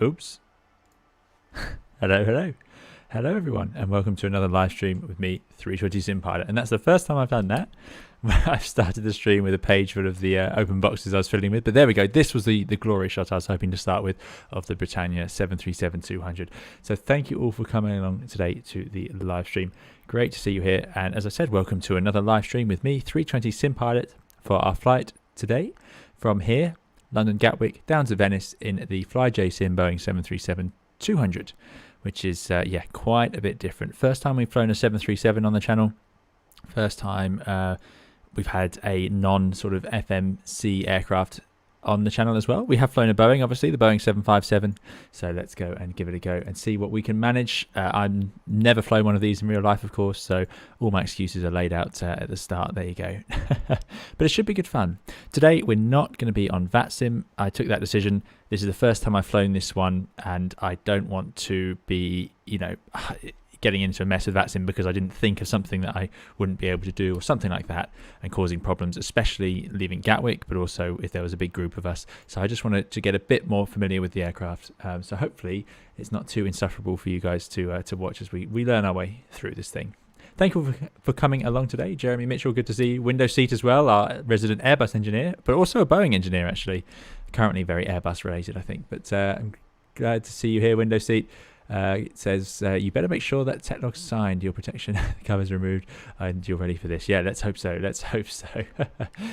Oops. Hello, hello. Hello, everyone, and welcome to another live stream with me, 320 Sim Pilot. And that's the first time I've done that. I've started the stream with a page full of the open boxes I was filling with. But there we go. This was the glory shot I was hoping to start with of the Britannia 737-200. So thank you all for coming along today to the live stream. Great to see you here. And as I said, welcome to another live stream with me, 320 Sim Pilot, for our flight today from here, London Gatwick, down to Venice in the FlyJ Sim Boeing 737-200. Which is, quite a bit different. First time we've flown a 737 on the channel. First time we've had a non-sort of FMC aircraft on the channel as well. We have flown a Boeing, obviously, the Boeing 757. So let's go and give it a go and see what we can manage. I've never flown one of these in real life, of course, so all my excuses are laid out at the start. There you go. But it should be good fun. Today, we're not going to be on VATSIM. I took that decision. This is the first time I've flown this one, and I don't want to be, getting into a mess with VATSIM because I didn't think of something that I wouldn't be able to do or something like that and causing problems, especially leaving Gatwick, but also if there was a big group of us. So I just wanted to get a bit more familiar with the aircraft. So hopefully it's not too insufferable for you guys to watch as we learn our way through this thing. Thank you for coming along today. Jeremy Mitchell, good to see you. Window seat as well, our resident Airbus engineer, but also a Boeing engineer actually. Currently very Airbus related, I think. But I'm glad to see you here, window seat. It says, you better make sure that Techlog's signed, your protection cover's removed, and you're ready for this. Yeah, let's hope so. Let's hope so.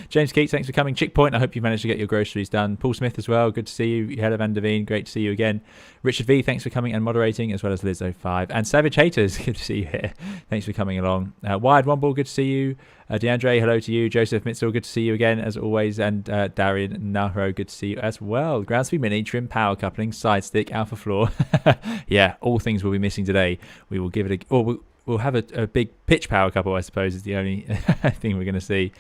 James Keats, thanks for coming. Chick Point, I hope you managed to get your groceries done. Paul Smith as well, good to see you. Hella Van Der Veen, great to see you again. Richard V, thanks for coming and moderating, as well as Liz05. And Savage Haters, good to see you here. Thanks for coming along. Wired Womble, good to see you. DeAndre, hello to you. Joseph Mitchell, good to see you again, as always. And Darian Nahro, good to see you as well. Ground speed mini, trim power coupling, side stick, alpha floor. Yeah, all things we'll be missing today. We will give it we'll have a big pitch power couple, I suppose, is the only thing we're going to see.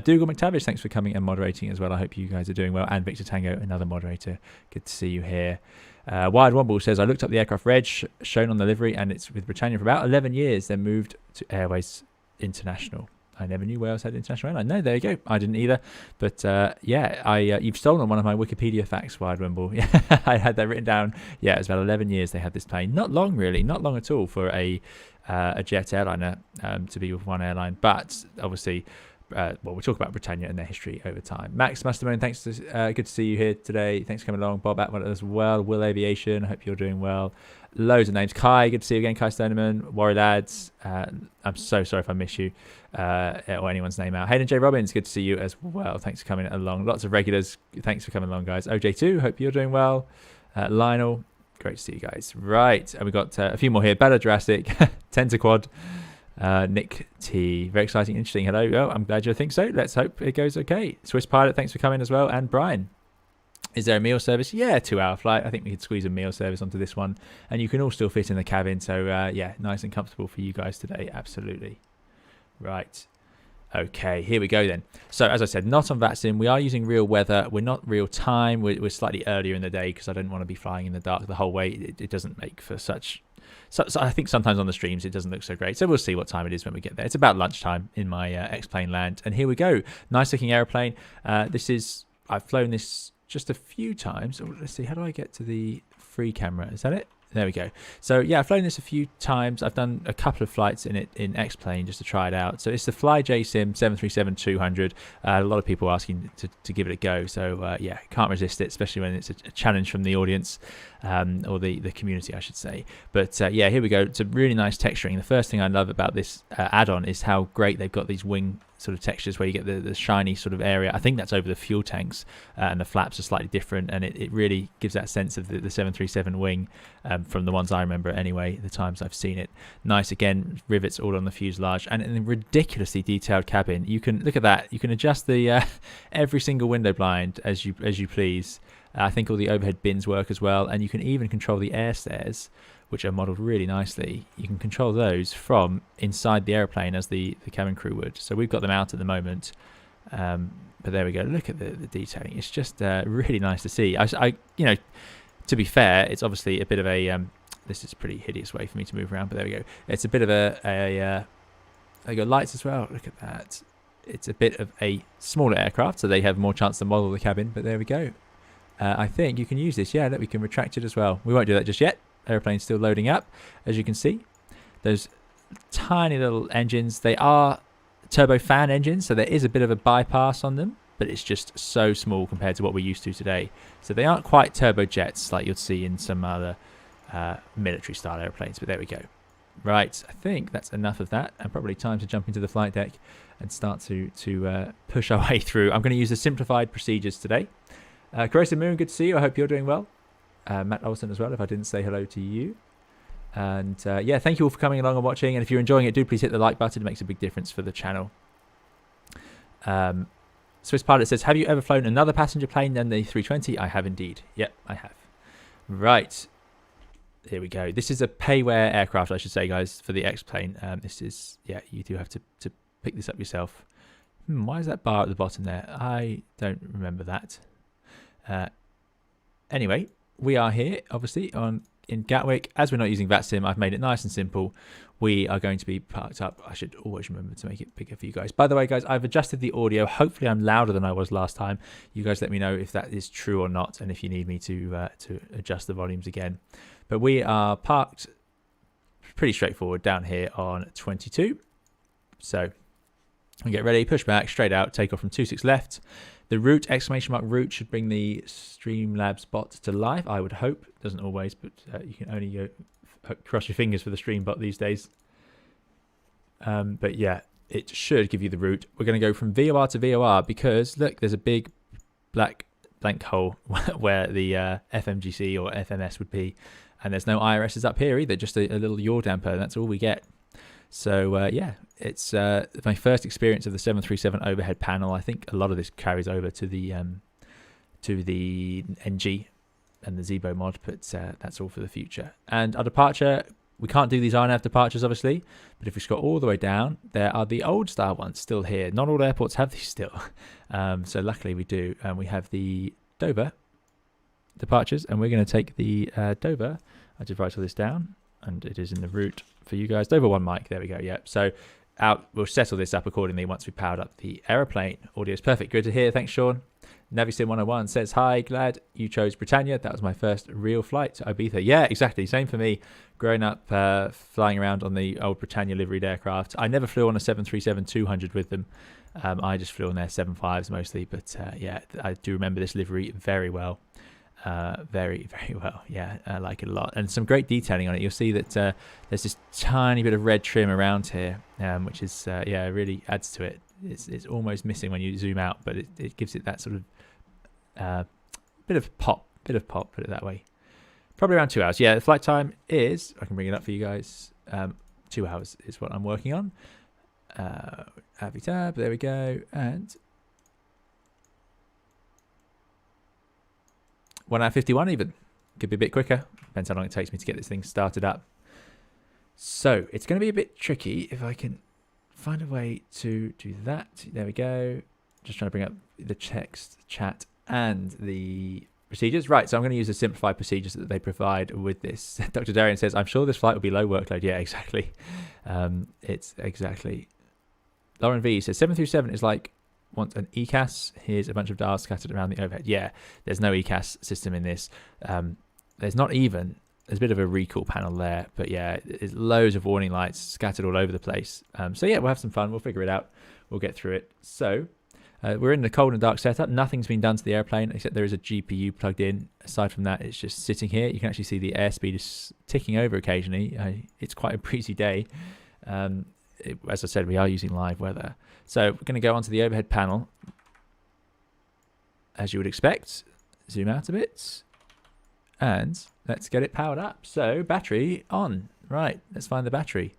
Dougal McTavish, thanks for coming and moderating as well. I hope you guys are doing well. And Victor Tango, another moderator. Good to see you here. Wired Womble says, I looked up the aircraft reg shown on the livery, and it's with Britannia for about 11 years, then moved to Airways International. I never knew Wales had international airline. No, there you go. I didn't either. But you've stolen one of my Wikipedia facts, Wired Wimble. Yeah, I had that written down. Yeah, it was about 11 years they had this plane. Not long, really. Not long at all for a jet airliner to be with one airline. But obviously, we'll talk about Britannia and their history over time. Max Musterman, thanks. Good to see you here today. Thanks for coming along. Bob Atwood as well. Will Aviation, I hope you're doing well. Loads of names. Kai, good to see you again. Kai Stoneman, Warrior Lads. I'm so sorry if I miss you or anyone's name out. Hayden J. Robbins, good to see you as well. Thanks for coming along. Lots of regulars. Thanks for coming along, guys. OJ2, hope you're doing well. Lionel, great to see you guys. Right, and we've got a few more here. Battle Jurassic, Tentaquad, Nick T. Very exciting, interesting. Hello. Oh, I'm glad you think so. Let's hope it goes okay. Swiss Pilot, thanks for coming as well. And Brian. Is there a meal service? Yeah, 2-hour flight. I think we could squeeze a meal service onto this one. And you can all still fit in the cabin. So, nice and comfortable for you guys today. Absolutely. Right. Okay, here we go then. So, as I said, not on VATSIM. We are using real weather. We're not real time. We're slightly earlier in the day because I don't want to be flying in the dark the whole way. It doesn't make for such... So I think sometimes on the streams it doesn't look so great. So we'll see what time it is when we get there. It's about lunchtime in my X-Plane land. And here we go. Nice looking aeroplane. I've flown this just a few times. Oh, let's see, how do I get to the free camera? Is that it? There we go. So yeah, I've flown this a few times. I've done a couple of flights in it in X-Plane just to try it out. So it's the FlyJ Sim 737-200. A lot of people asking to give it a go. So can't resist it, especially when it's a challenge from the audience or the community, I should say. But here we go. It's a really nice texturing. The first thing I love about this add-on is how great they've got these wing sort of textures where you get the shiny sort of area. I think that's over the fuel tanks and the flaps are slightly different, and it really gives that sense of the 737 wing from the ones I remember anyway, the times I've seen it. Nice, again, rivets all on the fuselage and a ridiculously detailed cabin. You can look at that. You can adjust the every single window blind as you please. I think all the overhead bins work as well, and you can even control the air stairs, which are modelled really nicely. You can control those from inside the airplane as the cabin crew would. So we've got them out at the moment. But there we go. Look at the detailing. It's just really nice to see. To be fair, it's obviously a bit of a... this is a pretty hideous way for me to move around, but there we go. It's a bit of there you go, lights as well. Look at that. It's a bit of a smaller aircraft, so they have more chance to model the cabin, but there we go. I think you can use this. Yeah, that we can retract it as well. We won't do that just yet. Airplane's still loading up, as you can see. Those tiny little engines, they are turbofan engines, so there is a bit of a bypass on them, but it's just so small compared to what we're used to today. So they aren't quite turbojets like you'll see in some other military style airplanes, but there we go. Right, I think that's enough of that, and probably time to jump into the flight deck and start to push our way through. I'm going to use the simplified procedures today. Corrosive Moon, good to see you. I hope you're doing well. Matt Olsen as well, if I didn't say hello to you. And yeah, thank you all for coming along and watching. And if you're enjoying it, do please hit the like button. It makes a big difference for the channel. Swiss Pilot says, have you ever flown another passenger plane than the 320? I have indeed. Yep, I have. Right. Here we go. This is a payware aircraft, I should say, guys, for the X-plane. This is, yeah, you do have to pick this up yourself. Why is that bar at the bottom there? I don't remember that. Anyway, we are here, obviously, in Gatwick. As we're not using VAT Sim, I've made it nice and simple. We are going to be parked up. I should always remember to make it bigger for you guys. By the way, guys, I've adjusted the audio. Hopefully, I'm louder than I was last time. You guys let me know if that is true or not, and if you need me to adjust the volumes again. But we are parked pretty straightforward down here on 22. So we get ready, push back, straight out, take off from 26 left. The route, ! Route, should bring the Streamlabs bot to life, I would hope. Doesn't always, but you can only cross your fingers for the Stream bot these days. But yeah, it should give you the route. We're going to go from VOR to VOR because, look, there's a big black blank hole where the FMGC or FMS would be. And there's no IRSs up here either, just a little yaw damper. That's all we get. So yeah, it's my first experience of the 737 overhead panel. I think a lot of this carries over to the NG and the Zibo mod, but that's all for the future. And our departure, we can't do these RNAV departures, obviously, but if we scroll all the way down, there are the old style ones still here. Not all airports have these still, so luckily we do. And we have the Dover departures, and we're going to take the Dover. I just write all this down, and it is in the route for you guys. Dover 1 mic, there we go. Yep. So we'll settle this up accordingly once we powered up the aeroplane. Audio is perfect. Good to hear. Thanks, Sean. Navigational 101 says, hi, glad you chose Britannia. That was my first real flight to Ibiza. Yeah, exactly. Same for me. Growing up flying around on the old Britannia liveried aircraft. I never flew on a 737-200 with them. I just flew on their 75s mostly. But yeah, I do remember this livery very well. Very, very well. Yeah, I like it a lot. And some great detailing on it. You'll see that there's this tiny bit of red trim around here, which is, yeah, really adds to it. It's almost missing when you zoom out, but it gives it that sort of bit of pop, put it that way. Probably around 2 hours. Yeah, the flight time is, I can bring it up for you guys, 2 hours is what I'm working on. Avi tab, there we go. And 1 hour 51 even. Could be a bit quicker. Depends how long it takes me to get this thing started up. So it's going to be a bit tricky if I can find a way to do that. There we go. Just trying to bring up the text chat and the procedures. Right, so I'm going to use the simplified procedures that they provide with this. Dr. Darian says, I'm sure this flight will be low workload. Yeah, exactly. It's exactly. Lauren V says, 737 is like, want an ECAS. Here's a bunch of dials scattered around the overhead. Yeah, there's no ECAS system in this. There's not even, there's a bit of a recall panel there, but yeah, there's loads of warning lights scattered all over the place. So yeah, we'll have some fun. We'll figure it out. We'll get through it. So we're in the cold and dark setup. Nothing's been done to the airplane except there is a GPU plugged in. Aside from that, it's just sitting here. You can actually see the airspeed is ticking over occasionally. It's quite a breezy day. As I said, we are using live weather. So we're going to go onto the overhead panel, as you would expect. Zoom out a bit, and let's get it powered up. So battery on. Right, let's find the battery.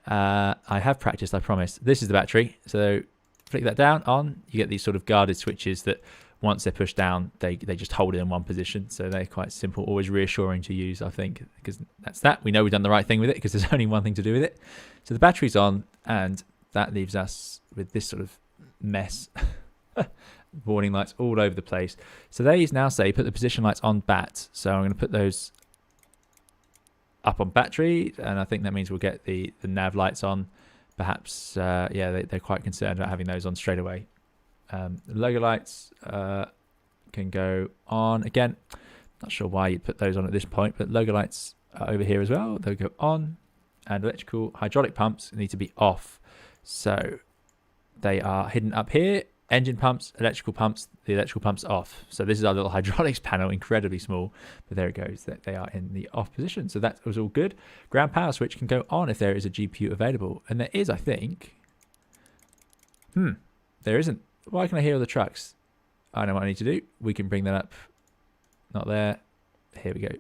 I have practiced, I promise. This is the battery. So flick that down, on. You get these sort of guarded switches that once they're pushed down, they just hold it in one position. So they're quite simple, always reassuring to use, I think, because that's that. We know we've done the right thing with it because there's only one thing to do with it. So the battery's on, and that leaves us with this sort of mess. Warning lights all over the place. So they now say put the position lights on bat. So I'm going to put those up on battery, and I think that means we'll get the nav lights on. Perhaps, yeah, they're quite concerned about having those on straight away. Logo lights, can go on. Again, not sure why you'd put those on at this point, but logo lights are over here as well. They'll go on, and electrical hydraulic pumps need to be off. So they are hidden up here. Engine pumps, electrical pumps, the electrical pumps off. So this is our little hydraulics panel, incredibly small, but there it goes, that they are in the off position. So that was all good. Ground power switch can go on if there is a GPU available. And there is, I think. There isn't. Why can I hear all the trucks? I know what I need to do. We can bring that up. Not there. Here we go.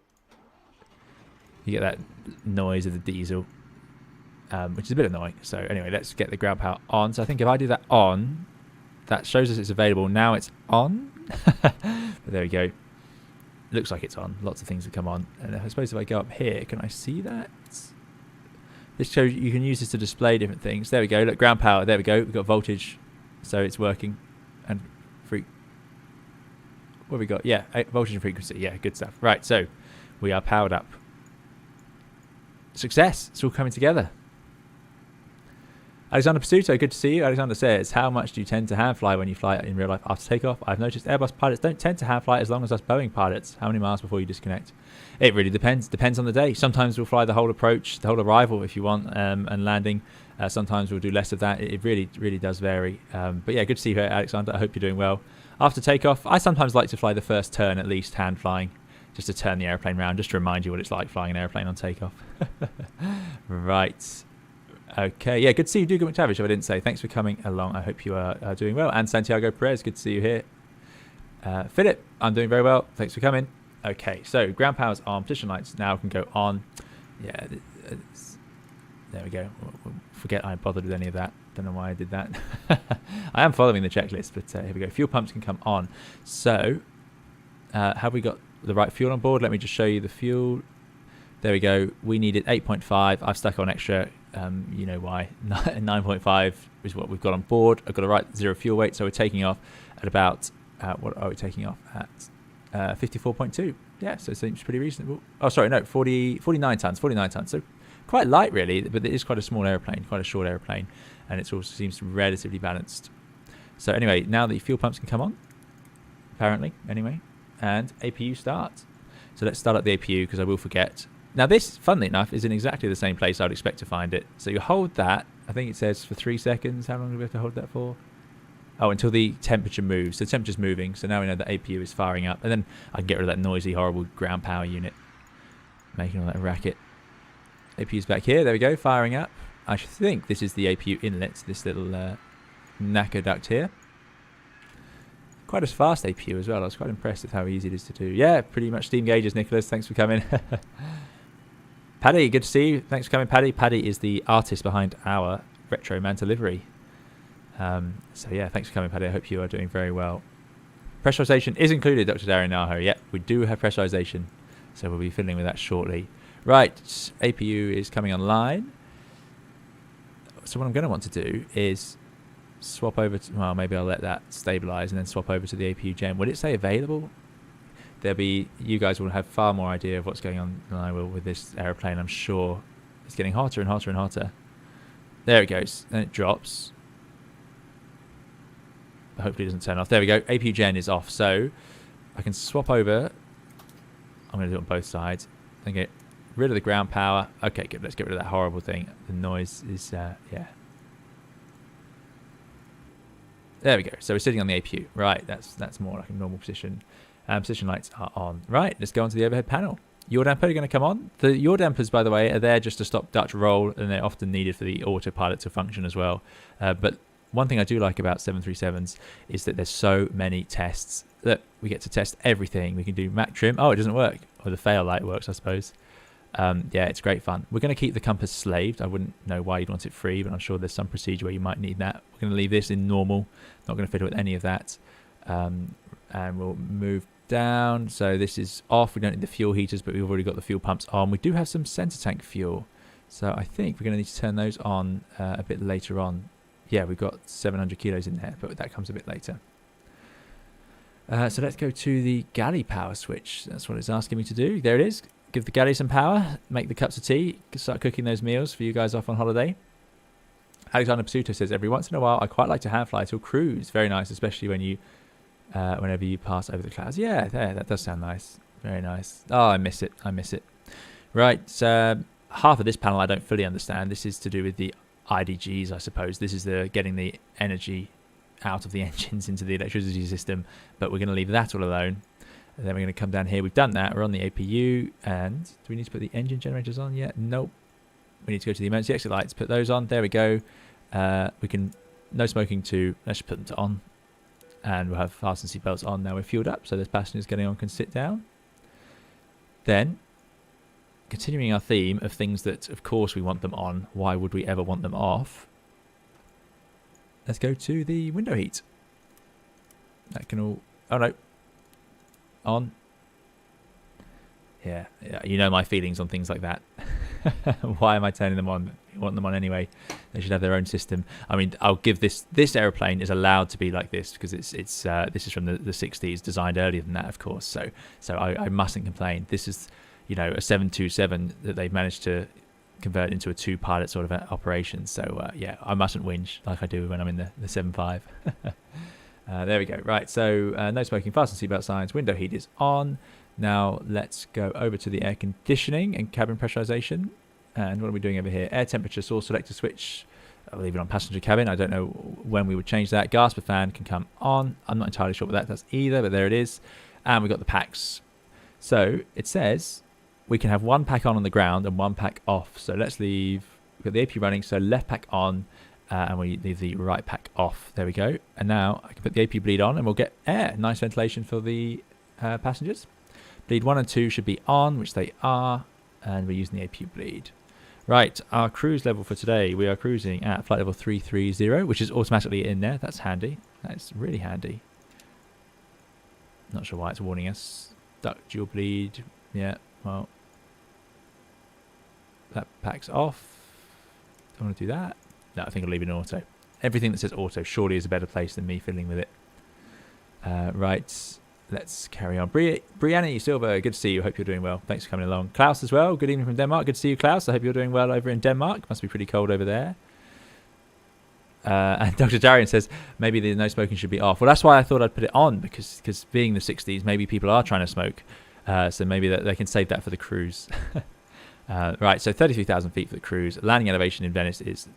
You get that noise of the diesel, which is a bit annoying. So anyway, let's get the ground power on. So I think if I do that on, that shows us it's available. Now it's on. But there we go. Looks like it's on. Lots of things have come on. And I suppose if I go up here, can I see that? This shows you can use this to display different things. There we go. Look, ground power. There we go. We've got voltage. So it's working. And what have we got? Yeah, voltage and frequency. Yeah, good stuff. Right, so we are powered up. Success. It's all coming together. Alexander Pasuto, good to see you. Alexander says, how much do you tend to hand fly when you fly in real life after takeoff? I've noticed Airbus pilots don't tend to hand fly as long as us Boeing pilots. How many miles before you disconnect? It really depends. Depends on the day. Sometimes we'll fly the whole approach, the whole arrival if you want, and landing. Sometimes we'll do less of that. It really does vary. But yeah, good to see you here, Alexander. I hope you're doing well. After takeoff, I sometimes like to fly the first turn, at least hand flying, just to turn the airplane around, just to remind you what it's like flying an airplane on takeoff. Right. Okay, yeah, good to see you, Dugan McTavish, if I didn't say. Thanks for coming along. I hope you are doing well. And Santiago Perez, good to see you here. Philip, I'm doing very well. Thanks for coming. Okay, so ground power's on. Position lights now can go on. Yeah, there we go. Forget I bothered with any of that. Don't know why I did that. I am following the checklist, but here we go. Fuel pumps can come on. So, have we got the right fuel on board? Let me just show you the fuel. There we go. We needed 8.5. I've stuck on extra. You know why. 9.5 is what we've got on board. I've got to write zero fuel weight, so we're taking off at about what are we taking off at? 54.2. Yeah, so it seems pretty reasonable. Oh, sorry, no, 49 tons. 49 tons. So quite light, really, but it is quite a small airplane, quite a short airplane, and it also seems relatively balanced. So anyway, now the fuel pumps can come on, apparently. Anyway, and APU starts. So let's start up the APU because I will forget. Now this, funnily enough, is in exactly the same place I'd expect to find it. So you hold that, I think it says for 3 seconds. How long do we have to hold that for? Oh, until the temperature moves. So the temperature's moving, so now we know the APU is firing up. And then I can get rid of that noisy, horrible ground power unit, making all that racket. APU's back here, there we go, firing up. I think this is the APU inlet, this little NACA duct here. Quite a fast APU as well. I was quite impressed with how easy it is to do. Yeah, pretty much steam gauges, Nicholas. Thanks for coming. Paddy, good to see you. Thanks for coming, Paddy. Paddy is the artist behind our retro Manta livery. So yeah, thanks for coming, Paddy. I hope you are doing very well. Pressurization is included, Dr. Darren Naho. Yeah, we do have pressurization, so we'll be fiddling with that shortly. Right, APU is coming online. So what I'm going to want to do is swap over to, well, maybe I'll let that stabilize and then swap over to the APU gen. Will it say available? You guys will have far more idea of what's going on than I will with this aeroplane, I'm sure. It's getting hotter and hotter and hotter. There it goes, and it drops. Hopefully it doesn't turn off. There we go, APU gen is off, so I can swap over. I'm going to do it on both sides and get rid of the ground power. Okay, good, let's get rid of that horrible thing. The noise is, yeah. There we go. So we're sitting on the APU. Right, that's more like a normal position. Position lights are on. Right, let's go on to the overhead panel. Yaw damper are going to come on. The yaw dampers, by the way, are there just to stop Dutch roll, and they're often needed for the autopilot to function as well. But one thing I do like about 737s is that there's so many tests that we get to test everything. We can do Mac trim. Oh, it doesn't work. Or the fail light works, I suppose. Yeah, it's great fun. We're going to keep the compass slaved. I wouldn't know why you'd want it free, but I'm sure there's some procedure where you might need that. We're going to leave this in normal. Not going to fiddle with any of that. And we'll move down. So this is off. We don't need the fuel heaters, but we've already got the fuel pumps on. We do have some center tank fuel. So I think we're going to need to turn those on a bit later on. Yeah, we've got 700 kilos in there, but that comes a bit later. So let's go to the galley power switch. That's what it's asking me to do. There it is. Give the galley some power, make the cups of tea, start cooking those meals for you guys off on holiday. Alexander Pasuto says, every once in a while, I quite like to hand fly to a cruise. Very nice, especially when you whenever you pass over the clouds. Yeah, there, that does sound nice. Very nice. Oh, I miss it. I miss it. Right. Half of this panel I don't fully understand. This is to do with the IDGs, I suppose. This is the getting the energy out of the engines into the electricity system, but we're going to leave that all alone. And then we're going to come down here. We've done that. We're on the APU, and do we need to put the engine generators on yet? Nope. We need to go to the emergency exit lights, put those on. There we go. We can, no smoking to, let's just put them to on, and we'll have fasten seatbelts on. Now we're fueled up, so those passengers getting on can sit down. Then, continuing our theme of things that, of course, we want them on. Why would we ever want them off? Let's go to the window heat. That can all... Oh, no. On. Yeah, you know my feelings on things like that. Why am I turning them on? You want them on anyway. They should have their own system. I mean, I'll give this airplane is allowed to be like this because it's this is from the 60s, designed earlier than that, of course. So I mustn't complain. This is, you know, a 727 that they've managed to convert into a two-pilot sort of operation. So yeah, I mustn't whinge like I do when I'm in the 7.5. There we go. Right, so no smoking, fasten seatbelt signs, window heat is on. Now let's go over to the air conditioning and cabin pressurization. And what are we doing over here? Air temperature source selector switch. I'll leave it on passenger cabin. I don't know when we would change that. Gasper fan can come on. I'm not entirely sure what that does either, but there it is. And we've got the packs. So it says we can have one pack on the ground and one pack off. So let's leave, we've got the AP running, so left pack on, and we leave the right pack off. There we go. And now I can put the AP bleed on and we'll get air. Nice ventilation for the passengers. Bleed 1 and 2 should be on, which they are, and we're using the AP bleed. Right, our cruise level for today, we are cruising at flight level 330, which is automatically in there. That's handy. That's really handy. Not sure why it's warning us. Duct dual bleed. Yeah, well, that packs off. Don't want to do that. No, I think I'll leave it in auto. Everything that says auto surely is a better place than me fiddling with it. Right. Let's carry on. Brianne Silva, good to see you. Hope you're doing well. Thanks for coming along. Klaus as well. Good evening from Denmark. Good to see you, Klaus. I hope you're doing well over in Denmark. Must be pretty cold over there. And Dr. Darian says maybe the no smoking should be off. Well, that's why I thought I'd put it on, because being the 60s, maybe people are trying to smoke. So maybe they can save that for the cruise. Right, so 33,000 feet for the cruise. Landing elevation in Venice is,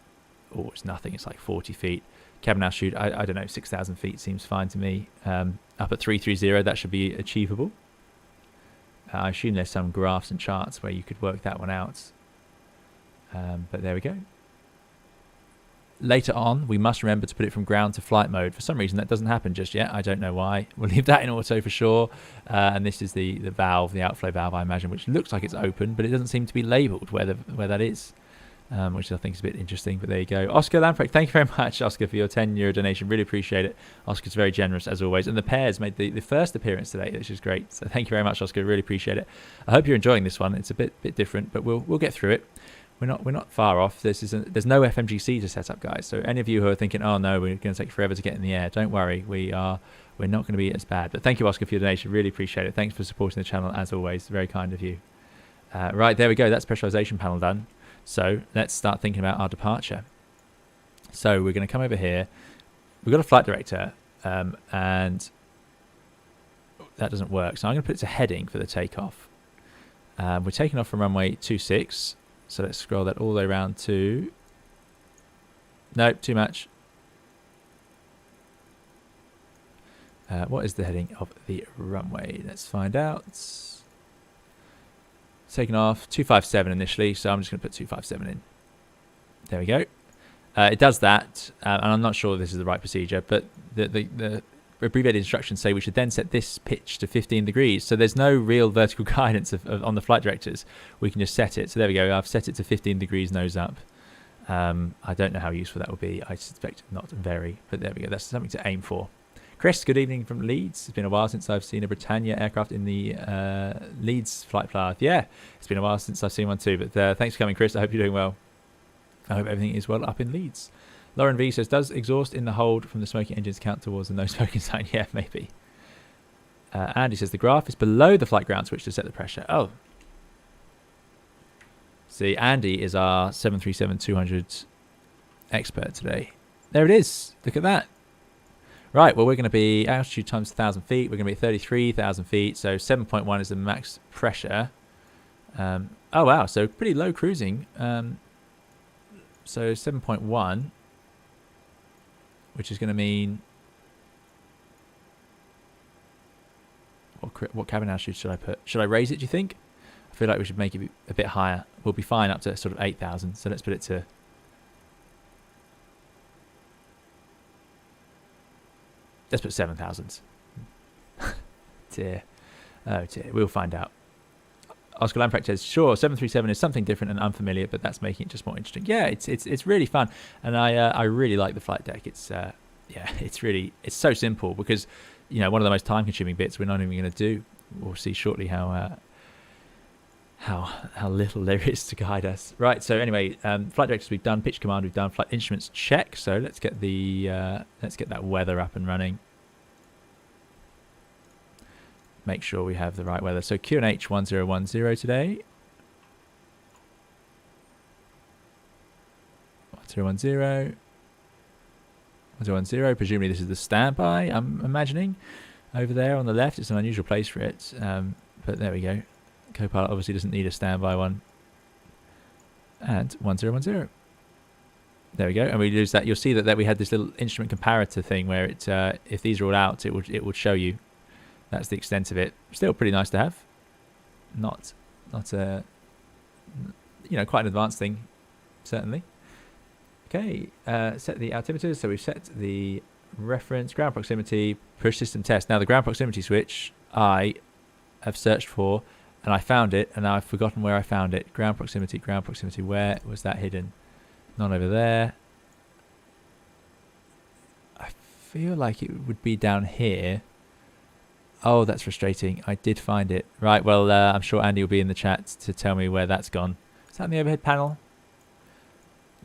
oh, it's nothing. It's like 40 feet. Cabin altitude, I don't know, 6,000 feet seems fine to me. Up at 330, that should be achievable. I assume there's some graphs and charts where you could work that one out. But there we go. Later on, we must remember to put it from ground to flight mode. For some reason, that doesn't happen just yet. I don't know why. We'll leave that in auto for sure. And this is the valve, the outflow valve, I imagine, which looks like it's open, but it doesn't seem to be labelled where that is. Which I think is a bit interesting, but there you go. Oscar Lamprecht, thank you very much, Oscar, for your €10 donation. Really appreciate it. Oscar's very generous, as always. And the pairs made the first appearance today, which is great. So thank you very much, Oscar. Really appreciate it. I hope you're enjoying this one. It's a bit different, but we'll get through it. We're not far off. There's no FMGC to set up, guys. So any of you who are thinking, oh no, we're going to take forever to get in the air, don't worry. We're not going to be as bad. But thank you, Oscar, for your donation. Really appreciate it. Thanks for supporting the channel, as always. Very kind of you. Right, there we go. That's pressurization panel done. So let's start thinking about our departure. So we're going to come over here. We've got a flight director, and that doesn't work. So I'm going to put it to heading for the takeoff. We're taking off from runway 26. So let's scroll that all the way around to... Nope, too much. What is the heading of the runway? Let's find out. Taking off 257 initially, so I'm just going to put 257 in. There we go. It does that, and I'm not sure this is the right procedure, but the abbreviated instructions say we should then set this pitch to 15 degrees. So there's no real vertical guidance on the flight directors. We can just set it. So there we go. I've set it to 15 degrees nose up. I don't know how useful that will be. I suspect not very, but there we go. That's something to aim for. Chris, good evening from Leeds. It's been a while since I've seen a Britannia aircraft in the Leeds flight path. Yeah, it's been a while since I've seen one too. But thanks for coming, Chris. I hope you're doing well. I hope everything is well up in Leeds. Lauren V says, does exhaust in the hold from the smoking engines count towards the no smoking sign? Yeah, maybe. Andy says, the graph is below the flight ground switch to set the pressure. Oh. See, Andy is our 737-200 expert today. There it is. Look at that. Right, well, we're going to be altitude times 1,000 feet. We're going to be at 33,000 feet. So 7.1 is the max pressure. Oh, wow. So pretty low cruising. So 7.1, which is going to mean... What cabin altitude should I put? Should I raise it, do you think? I feel like we should make it a bit higher. We'll be fine up to sort of 8,000. So let's put it to... Let's put 7,000. Dear. Oh dear. We'll find out. Oscar Lamprecht says, sure, 737 is something different and unfamiliar, but that's making it just more interesting. Yeah, it's really fun. And I really like the flight deck. It's yeah, it's so simple because, you know, one of the most time consuming bits we're not even going to do. We'll see shortly how little there is to guide us. Right, so anyway, flight directors we've done, pitch command we've done, flight instruments check. So let's get that weather up and running. Make sure we have the right weather. So QNH 1010 today. 1010. 1010. Presumably this is the standby, I'm imagining. Over there on the left, it's an unusual place for it. But there we go. Copilot obviously doesn't need a standby one. And 1010. There we go. And we lose that. You'll see that we had this little instrument comparator thing where it, if these are all out, it would show you. That's the extent of it. Still pretty nice to have. Not a, you know, quite an advanced thing, certainly. Okay, set the altimeters. So we've set the reference, ground proximity, push system test. Now the ground proximity switch I have searched for, and I found it, and now I've forgotten where I found it. Ground proximity. Where was that hidden? Not over there. I feel like it would be down here. Oh, that's frustrating. I did find it. Right, well, I'm sure Andy will be in the chat to tell me where that's gone. Is that in the overhead panel?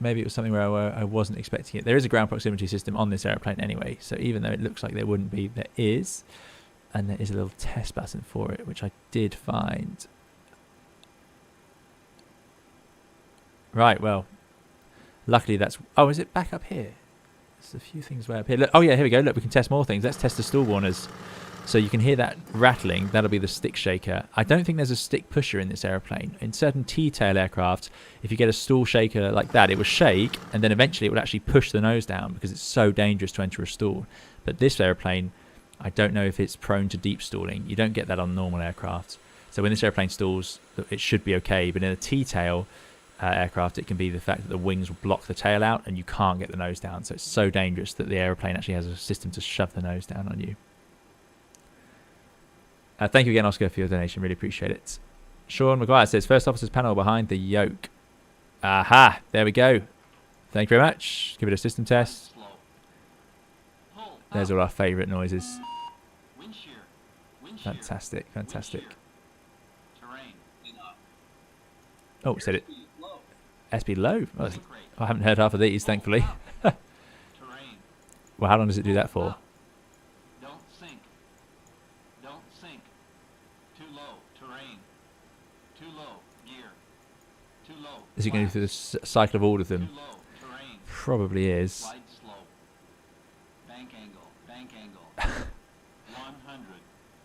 Maybe it was something where I wasn't expecting it. There is a ground proximity system on this airplane anyway, so even though it looks like there wouldn't be, there is. And there is a little test button for it, which I did find. Right, well, luckily that's... Oh, is it back up here? There's a few things way up here. Look, oh, yeah, here we go. Look, we can test more things. Let's test the stall warners. So you can hear that rattling. That'll be the stick shaker. I don't think there's a stick pusher in this airplane. In certain T-tail aircraft, if you get a stall shaker like that, it will shake, and then eventually it will actually push the nose down because it's so dangerous to enter a stall. But this airplane, I don't know if it's prone to deep stalling. You don't get that on normal aircraft. So when this airplane stalls, it should be okay. But in a T-tail aircraft, it can be the fact that the wings will block the tail out and you can't get the nose down. So it's so dangerous that the airplane actually has a system to shove the nose down on you. Thank you again, Oscar, for your donation. Really appreciate it. Sean McGuire says, first officer's panel behind the yoke. Aha, there we go. Thank you very much. Give it a system test. There's all our favourite noises. Fantastic, fantastic. Oh, said it. SB low. Oh, I haven't heard half of these, thankfully. Well, how long does it do that for? Is it going to do the cycle of all of them? Probably is.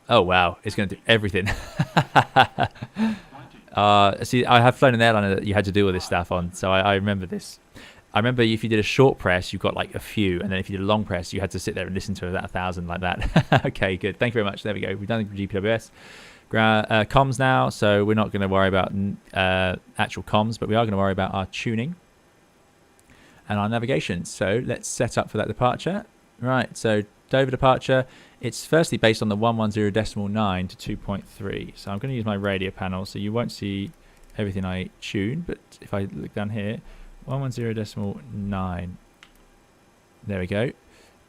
Oh wow, it's going to do everything. See, I have flown an airliner that you had to do all this stuff on, so I remember this. I remember if you did a short press, you got like a few, and then if you did a long press, you had to sit there and listen to about 1,000 like that. Okay, good. Thank you very much. There we go. We've done the GPWS. Comms now, so we're not going to worry about actual comms, but we are going to worry about our tuning and our navigation. So let's set up for that departure. Right, so Dover departure, it's firstly based on the 110.9 to 2.3. So I'm going to use my radio panel, so you won't see everything I tune, but if I look down here, 110.9. There we go.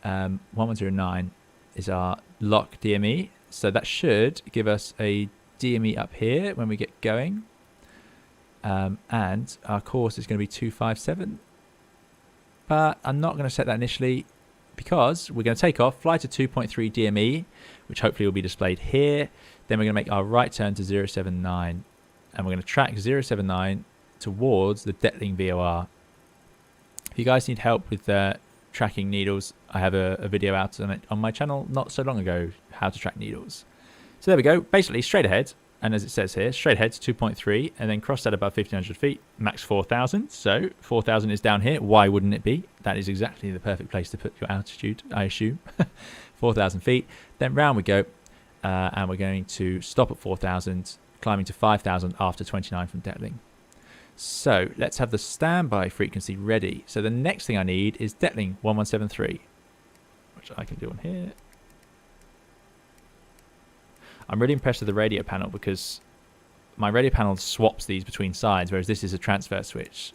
110.9 is our lock DME. So that should give us a DME up here when we get going. And our course is going to be 257. But I'm not going to set that initially because we're going to take off, fly to 2.3 DME, which hopefully will be displayed here. Then we're going to make our right turn to 079. And we're going to track 079 towards the Detling VOR. If you guys need help with tracking needles, I have a video out on it on my channel not so long ago, how to track needles. So there we go, basically straight ahead, and as it says here, straight ahead to 2.3, and then cross that above 1500 feet, max 4,000. So 4,000 is down here. Why wouldn't it be? That is exactly the perfect place to put your altitude, I assume. 4,000 feet. Then round we go, and we're going to stop at 4,000, climbing to 5,000 after 29 from Detling. So let's have the standby frequency ready. So the next thing I need is Detling 1173, which I can do on here. I'm really impressed with the radio panel because my radio panel swaps these between sides, whereas this is a transfer switch.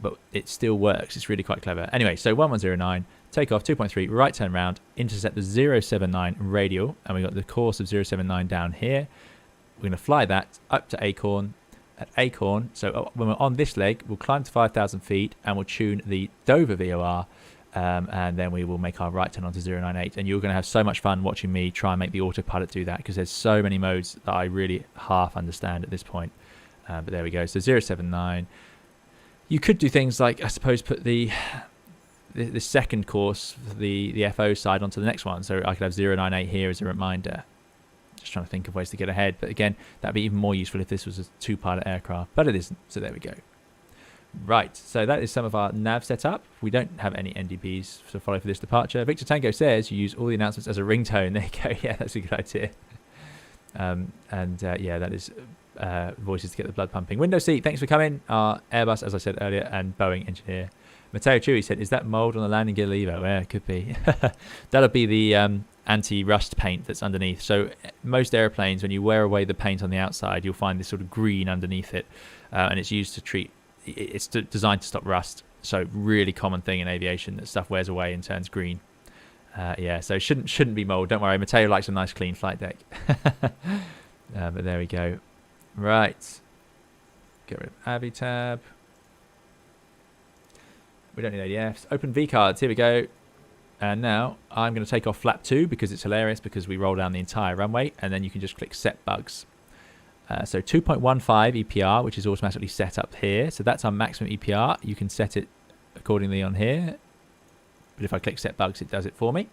But it still works. It's really quite clever. Anyway, so 1109, takeoff 2.3, right turn round, intercept the 079 radial, and we've got the course of 079 down here. We're going to fly that up to Acorn. At Acorn, so when we're on this leg, we'll climb to 5,000 feet and we'll tune the Dover VOR. And then we will make our right turn onto 098, and you're going to have so much fun watching me try and make the autopilot do that, because there's so many modes that I really half understand at this point. But there we go. So 079. You could do things like, I suppose, put the second course, the FO side, onto the next one. So I could have 098 here as a reminder. Just trying to think of ways to get ahead. But again, that'd be even more useful if this was a two-pilot aircraft. But it isn't. So there we go. Right, so that is some of our nav setup. We don't have any NDBs to follow for this departure. Victor Tango says you use all the announcements as a ringtone. There you go. Yeah, that's a good idea. Yeah, that is voices to get the blood pumping. Window seat, thanks for coming. Our Airbus, as I said earlier, and Boeing engineer. Matteo Chewy said, is that mould on the landing gear lever? Yeah, it could be. That'll be the anti-rust paint that's underneath. So most airplanes, when you wear away the paint on the outside, you'll find this sort of green underneath it. And it's used to treat... It's designed to stop rust. So really common thing in aviation that stuff wears away and turns green. Yeah, so shouldn't be mold. Don't worry, Matteo likes a nice clean flight deck. But there we go. Right. Get rid of Avitab. We don't need ADFs. Open V cards. Here we go. And now I'm going to take off flap 2 because it's hilarious, because we roll down the entire runway, and then you can just click set bugs. So 2.15 EPR, which is automatically set up here. So that's our maximum EPR. You can set it accordingly on here. But if I click set bugs, it does it for me.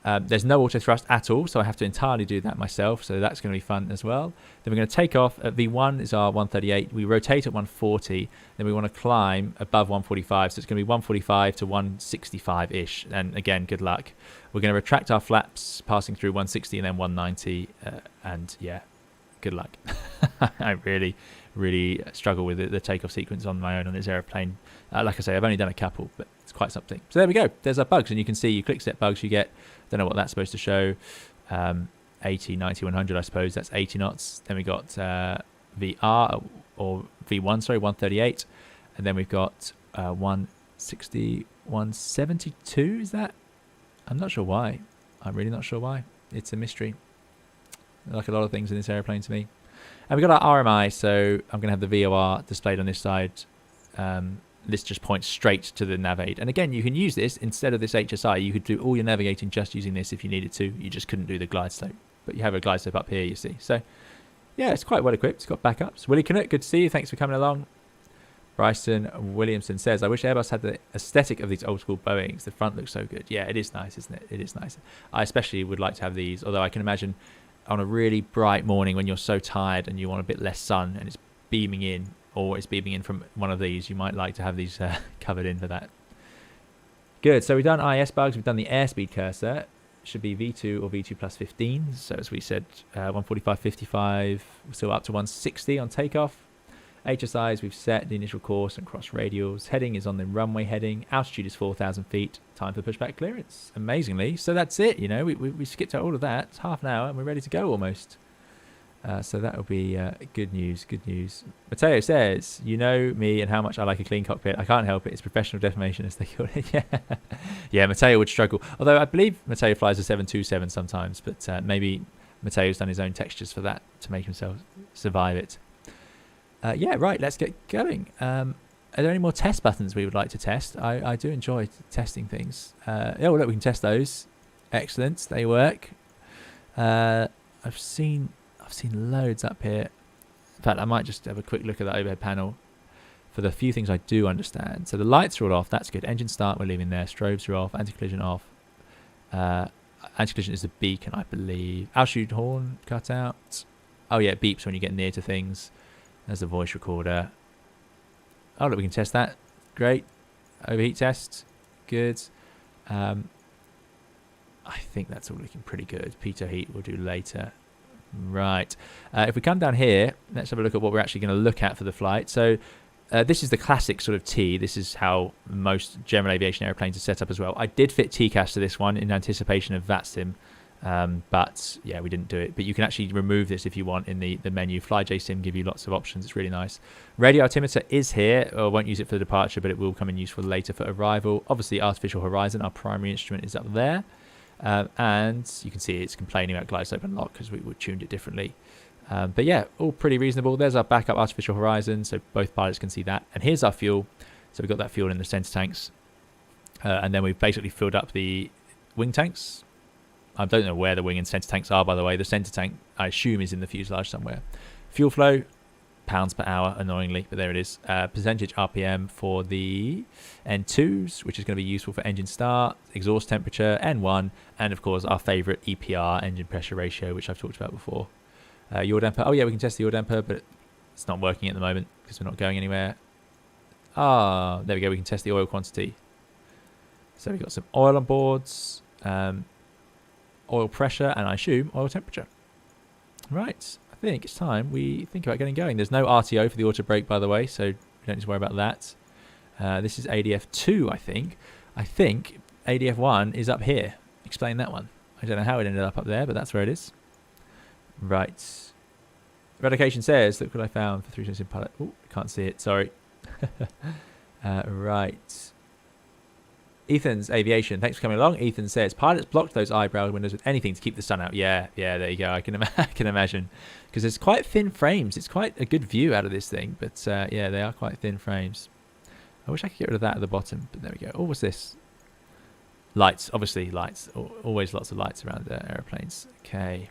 There's no auto thrust at all, so I have to entirely do that myself. So that's going to be fun as well. Then we're going to take off at V1 is our 138. We rotate at 140. Then we want to climb above 145. So it's going to be 145 to 165-ish. And again, good luck. We're going to retract our flaps, passing through 160 and then 190. And yeah. Good luck. I really struggle with the takeoff sequence on my own on this airplane. Like I say, I've only done a couple, but it's quite something. So there we go. There's our bugs, and you can see you click set bugs, you get, don't know what that's supposed to show, 80, 90, 100, I suppose. That's 80 knots. Then we got VR, or V1, sorry, 138. And then we've got 160, 172, is that? I'm not sure why. I'm really not sure why. It's a mystery. Like a lot of things in this airplane to me. And we've got our RMI, so I'm going to have the VOR displayed on this side. This just points straight to the navaid. And again, you can use this instead of this HSI. You could do all your navigating just using this if you needed to. You just couldn't do the glide slope. But you have a glide slope up here, you see. So, yeah, it's quite well equipped. It's got backups. Willie Canuck, good to see you. Thanks for coming along. Bryson Williamson says, I wish Airbus had the aesthetic of these old school Boeings. The front looks so good. Yeah, it is nice, isn't it? It is nice. I especially would like to have these, although I can imagine on a really bright morning when you're so tired and you want a bit less sun and it's beaming in, or it's beaming in from one of these, you might like to have these covered in for that. Good. So we've done IS bugs. We've done the airspeed cursor. Should be V2 or V2 plus 15. So as we said, 145, 55, still up to 160 on takeoff. HSIs, we've set the initial course and cross radials. Heading is on the runway heading. Altitude is 4,000 feet. Time for pushback clearance, amazingly. So that's it, you know, we skipped out all of that. It's half an hour and we're ready to go almost. So that will be good news, good news. Matteo says, you know me and how much I like a clean cockpit. I can't help it. It's professional defamation, as they call it. Yeah, yeah. Matteo would struggle. Although I believe Matteo flies a 727 sometimes, but maybe Matteo's done his own textures for that to make himself survive it. Yeah, right, let's get going. Are there any more test buttons we would like to test? I do enjoy testing things. Oh, look, we can test those. Excellent, they work. I've seen loads up here. In fact, I might just have a quick look at that overhead panel. for the few things I do understand. So the lights are all off. That's good. Engine start, we're leaving there. Strobes are off. Anti-collision off. Anti-collision is the beacon, I believe. Altitude horn cut out. Oh yeah, it beeps when you get near to things. There's the voice recorder. Oh look, we can test that. Great. Overheat test. Good. I think that's all looking pretty good. Pitot heat we'll do later. Right. If we come down here, let's have a look at what we're actually going to look at for the flight. So this is the classic sort of T. This is how most general aviation airplanes are set up as well. I did fit TCAS to this one in anticipation of VATSIM, but yeah, we didn't do it. But you can actually remove this if you want in the menu. FlyJ Sim give you lots of options. It's really nice. Radio altimeter is here. I won't use it for departure, but it will come in useful later for arrival. Obviously, artificial horizon, our primary instrument, is up there. And you can see it's complaining about glide slope and lock because we tuned it differently. But yeah, all pretty reasonable. There's our backup artificial horizon, so both pilots can see that. And here's our fuel. So we've got that fuel in the center tanks. And then we've basically filled up the wing tanks. I don't know where the wing and center tanks are, by the way. The center tank, I assume, is in the fuselage somewhere. Fuel flow, pounds per hour, annoyingly, but there it is. Percentage RPM for the N2s, which is going to be useful for engine start, exhaust temperature, N1, and of course our favorite EPR, engine pressure ratio, which I've talked about before. Yaw damper. Oh yeah, we can test the yaw damper, but it's not working at the moment because we're not going anywhere. Ah, there we go. We can test the oil quantity. So we've got some oil on boards, oil pressure, and I assume oil temperature. Right. I think it's time we think about getting going. There's no RTO for the auto brake, by the way, so we don't need to worry about that. This is ADF 2, I think. I think ADF 1 is up here. Explain that one. I don't know how it ended up there, but that's where it is. Right. Eradication says, look what I found for 320 Sim pilot. Oh, can't see it, sorry. Right. Ethan's Aviation, thanks for coming along. Ethan says, pilots blocked those eyebrow windows with anything to keep the sun out. Yeah, there you go. I can imagine. Because it's quite thin frames. It's quite a good view out of this thing. But yeah, they are quite thin frames. I wish I could get rid of that at the bottom. But there we go. Oh, what's this? Lights. Obviously, lights. Always lots of lights around airplanes. Okay.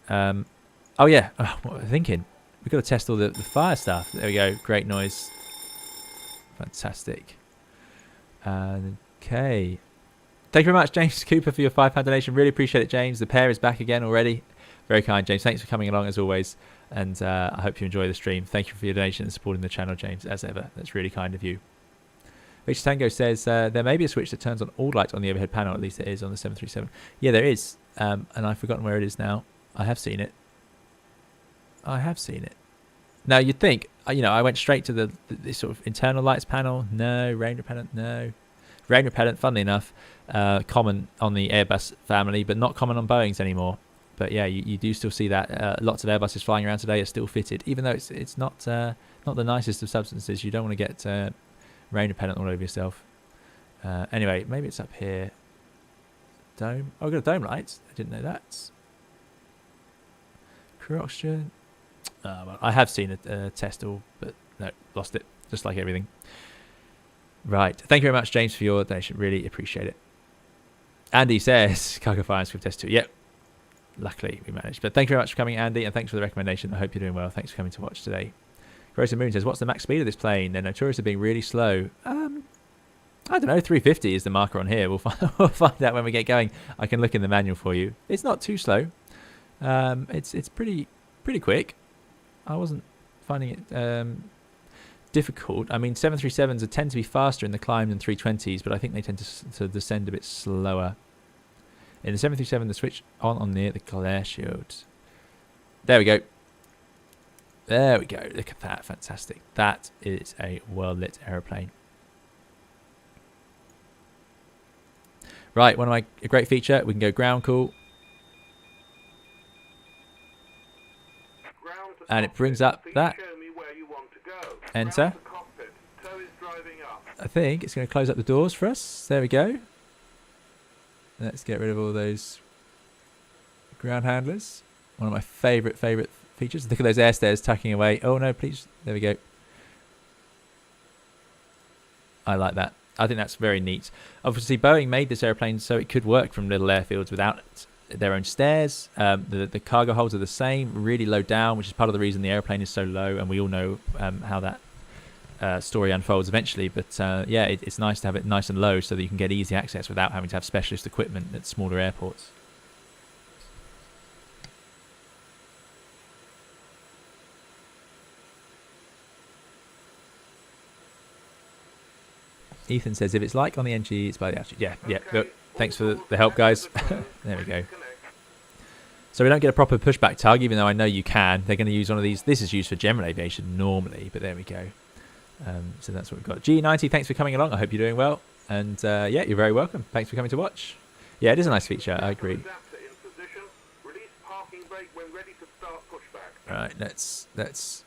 Oh, yeah. Oh, what am I thinking? We've got to test all the fire stuff. There we go. Great noise. Fantastic. Okay. Thank you very much, James Cooper, for your £5 donation. Really appreciate it, James. The pair is back again already. Very kind, James. Thanks for coming along as always. And I hope you enjoy the stream. Thank you for your donation and supporting the channel, James, as ever. That's really kind of you. Victor Tango says, there may be a switch that turns on all lights on the overhead panel. At least it is on the 737. Yeah, there is. And I've forgotten where it is now. I have seen it. Now, you'd think, I went straight to the sort of internal lights panel. No. Rain repellent. No. Rain repellent, funnily enough, common on the Airbus family, but not common on Boeings anymore. But yeah, you do still see that. Lots of Airbuses flying around today are still fitted, even though it's not the nicest of substances. You don't want to get rain repellent all over yourself. Anyway, maybe it's up here. Dome. Oh, I've got a dome light. I didn't know that. Crew oxygen. Well, I have seen a test all, but no, lost it, just like everything. Right. Thank you very much, James, for your donation. Really appreciate it. Andy says, cargo fire and script test 2. Yep. Luckily, we managed. But thank you very much for coming, Andy, and thanks for the recommendation. I hope you're doing well. Thanks for coming to watch today. Rosa Moon says, what's the max speed of this plane? They're notorious for being really slow. I don't know. 350 is the marker on here. We'll find out when we get going. I can look in the manual for you. It's not too slow. It's pretty quick. I wasn't finding it difficult. I mean, 737s tend to be faster in the climb than 320s, but I think they tend to descend a bit slower. In the 737, the switch on near the glare shield. There we go. There we go. Look at that. Fantastic. That is a well-lit aeroplane. Right, a great feature. We can go ground cool. And it brings up that. Enter. I think it's going to close up the doors for us. There we go. Let's get rid of all those ground handlers. One of my favourite features. Look at those air stairs tucking away. Oh no, please. There we go. I like that. I think that's very neat. Obviously, Boeing made this airplane so it could work from little airfields without their own stairs. The cargo holds are the same, really low down, which is part of the reason the airplane is so low, and we all know how that story unfolds eventually. But yeah, it's nice to have it nice and low so that you can get easy access without having to have specialist equipment at smaller airports. Ethan says, if it's like on the NG, it's by the altitude. Yeah, yeah. Look, thanks for the help, guys. There we go. So we don't get a proper pushback tug, even though I know you can. They're going to use one of these. This is used for general aviation normally, but there we go. So that's what we've got. G90, thanks for coming along. I hope you're doing well. And yeah, you're very welcome. Thanks for coming to watch. Yeah, it is a nice feature. I agree. Right, let's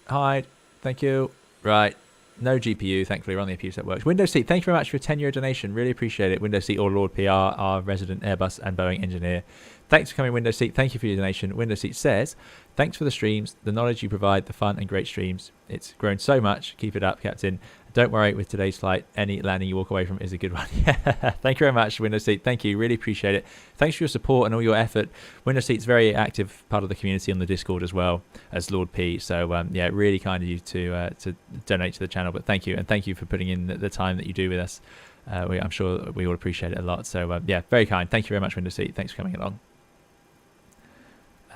hide. Thank you. Right. No GPU, thankfully we're on the APU, so that works. Window seat, thank you very much for your €10 donation. Really appreciate it. Window seat or Lord PR, our resident Airbus and Boeing engineer. Thanks for coming, Window seat. Thank you for your donation. Window seat says, thanks for the streams, the knowledge you provide, the fun and great streams. It's grown so much. Keep it up, Captain. Don't worry, with today's flight, any landing you walk away from is a good one. Thank you very much, Window seat. Thank you. Really appreciate it. Thanks for your support and all your effort. Window seat's very active part of the community on the Discord as well as Lord P. So yeah, really kind of you to donate to the channel. But thank you, and thank you for putting in the time that you do with us. I'm sure we all appreciate it a lot. So yeah, very kind. Thank you very much, Window seat. Thanks for coming along.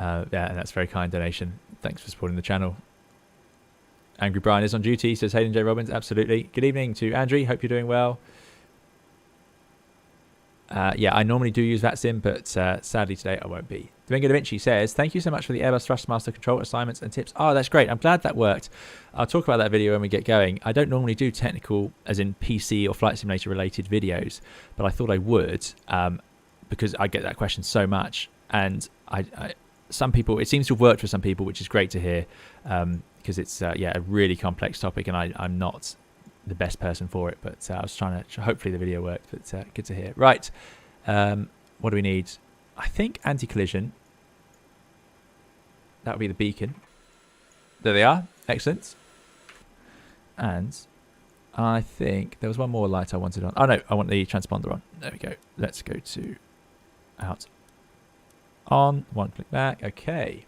Yeah, and that's a very kind donation. Thanks for supporting the channel. Angry Brian is on duty, says Hayden J. Robbins. Absolutely. Good evening to Andrew. Hope you're doing well. Yeah, I normally do use that sim, but sadly today I won't be. Domingo Da Vinci says, thank you so much for the Airbus Thrustmaster control assignments and tips. Oh, that's great. I'm glad that worked. I'll talk about that video when we get going. I don't normally do technical, as in PC or flight simulator related videos, but I thought I would because I get that question so much. And some people, it seems to have worked for some people, which is great to hear. Because it's yeah, a really complex topic, and I'm not the best person for it, but I was trying to hopefully the video worked, but good to hear. Right, what do we need? I think anti-collision, that would be the beacon. There they are. Excellent. And I think there was one more light I wanted on. Oh no, I want the transponder on. There we go. Let's go to out on, one click back. Okay.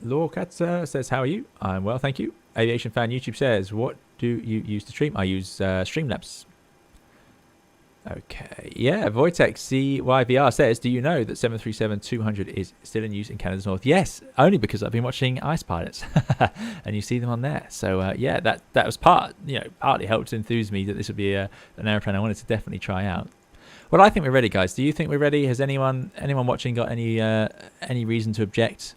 Lorcat says, how are you? I'm well, thank you. Aviation Fan YouTube says, what do you use to stream? I use Streamlabs. Okay, yeah. Wojtek CYVR says, do you know that 737-200 is still in use in Canada's north? Yes, only because I've been watching Ice Pilots and you see them on there. So yeah, that was partly helped to enthuse me that this would be an aeroplane I wanted to definitely try out. Well, I think we're ready, guys. Do you think we're ready? Has anyone watching got any reason to object?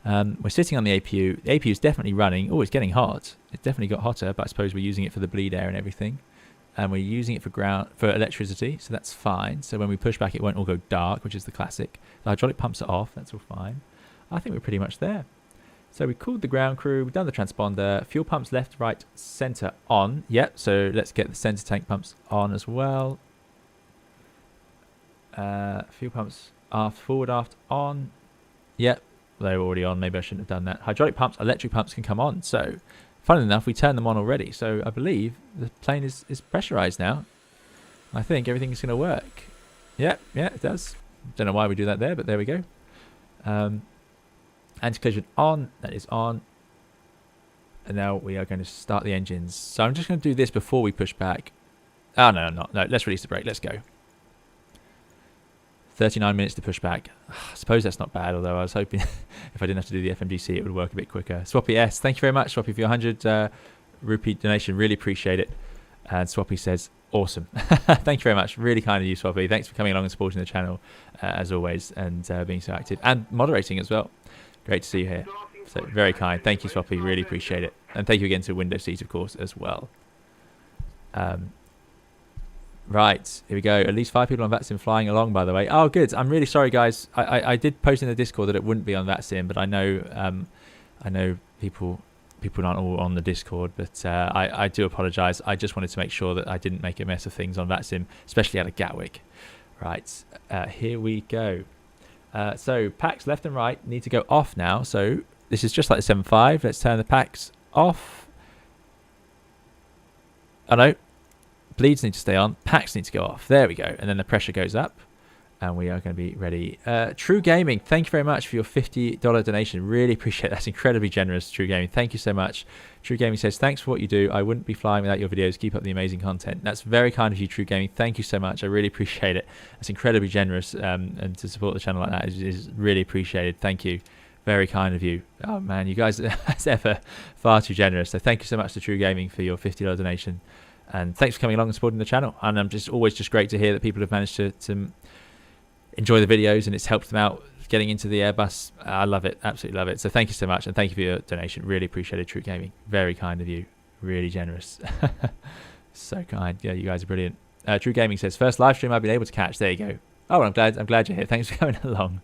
We're sitting on the APU. The APU is definitely running. Oh, it's getting hot. It definitely got hotter, but I suppose we're using it for the bleed air and everything. And we're using it for electricity, so that's fine. So when we push back, it won't all go dark, which is the classic. The hydraulic pumps are off. That's all fine. I think we're pretty much there. So we cooled the ground crew. We've done the transponder. Fuel pumps left, right, center on. Yep. So let's get the center tank pumps on as well. Fuel pumps aft, forward, aft on. Yep, they were already on. Maybe I shouldn't have done that. Hydraulic pumps, electric pumps can come on. So, funnily enough, we turned them on already. So I believe the plane is pressurized now. I think everything is going to work. Yeah, it does. Don't know why we do that there, but there we go. Anti-collision on. That is on. And now we are going to start the engines. So I'm just going to do this before we push back. Oh, no, I'm not. No, let's release the brake. Let's go. 39 minutes to push back. I suppose that's not bad, although I was hoping if I didn't have to do the FMGC, it would work a bit quicker. Swappy S, thank you very much, Swappy, for your 100 rupee donation. Really appreciate it. And Swappy says, awesome. Thank you very much. Really kind of you, Swappy. Thanks for coming along and supporting the channel, as always, and being so active and moderating as well. Great to see you here. So very kind. Thank you, Swappy. Really appreciate it. And thank you again to Window Seat, of course, as well. Right, here we go. At least 5 people on VATSIM flying along, by the way. Oh, good. I'm really sorry, guys. I did post in the Discord that it wouldn't be on VATSIM, but I know people aren't all on the Discord, but I do apologise. I just wanted to make sure that I didn't make a mess of things on VATSIM, especially out of Gatwick. Right, here we go. So packs left and right need to go off now. So this is just like the 7.5. Let's turn the packs off. Oh no. Bleeds need to stay on. Packs need to go off. There we go. And then the pressure goes up. And we are going to be ready. True Gaming, thank you very much for your $50 donation. Really appreciate it. That's incredibly generous, True Gaming. Thank you so much. True Gaming says, thanks for what you do. I wouldn't be flying without your videos. Keep up the amazing content. That's very kind of you, True Gaming. Thank you so much. I really appreciate it. That's incredibly generous. And to support the channel like that is really appreciated. Thank you. Very kind of you. Oh, man, you guys are, as ever, far too generous. So thank you so much to True Gaming for your $50 donation. And thanks for coming along and supporting the channel. And I'm always great to hear that people have managed to enjoy the videos and it's helped them out getting into the Airbus. I love it, absolutely love it. So thank you so much, and thank you for your donation. Really appreciate it, True Gaming. Very kind of you, really generous. So kind. Yeah, you guys are brilliant. True Gaming says, first live stream I've been able to catch. There you go. Oh, I'm glad you're here. Thanks for coming along.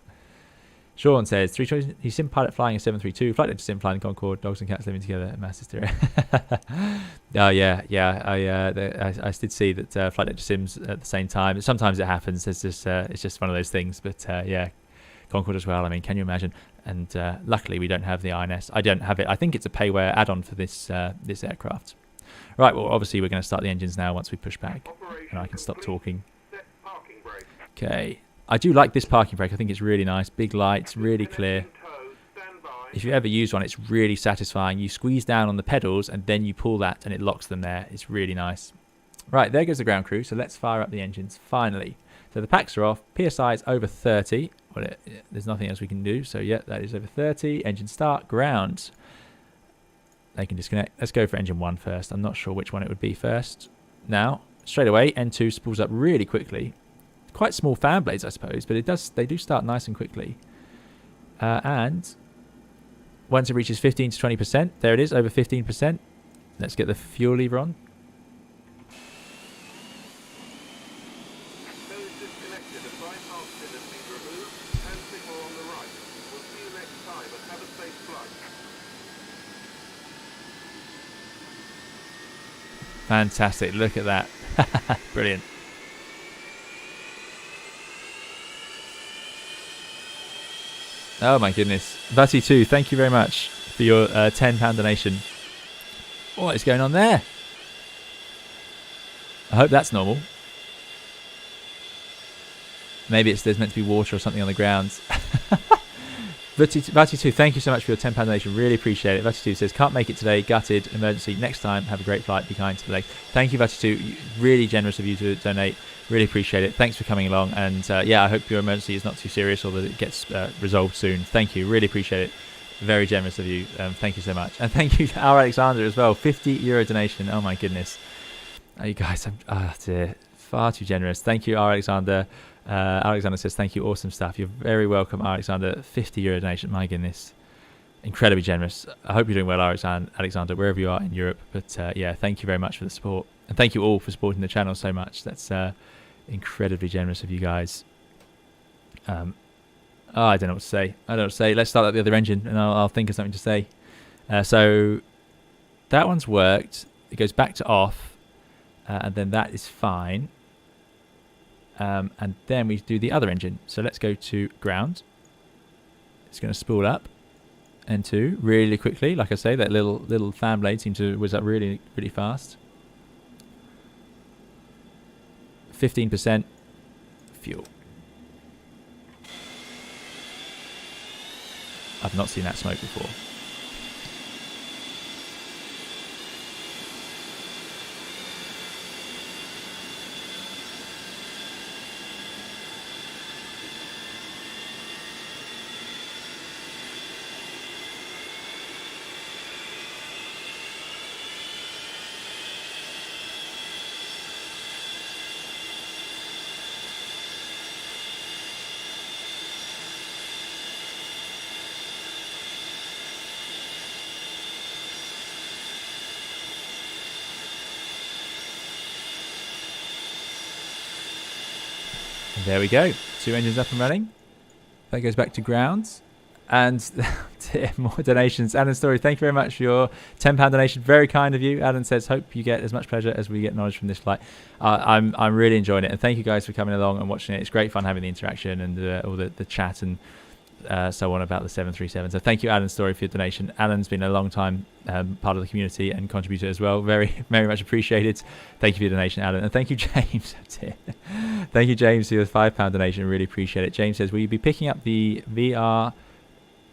Sean says, 320 Sim pilot flying a 732, FlyJ Sim flying Concorde, dogs and cats living together, mass hysteria. Oh yeah. I did see that FlyJ Sims at the same time. Sometimes it happens. It's just one of those things. But yeah, Concorde as well. I mean, can you imagine? And luckily we don't have the INS. I don't have it. I think it's a payware add-on for this this aircraft. Right. Well, obviously we're going to start the engines now once we push back, and I can stop talking. Okay. I do like this parking brake. I think it's really nice. Big lights, really clear. If you ever use one, it's really satisfying. You squeeze down on the pedals and then you pull that and it locks them there. It's really nice. Right, there goes the ground crew. So let's fire up the engines finally. So the packs are off. PSI is over 30. Well, there's nothing else we can do. So yeah, that is over 30. Engine start, ground. They can disconnect. Let's go for engine 1 first. I'm not sure which one it would be first. Now, straight away, N2 spools up really quickly. Quite small fan blades, I suppose, but they do start nice and quickly. And once it reaches 15 to 20%, there it is, over 15%. Let's get the fuel lever on. Fantastic, look at that. Brilliant. Oh my goodness. Vati2, thank you very much for your £10 donation. What is going on there? I hope that's normal. Maybe there's meant to be water or something on the ground. Vati2, thank you so much for your £10 donation. Really appreciate it. Vati2 says, can't make it today. Gutted. Emergency. Next time. Have a great flight. Be kind to the legs. Thank you, Vati2. Really generous of you to donate. Really appreciate it. Thanks for coming along. And yeah, I hope your emergency is not too serious or that it gets resolved soon. Thank you. Really appreciate it. Very generous of you. Thank you so much. And thank you to our Alexander as well. €50 donation. Oh my goodness. You guys, dear, far too generous. Thank you, our Alexander. Alexander says, thank you. Awesome stuff. You're very welcome, Alexander. €50 donation. My goodness. Incredibly generous. I hope you're doing well, Alexander, wherever you are in Europe. But yeah, thank you very much for the support. And thank you all for supporting the channel so much. That's incredibly generous of you guys. I don't know what to say. Let's start up the other engine and I'll think of something to say. So that one's worked. It goes back to off. And then that is fine. And then we do the other engine. So let's go to ground. It's going to spool up. N2 really quickly. Like I say, that little fan blade seems to whiz up really, really fast. 15% fuel. I've not seen that smoke before. There we go. 2 engines up and running. That goes back to ground. And more donations. Alan Story, thank you very much for your £10 donation. Very kind of you. Alan says, hope you get as much pleasure as we get knowledge from this flight. I'm really enjoying it. And thank you guys for coming along and watching it. It's great fun having the interaction and all the chat and so on about the 737. So thank you, Alan Story, for your donation. Alan's been a long time part of the community and contributor as well. Very, very much appreciated. Thank you for your donation, Alan. And thank you, James. Thank you, James, for your £5 donation. Really appreciate it. James says, will you be picking up the VR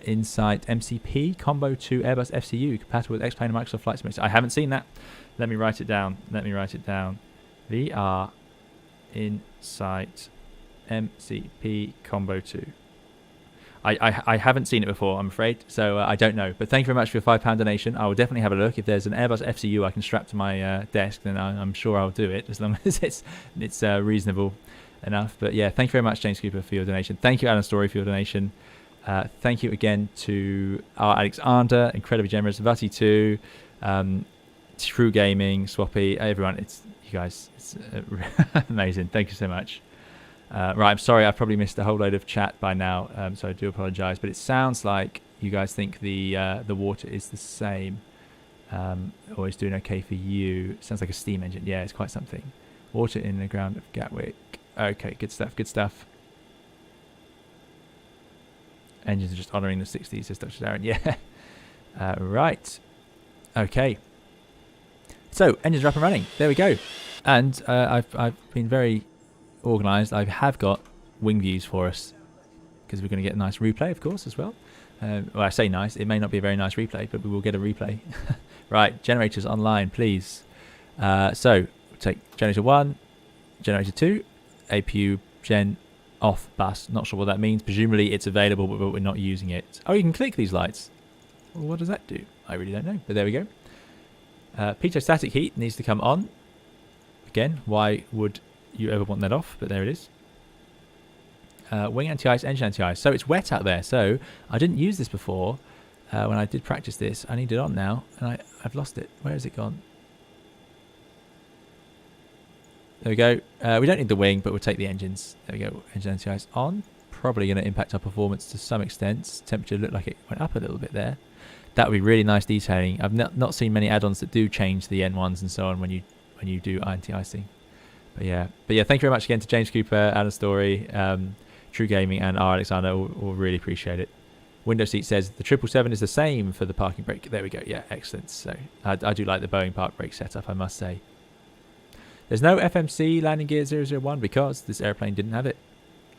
Insight MCP Combo 2 Airbus FCU compatible with X-Plane and Microsoft Flight Simulator? I haven't seen that. Let me write it down. VR Insight MCP Combo 2. I haven't seen it before, I'm afraid, so I don't know. But thank you very much for your £5 donation. I will definitely have a look. If there's an Airbus FCU I can strap to my desk, then I'm sure I'll do it, as long as it's reasonable enough. But yeah, thank you very much, James Cooper, for your donation. Thank you, Alan Story, for your donation. Thank you again to our Alexander, incredibly generous, Vati2, True Gaming, Swappy, everyone. It's you guys. It's amazing. Thank you so much. Right, I'm sorry, I've probably missed a whole load of chat by now, so I do apologise. But it sounds like you guys think the water is the same, or is doing okay for you. Sounds like a steam engine. Yeah, it's quite something. Water in the ground of Gatwick. Okay, good stuff. Good stuff. Engines are just honouring the 60s, says Dr. Darren. Yeah. Right. Okay. So engines are up and running. There we go. And I've been very organised. I have got wing views for us because we're going to get a nice replay, of course, as well. Well, I say nice. It may not be a very nice replay, but we will get a replay. Right, generators online, please. So we'll take generator 1, generator 2, APU gen off bus. Not sure what that means. Presumably it's available, but we're not using it. Oh, you can click these lights. Well, what does that do? I really don't know, but there we go. Pitot-static heat needs to come on. Again, why would you ever want that off? But there it is. Wing anti-ice, engine anti-ice. So it's wet out there. So I didn't use this before when I did practice this. I need it on now, and I've lost it. Where has it gone? There we go. We don't need the wing, but we'll take the engines. There we go. Engine anti-ice on. Probably going to impact our performance to some extent. Temperature looked like it went up a little bit there. That would be really nice detailing. I've not seen many add-ons that do change the N1s and so on when you do anti-icing. But yeah, thank you very much again to James Cooper, Alan Story, True Gaming, and R. Alexander. We'll really appreciate it. Window Seat says the 777 is the same for the parking brake. There we go. Yeah, excellent. So I do like the Boeing park brake setup, I must say. There's no FMC landing gear 001 because this airplane didn't have it.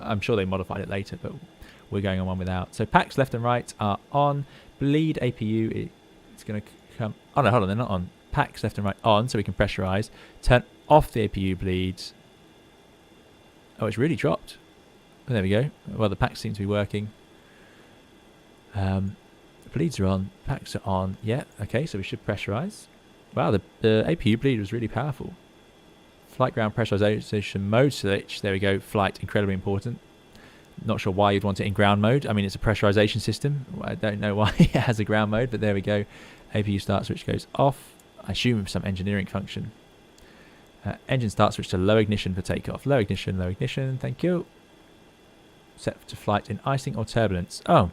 I'm sure they modified it later, but we're going on one without. So packs left and right are on. Bleed APU, it's going to come. Oh no, hold on, they're not on. Packs left and right on, so we can pressurize. Turn off the APU bleeds. Oh, it's really dropped. Oh, there we go. Well, the packs seem to be working. Bleeds are on. Packs are on. Yeah, okay, so we should pressurize. Wow, the APU bleed was really powerful. Flight ground pressurization mode switch. There we go. Flight, incredibly important. Not sure why you'd want it in ground mode. I mean, it's a pressurization system. I don't know why it has a ground mode, but there we go. APU start switch goes off. I assume some engineering function. Engine start switch to low ignition for takeoff. Low ignition, thank you. Set to flight in icing or turbulence. Oh,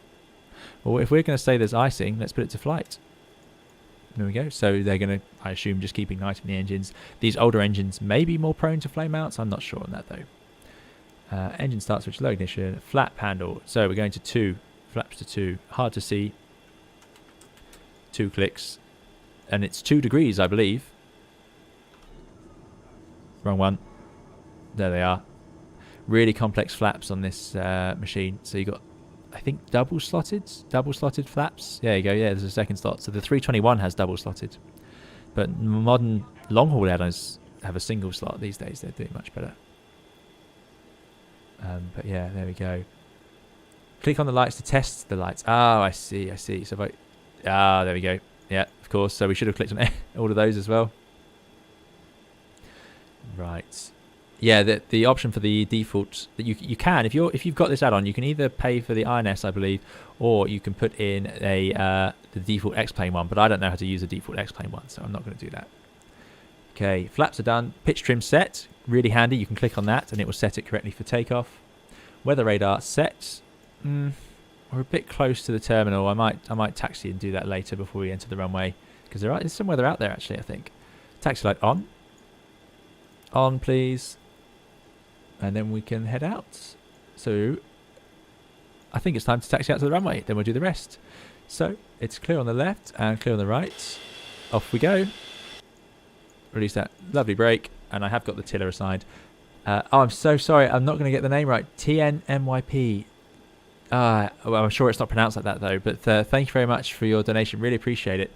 well, if we're going to say there's icing, let's put it to flight. There we go. So they're going to, I assume, just keep igniting the engines. These older engines may be more prone to flame outs. I'm not sure on that, though. Engine start switch, low ignition, flap handle. So we're going to 2, flaps to 2. Hard to see. 2 clicks. And it's 2 degrees, I believe. Wrong one. There they are. Really complex flaps on this machine. So you got, I think, double slotted flaps. There you go. Yeah, there's a second slot. So the 321 has double slotted. But modern long-haul airlines have a single slot these days. They're doing much better. But yeah, there we go. Click on the lights to test the lights. Oh, I see. So if I... there we go. Yeah, of course. So we should have clicked on all of those as well. Right. Yeah, the option for the default that you can, if you've got this add-on, you can either pay for the INS, I believe, or you can put in the default X-Plane one. But I don't know how to use the default X-Plane one, so I'm not going to do that. Okay, flaps are done. Pitch trim set, really handy. You can click on that and it will set it correctly for takeoff. Weather radar set. We're a bit close to the terminal. I might taxi and do that later before we enter the runway because there's some weather out there actually. I think. Taxi light on. On, please. And then we can head out. So I think it's time to taxi out to the runway. Then we'll do the rest. So it's clear on the left and clear on the right. Off we go. Release that lovely brake. And I have got the tiller aside. Oh, I'm so sorry. I'm not going to get the name right. TNMYP. Well, I'm sure it's not pronounced like that, though. But thank you very much for your donation. Really appreciate it.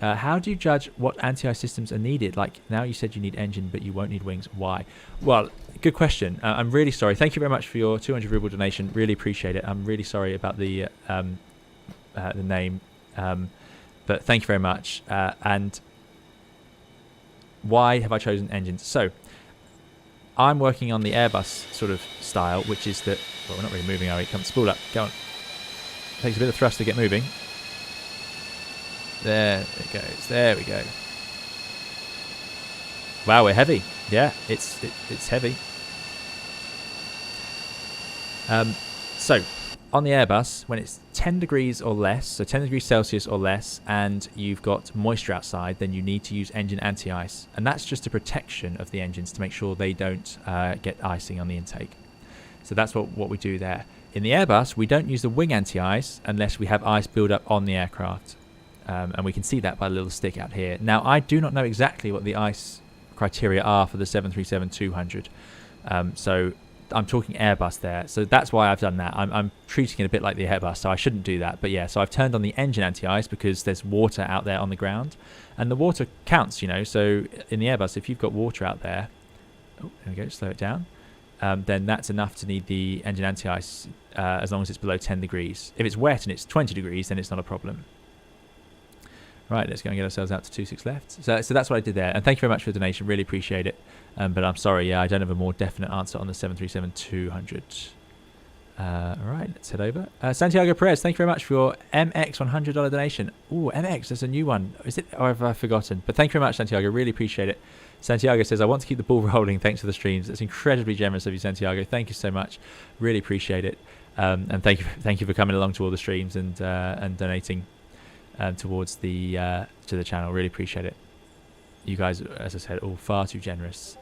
How do you judge what anti-ice systems are needed? Like, now you said you need engine, but you won't need wings. Why? Well, good question. I'm really sorry. Thank you very much for your 200 ruble donation. Really appreciate it. I'm really sorry about the name. But thank you very much. And why have I chosen engines? So, I'm working on the Airbus sort of style, which is that... Well, we're not really moving, are we? Come, spool up. Go on. Takes a bit of thrust to get moving. There it goes. There we go. Wow, we're heavy. Yeah, it's heavy. So, on the Airbus, when it's 10 degrees or less, so 10 degrees Celsius or less, and you've got moisture outside, then you need to use engine anti-ice. And that's just a protection of the engines to make sure they don't get icing on the intake. So that's what we do there. In the Airbus, we don't use the wing anti-ice unless we have ice build up on the aircraft. And we can see that by the little stick out here. Now, I do not know exactly what the ice criteria are for the 737-200. So I'm talking Airbus there. So that's why I've done that. I'm treating it a bit like the Airbus, so I shouldn't do that. But yeah, so I've turned on the engine anti-ice because there's water out there on the ground. And the water counts, you know. So in the Airbus, if you've got water out there... Oh, there we go, slow it down. Then that's enough to need the engine anti-ice as long as it's below 10 degrees. If it's wet and it's 20 degrees, then it's not a problem. Right, let's go and get ourselves out to 26 left. So that's what I did there. And thank you very much for the donation. Really appreciate it. But I'm sorry, yeah, I don't have a more definite answer on the 737-200. All right, let's head over. Santiago Perez, thank you very much for your MX $100 donation. Ooh, MX, that's a new one. Is it? Or have I forgotten? But thank you very much, Santiago. Really appreciate it. Santiago says, I want to keep the ball rolling. Thanks for the streams. That's incredibly generous of you, Santiago. Thank you so much. Really appreciate it. And thank you for coming along to all the streams and donating towards the to the channel. Really appreciate it. You guys, as I said, all far too generous.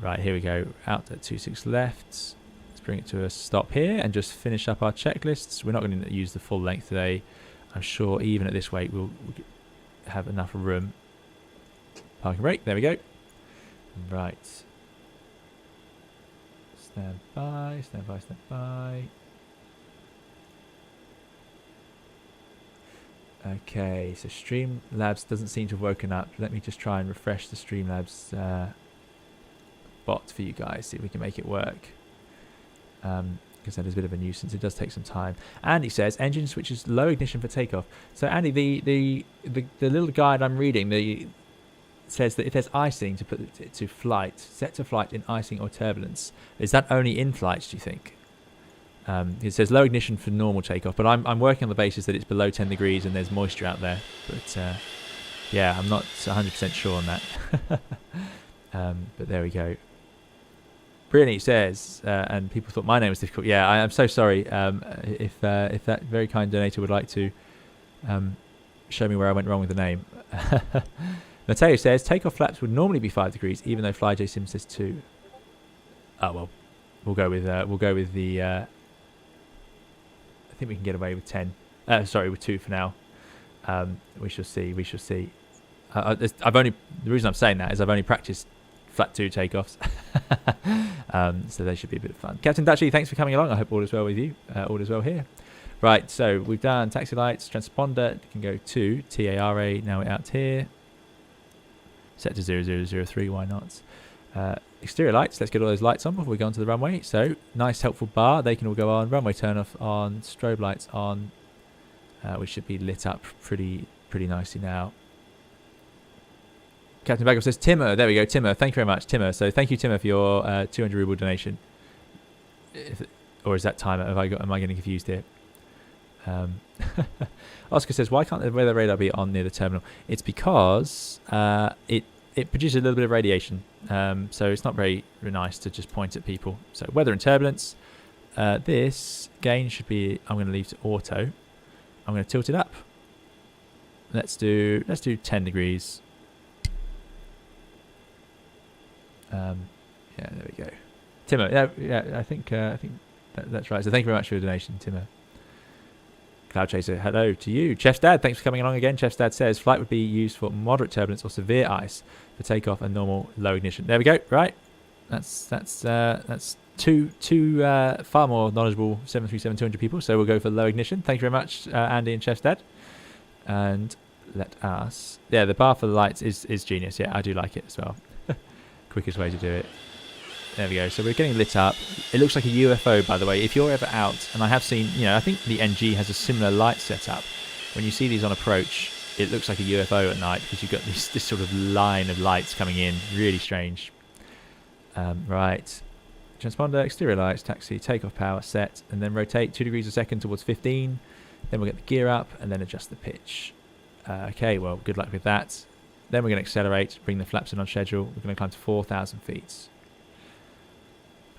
Right, here we go. Out at 26 left. Let's bring it to a stop here and just finish up our checklists. We're not going to use the full length today. I'm sure even at this weight we'll have enough room. Parking brake. There we go. Right. Stand by, stand by, stand by. Okay, so Streamlabs doesn't seem to have woken up. Let me just try and refresh the Streamlabs bot for you guys, see if we can make it work. Because that is a bit of a nuisance. It does take some time. Andy says, engine switches low ignition for takeoff. So Andy, the little guide I'm reading, says that if there's icing, to put it to flight, set to flight in icing or turbulence. Is that only in flight, do you think? It says low ignition for normal takeoff, but I'm working on the basis that it's below 10 degrees and there's moisture out there. But yeah, I'm not 100% sure on that. But there we go. Brittany says, and people thought my name was difficult. Yeah, I am so sorry. If that very kind donator would like to show me where I went wrong with the name. Mateo says, takeoff flaps would normally be 5 degrees, even though FlyJ Sim says 2. Oh well, we'll go with the. I think we can get away with 10. Sorry, with 2 for now. We shall see. We shall see. The reason I'm saying that is I've only practiced flat 2 takeoffs, so they should be a bit of fun. Captain Dutchy, thanks for coming along. I hope all is well with you. All is well here. Right, so we've done taxi lights, transponder. Can go to TARA. Now we're out here. Set to 0003, why not? Exterior lights, let's get all those lights on before we go onto the runway. So, nice helpful bar, they can all go on. Runway turn off on, strobe lights on. We should be lit up pretty nicely now. Captain Bagel says, Timur, there we go, Timur, thank you very much, Timur. So, thank you, Timur, for your 200 ruble donation. Or is that timer? Am I getting confused here? Oscar says, why can't the weather radar be on near the terminal? It's because it produces a little bit of radiation, so it's not very nice to just point at people. So weather and turbulence, this gain should be, I'm going to leave to auto. I'm going to tilt it up. Let's do 10 degrees. Yeah, there we go. Timo, yeah, I think That's right. So thank you very much for your donation, Timmer. Cloud Chaser, hello to you. Chef's Dad, thanks for coming along again. Chef's Dad says flight would be used for moderate turbulence or severe ice for takeoff and normal low ignition. There we go. Right. That's two far more knowledgeable 737-200 people. So we'll go for low ignition. Thank you very much, Andy and Chef's Dad. And let us. Yeah, the bar for the lights is genius. Yeah, I do like it as well. Quickest way to do it. There we go. So we're getting lit up. It looks like a UFO, by the way. If you're ever out, and I have seen, I think the NG has a similar light setup. When you see these on approach, it looks like a UFO at night because you've got this sort of line of lights coming in. Really strange. Right. Transponder, exterior lights, taxi, takeoff power, set, and then rotate 2 degrees a second towards 15. Then we'll get the gear up and then adjust the pitch. Okay, well, good luck with that. Then we're going to accelerate, bring the flaps in on schedule. We're going to climb to 4,000 feet.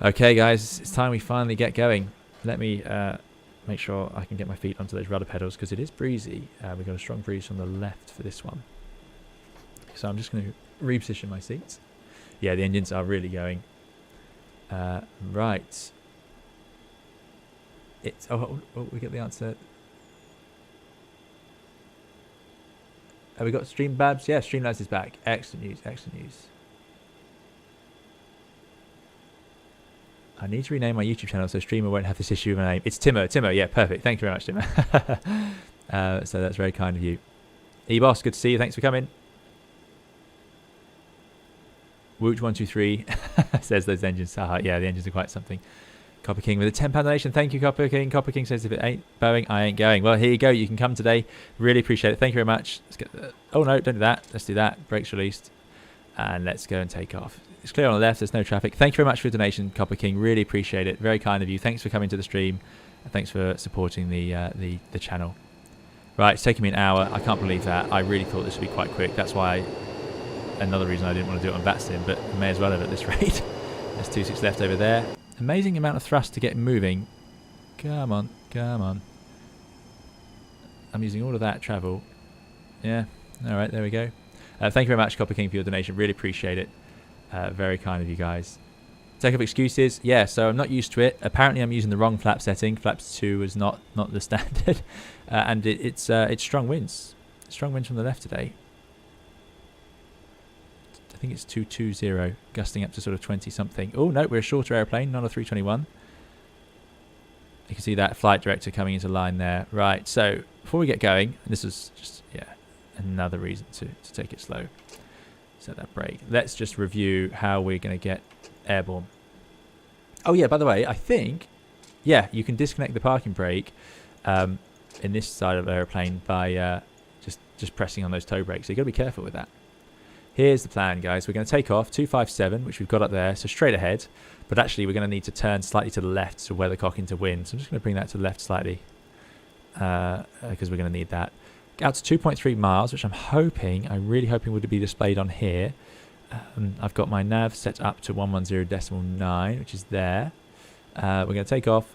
Okay, guys, it's time we finally get going. Let me make sure I can get my feet onto those rudder pedals because it is breezy. We've got a strong breeze from the left for this one. So I'm just going to reposition my seats. Yeah, the engines are really going. Right. It's we get the answer. Have we got Streamlabs? Yeah, Streamlabs is back. Excellent news, excellent news. I need to rename my YouTube channel so Streamer won't have this issue with my name. It's Timo. Timo, yeah, perfect. Thank you very much, Timo. So that's very kind of you. E-Boss, good to see you. Thanks for coming. Wooch123 says those engines. Yeah, the engines are quite something. Copper King with a £10 donation. Thank you, Copper King. Copper King says if it ain't Boeing, I ain't going. Well, here you go. You can come today. Really appreciate it. Thank you very much. Let's get oh, no, don't do that. Let's do that. Brakes released. And let's go and take off. It's clear on the left. There's no traffic. Thank you very much for your donation, Copper King. Really appreciate it. Very kind of you. Thanks for coming to the stream. And thanks for supporting the channel. Right, it's taking me an hour. I can't believe that. I really thought this would be quite quick. That's why another reason I didn't want to do it on VATSIM, but I may as well have at this rate. There's 26 left over there. Amazing amount of thrust to get moving. Come on, come on. I'm using all of that travel. Yeah, all right, there we go. Thank you very much, Copper King, for your donation. Really appreciate it. Very kind of you guys. Takeoff excuses. Yeah, so I'm not used to it. Apparently, I'm using the wrong flap setting. Flaps 2 is not the standard, and it's strong winds. Strong winds from the left today. I think it's 220, gusting up to sort of 20 something. Oh no, we're a shorter airplane, not a 321. You can see that flight director coming into line there. Right, so before we get going, and this is just another reason to take it slow. Set that brake. Let's just review how we're going to get airborne. Oh yeah, by the way, I think you can disconnect the parking brake in this side of the airplane by just pressing on those toe brakes. So you've got to be careful with that. Here's the plan, guys. We're going to take off 257, which we've got up there, so straight ahead. But actually, we're going to need to turn slightly to the left to weathercock into wind. So I'm just going to bring that to the left slightly because we're going to need that. Out to 2.3 miles, which I'm really hoping would be displayed on here. I've got my nav set up to 110.9, which is there. We're going to take off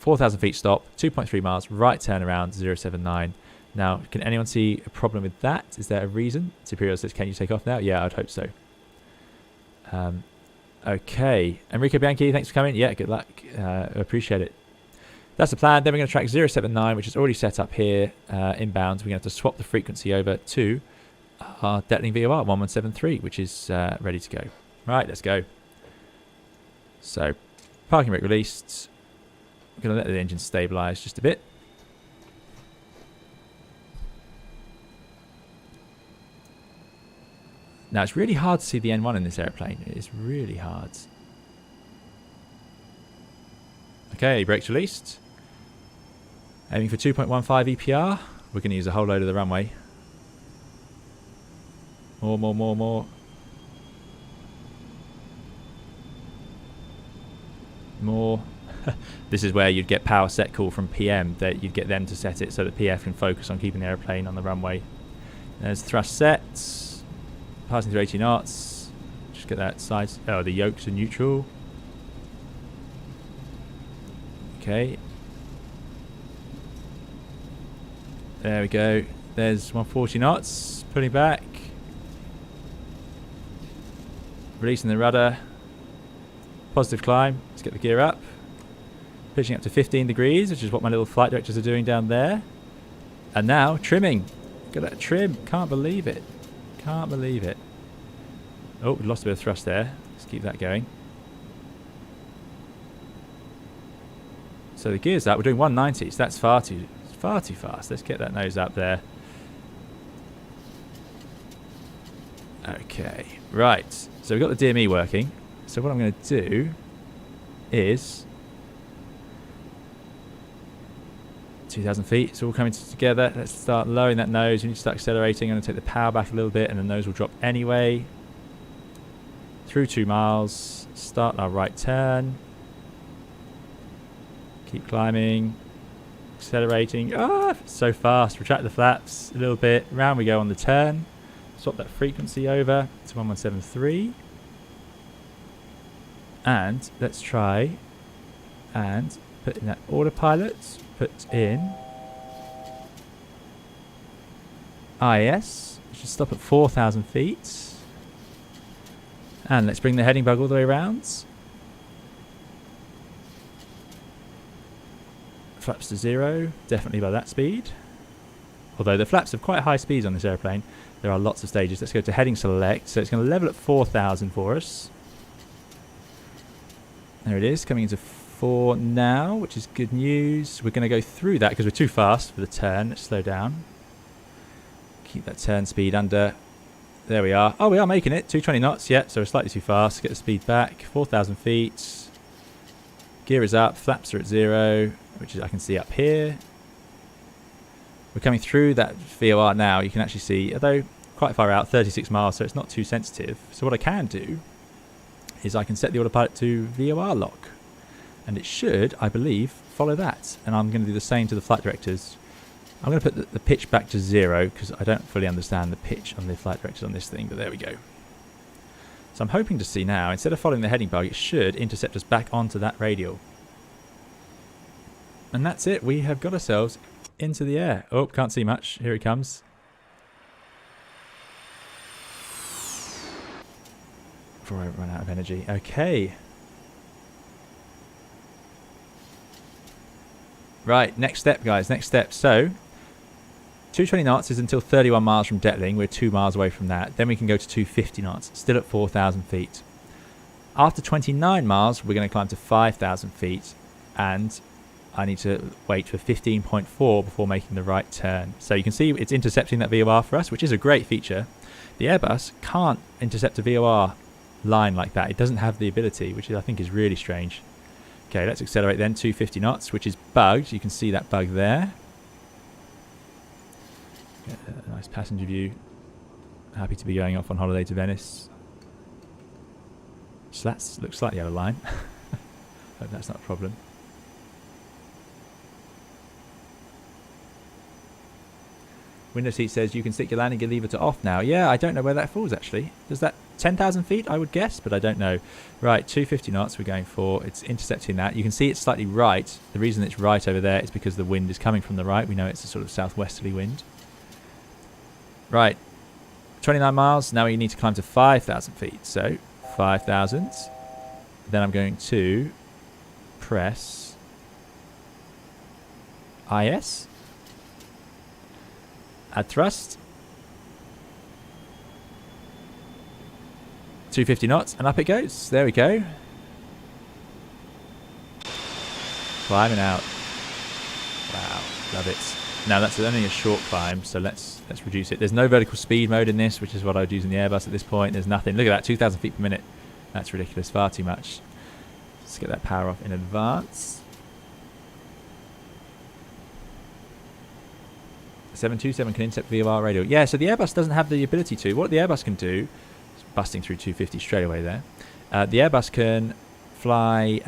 4,000 feet stop, 2.3 miles, right turn around, 079. Now, can anyone see a problem with that? Is there a reason? Superior says, can you take off now? Yeah, I'd hope so. Okay. Enrico Bianchi, thanks for coming. Yeah, good luck. Appreciate it. That's the plan. Then we're going to track 079, which is already set up here inbound. We're going to have to swap the frequency over to our Detling VOR 1173, which is ready to go. Right, let's go. So, parking brake released. We're going to let the engine stabilise just a bit. Now, it's really hard to see the N1 in this airplane. It is really hard. Okay, brakes released. Aiming for 2.15 EPR. We're going to use a whole load of the runway. More. More. This is where you'd get power set call from PM, that you'd get them to set it so that PF can focus on keeping the airplane on the runway. There's thrust sets. Passing through 80 knots. Just get that side. Oh, the yokes are neutral. Okay. There we go. There's 140 knots. Pulling back. Releasing the rudder. Positive climb. Let's get the gear up. Pitching up to 15 degrees, which is what my little flight directors are doing down there. And now, trimming. Look at that trim. Can't believe it. Can't believe it. Oh, we lost a bit of thrust there. Let's keep that going. So the gear's up. We're doing 190, so that's far too fast. Let's get that nose up there. Okay, right. So we've got the DME working. So what I'm going to do is 2,000 feet. It's all coming together. Let's start lowering that nose. We need to start accelerating. I'm going to take the power back a little bit, and the nose will drop anyway. Through 2 miles. Start our right turn. Keep climbing. Accelerating. Ah, so fast. Retract the flaps a little bit. Round we go on the turn. Swap that frequency over to 1173. And let's try and put in that autopilot. Put in IS. Should stop at 4,000 feet. And let's bring the heading bug all the way around. Flaps to 0, definitely by that speed. Although the flaps have quite high speeds on this airplane, there are lots of stages. Let's go to heading select. So it's going to level at 4,000 for us. There it is, coming into 4 now, which is good news. We're going to go through that because we're too fast for the turn. Let's slow down. Keep that turn speed under. There we are. Oh, we are making it. 220 knots. Yeah, so we're slightly too fast. Get the speed back. 4,000 feet. Gear is up. Flaps are at 0, which is I can see up here. We're coming through that VOR now. You can actually see, although quite far out, 36 miles, so it's not too sensitive. So what I can do is I can set the autopilot to VOR lock. And it should, I believe, follow that. And I'm going to do the same to the flight directors. I'm going to put the pitch back to 0 because I don't fully understand the pitch on the flight directors on this thing, but there we go. So I'm hoping to see now, instead of following the heading bug, it should intercept us back onto that radial. And that's it. We have got ourselves into the air. Oh, can't see much. Here it comes. Before I run out of energy. Okay. Right, next step, guys. Next step. So, 220 knots is until 31 miles from Detling. We're 2 miles away from that. Then we can go to 250 knots, still at 4,000 feet. After 29 miles, we're going to climb to 5,000 feet. And I need to wait for 15.4 before making the right turn. So you can see it's intercepting that VOR for us, which is a great feature. The Airbus can't intercept a VOR line like that. It doesn't have the ability, which I think is really strange. Okay, let's accelerate then, 250 knots, which is bugged. You can see that bug there. Get a nice passenger view. Happy to be going off on holiday to Venice. So that looks slightly out of line. Hope that's not a problem. Window seat says you can stick your landing gear lever to off now. Yeah, I don't know where that falls actually. Does that 10,000 feet? I would guess, but I don't know. Right, 250 knots we're going for. It's intercepting that. You can see it's slightly right. The reason it's right over there is because the wind is coming from the right. We know it's a sort of southwesterly wind. Right, 29 miles. Now we need to climb to 5,000 feet. So 5,000. Then I'm going to press IS. Add thrust. 250 knots, and up it goes. There we go. Climbing out. Wow, love it. Now that's only a short climb, so let's reduce it. There's no vertical speed mode in this, which is what I would use in the Airbus at this point. There's nothing. Look at that, 2,000 feet per minute. That's ridiculous, far too much. Let's get that power off in advance. 727 can intercept VOR radio. Yeah, so the Airbus doesn't have the ability to. What the Airbus can do, busting through 250 straight away there, the Airbus can fly,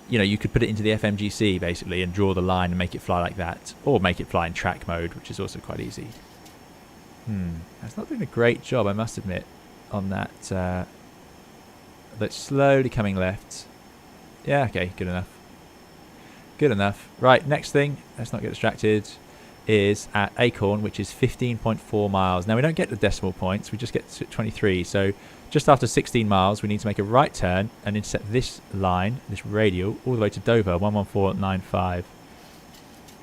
you know, you could put it into the FMGC basically and draw the line and make it fly like that, or make it fly in track mode, which is also quite easy. That's not doing a great job, I must admit, on that. But slowly coming left. Yeah, okay, good enough. Good enough. Right, next thing, let's not get distracted, is at Acorn, which is 15.4 miles. Now we don't get the decimal points, we just get to 23, so Just after 16 miles, we need to make a right turn and intercept this line, this radial, all the way to Dover, 11495.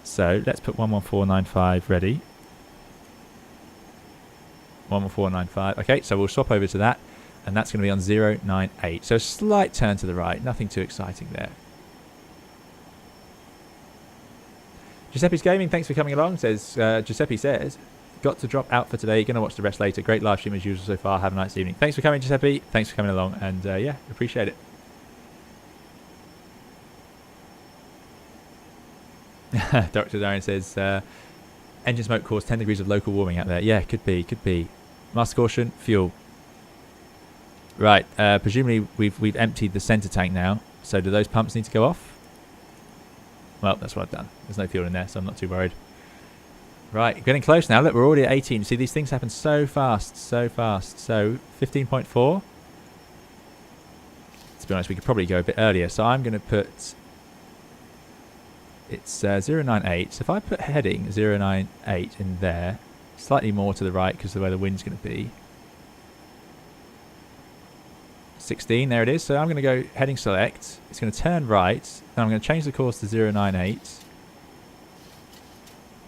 So let's put 11495 ready. 11495. Okay, so we'll swap over to that, and that's going to be on 098. So a slight turn to the right, nothing too exciting there. Giuseppe's Gaming, thanks for coming along. Says Giuseppe says, got to drop out for today. Going to watch the rest later. Great live stream as usual so far. Have a nice evening. Thanks for coming, Giuseppe. Thanks for coming along, and yeah, appreciate it. Dr. Darren says, engine smoke caused 10 degrees of local warming out there. Yeah, could be, could be. Master caution, fuel. Right, presumably we've emptied the centre tank now. So do those pumps need to go off? Well, that's what I've done. There's no fuel in there, so I'm not too worried. Right, getting close now. Look, we're already at 18. See, these things happen so fast, so fast. So 15.4. To be honest, we could probably go a bit earlier. So I'm going to put... It's 098. So if I put heading 098 in there, slightly more to the right because of the way the wind's going to be. 16, there it is. So I'm going to go heading select. It's going to turn right. Then I'm going to change the course to 098.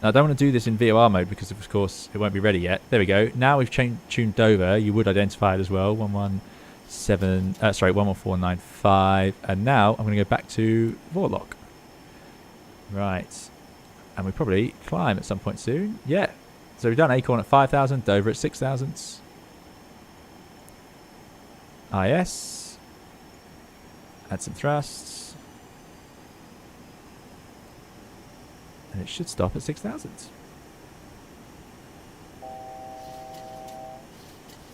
Now I don't want to do this in VOR mode because of course it won't be ready yet. There we go. Now we've tuned Dover. You would identify it as well. 11495. And now I'm going to go back to Vorlock. Right. And we probably climb at some point soon. Yeah. So we've done Acorn at 5,000, Dover at 6,000. IS. Add some thrusts. And it should stop at 6,000.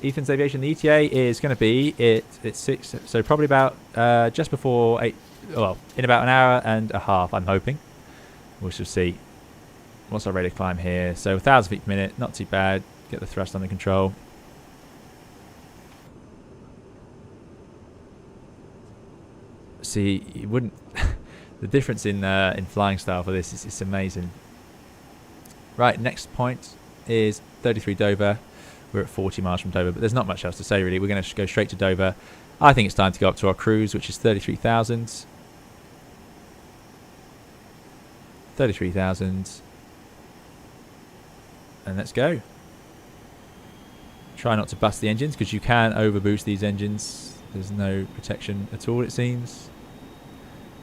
Ethan's Aviation, the ETA is going to be it's 6, so probably about just before 8, well, in about an hour and a half, I'm hoping. We shall see. What's our rate of climb here? So 1,000 feet per minute, not too bad. Get the thrust under control. See, you wouldn't. The difference in flying style for this is amazing. Right, next point is 33 Dover. We're at 40 miles from Dover, but there's not much else to say really. We're going to go straight to Dover. I think it's time to go up to our cruise, which is 33,000. 33,000. And let's go. Try not to bust the engines because you can overboost these engines. There's no protection at all, it seems.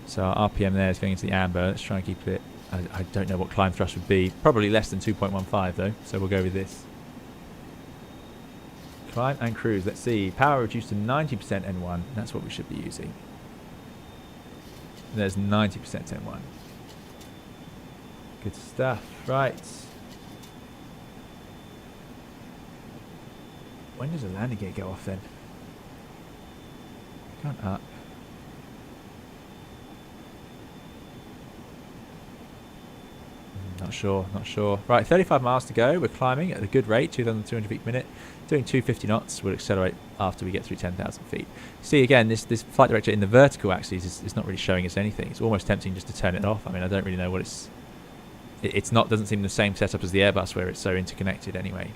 So our RPM there is going into the amber. Let's try and keep it. I don't know what climb thrust would be. Probably less than 2.15 though. So we'll go with this. Climb and cruise. Let's see. Power reduced to 90% N1. That's what we should be using. There's 90% N1. Good stuff. Right. When does the landing gear go off then? Gone up. Not sure, not sure. Right, 35 miles to go. We're climbing at a good rate, 2,200 feet per minute. Doing 250 knots. We'll accelerate after we get through 10,000 feet. See, again, this flight director in the vertical axis is not really showing us anything. It's almost tempting just to turn it off. I mean, I don't really know what it's... It's not, doesn't seem the same setup as the Airbus where it's so interconnected anyway.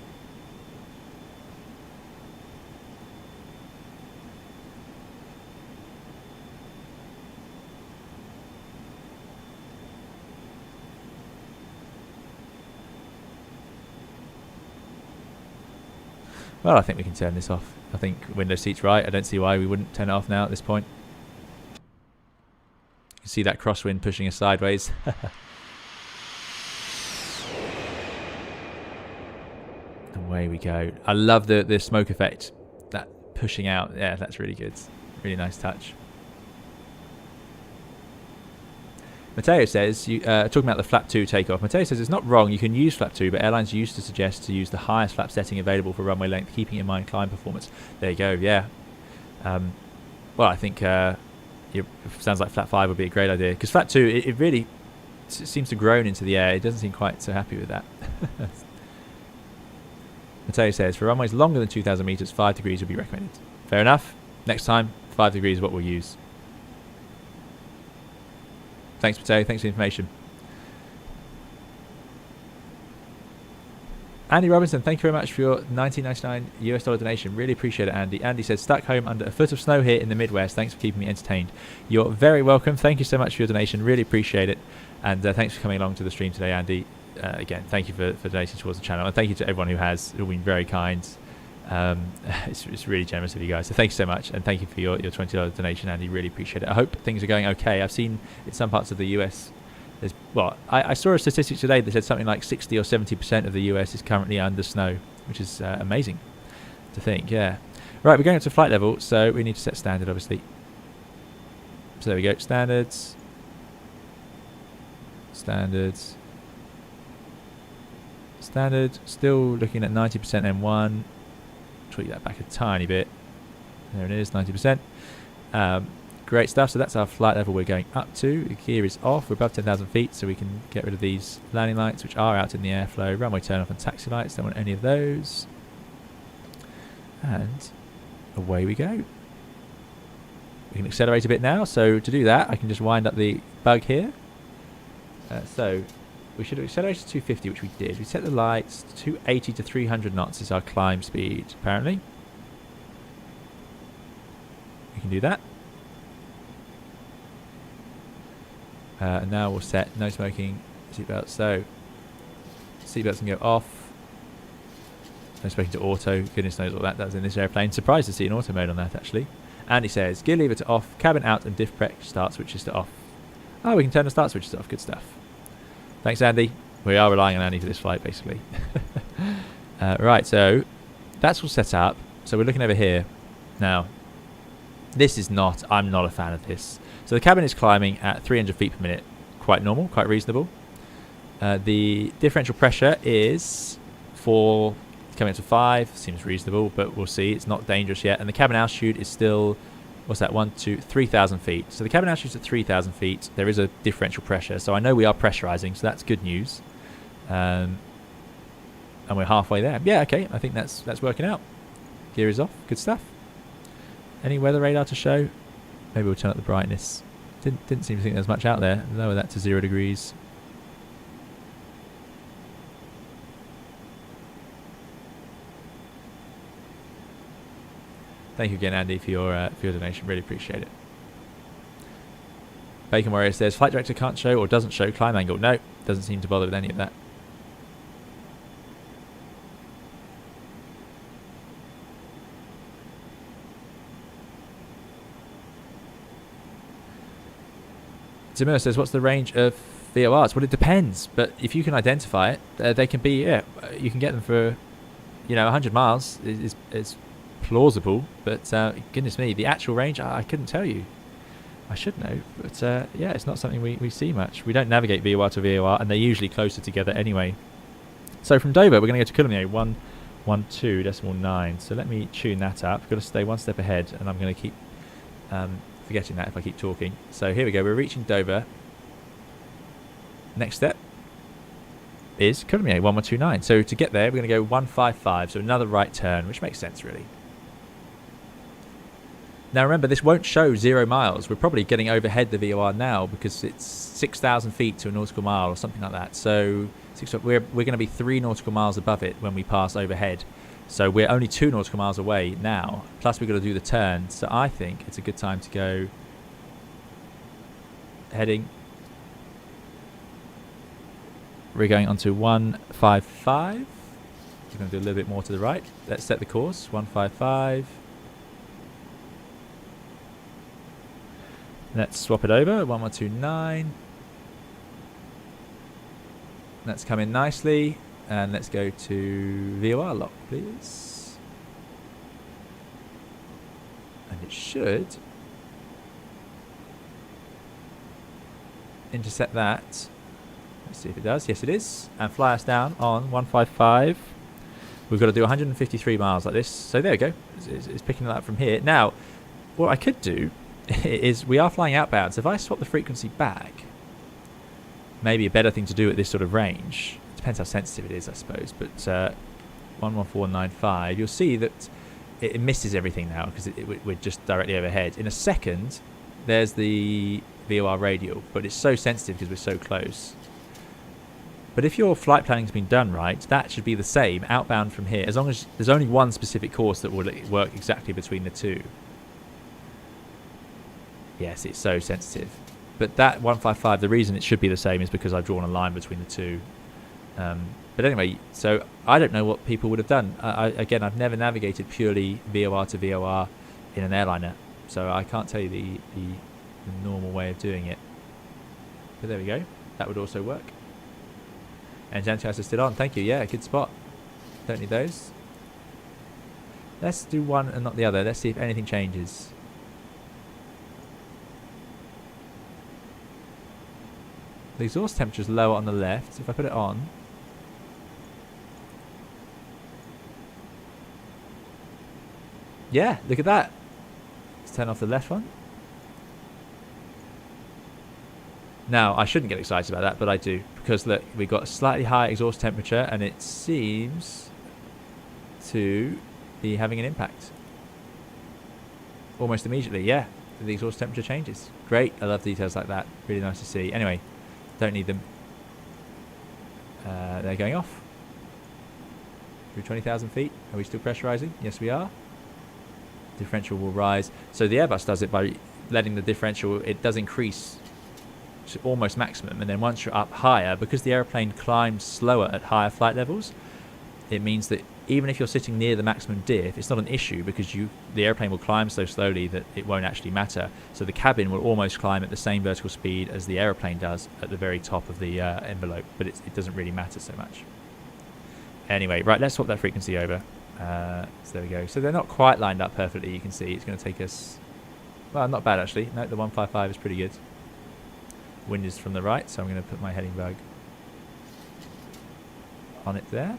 Well, I think we can turn this off. I think window seat's right. I don't see why we wouldn't turn it off now at this point. You can see that crosswind pushing us sideways. Away we go. I love the smoke effect. That pushing out. Yeah, that's really good. Really nice touch. Matteo says, talking about the flap 2 takeoff, Matteo says it's not wrong, you can use flap 2, but airlines used to suggest to use the highest flap setting available for runway length, keeping in mind climb performance. There you go, yeah. Well, I think it sounds like flap 5 would be a great idea, because flap 2, it really seems to groan into the air. It doesn't seem quite so happy with that. Matteo says, for runways longer than 2,000 meters, 5 degrees would be recommended. Fair enough. Next time, 5 degrees is what we'll use. Thanks, Mateo. Thanks for the information. Andy Robinson, thank you very much for your $19.99 US donation. Really appreciate it, Andy. Andy says, stuck home under a foot of snow here in the Midwest. Thanks for keeping me entertained. You're very welcome. Thank you so much for your donation. Really appreciate it. And thanks for coming along to the stream today, Andy. Again, thank you for donating towards the channel. And thank you to everyone who has. You've been very kind. It's really generous of you guys. So thank you so much. And thank you for your $20 donation, Andy. Really appreciate it. I hope things are going okay. I've seen in some parts of the US... I saw a statistic today that said something like 60 or 70% of the US is currently under snow, which is amazing to think, yeah. Right, we're going up to flight level, so we need to set standard, obviously. So there we go, standards. Standards. Standard, still looking at 90% M1. Tweak that back a tiny bit. There it is, 90%. Great stuff. So that's our flight level we're going up to. The gear is off. We're above 10,000 feet, so we can get rid of these landing lights, which are out in the airflow. Runway turn off and taxi lights. Don't want any of those. And away we go. We can accelerate a bit now. So to do that, I can just wind up the bug here. So we should have accelerated to 250, which we did. We set the lights. 280 to 300 knots is our climb speed, apparently. We can do that. And now we'll set no smoking seatbelts. So seatbelts can go off. No smoking to auto. Goodness knows what that does in this airplane. Surprised to see an auto mode on that, actually. Andy says gear lever to off, cabin out, and diff prep start switches to off. Oh, we can turn the start switches off. Good stuff. Thanks, Andy. We are relying on Andy for this flight, basically. Right, so that's all set up. So we're looking over here now. This is not. I'm not a fan of this. So the cabin is climbing at 300 feet per minute. Quite normal, quite reasonable. The differential pressure is coming up to 5. Seems reasonable, but we'll see. It's not dangerous yet. And the cabin altitude is still, what's that, 3,000 feet. So the cabin altitude is at 3,000 feet. There is a differential pressure. So I know we are pressurizing, so that's good news. And we're halfway there. Yeah, okay. I think that's working out. Gear is off. Good stuff. Any weather radar to show? Maybe we'll turn up the brightness. Didn't seem to think there's much out there. Lower that to 0 degrees. Thank you again, Andy, for your donation. Really appreciate it. Bacon Warrior says, flight director can't show or doesn't show climb angle. No, doesn't seem to bother with any of that. Zamir says, what's the range of VORs? Well, it depends, but if you can identify it, they can be, you can get them for, 100 miles is plausible, but goodness me, the actual range, I couldn't tell you. I should know, but it's not something we see much. We don't navigate VOR to VOR, and they're usually closer together anyway. So from Dover, we're going to go to Coulommiers, 112.9. So let me tune that up. I've got to stay one step ahead, and I'm going to keep forgetting that if I keep talking. So here we go, we're reaching Dover. Next step is Coulommiers, 1129. So to get there, we're going to go 155, so another right turn, which makes sense really. Now remember, this won't show 0 miles. We're probably getting overhead the VOR now because it's 6,000 feet to a nautical mile or something like that. So we're going to be 3 nautical miles above it when we pass overhead. So we're only 2 nautical miles away now. Plus we've got to do the turn. So I think it's a good time to go heading. We're going on to 155. We're going to do a little bit more to the right. Let's set the course. 155. Let's swap it over. 1129. Let's come in nicely. And let's go to VOR lock, please. And it should intercept that. Let's see if it does. Yes, it is. And fly us down on 155. We've got to do 153 miles like this. So there we go. It's picking it up from here. Now, what I could do is we are flying outbound. So if I swap the frequency back, maybe a better thing to do at this sort of range. Depends how sensitive it is, I suppose. But 11495, you'll see that it misses everything now because we're just directly overhead. In a second, there's the VOR radial, but it's so sensitive because we're so close. But if your flight planning's been done right, that should be the same outbound from here, as long as there's only one specific course that will work exactly between the two. Yes, it's so sensitive. But that 155, the reason it should be the same is because I've drawn a line between the two. But anyway, so I don't know what people would have done. Again, I've never navigated purely VOR to VOR in an airliner, so I can't tell you the normal way of doing it. But there we go. That would also work. And Jantias is still on. Thank you. Yeah, good spot. Don't need those. Let's do one and not the other. Let's see if anything changes. The exhaust temperature is lower on the left. If I put it on, yeah, look at that. Let's turn off the left one. Now, I shouldn't get excited about that, but I do. Because look, we've got a slightly higher exhaust temperature and it seems to be having an impact. Almost immediately, yeah. The exhaust temperature changes. Great, I love details like that. Really nice to see. Anyway, don't need them. They're going off. Through 20,000 feet. Are we still pressurizing? Yes, we are. Differential will rise. So the Airbus does it by letting the differential, it does increase to almost maximum, and then once you're up higher, because the airplane climbs slower at higher flight levels, it means that even if you're sitting near the maximum diff, it's not an issue because the airplane will climb so slowly that it won't actually matter. So the cabin will almost climb at the same vertical speed as the aeroplane does at the very top of the envelope, but it doesn't really matter so much. Anyway, right, let's swap that frequency over. So there we go. So they're not quite lined up perfectly, you can see. It's going to take us, well, not bad actually. No, the 155 is pretty good. Wind is from the right, so I'm going to put my heading bug on it there.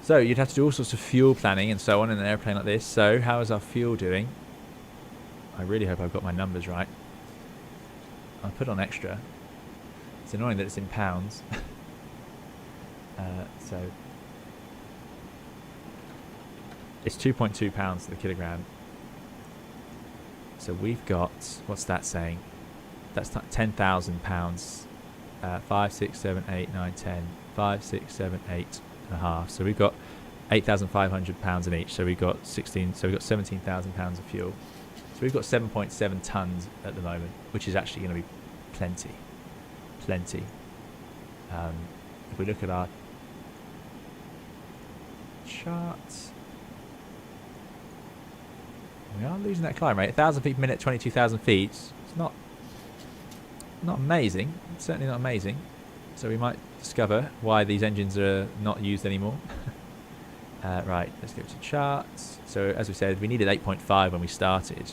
So you'd have to do all sorts of fuel planning and so on in an airplane like this. So how is our fuel doing? I really hope I've got my numbers right. I'll put on extra. It's annoying that it's in pounds. So it's 2.2 pounds to the kilogram. So we've got, what's that saying? That's 10,000 pounds. 5, 6, 7, 8, 9, 10. 5, 6, 7, 8 and a half. So we've got 8,500 pounds in each. So we've got 16. So we've got 17,000 pounds of fuel. So we've got 7.7 tons at the moment, which is actually going to be plenty. Plenty. If we look at our charts, we are losing that climb rate. 1,000 feet per minute, 22,000 feet. It's not amazing. It's certainly not amazing. So we might discover why these engines are not used anymore. Right, let's go to charts. So as we said, we needed 8.5 when we started.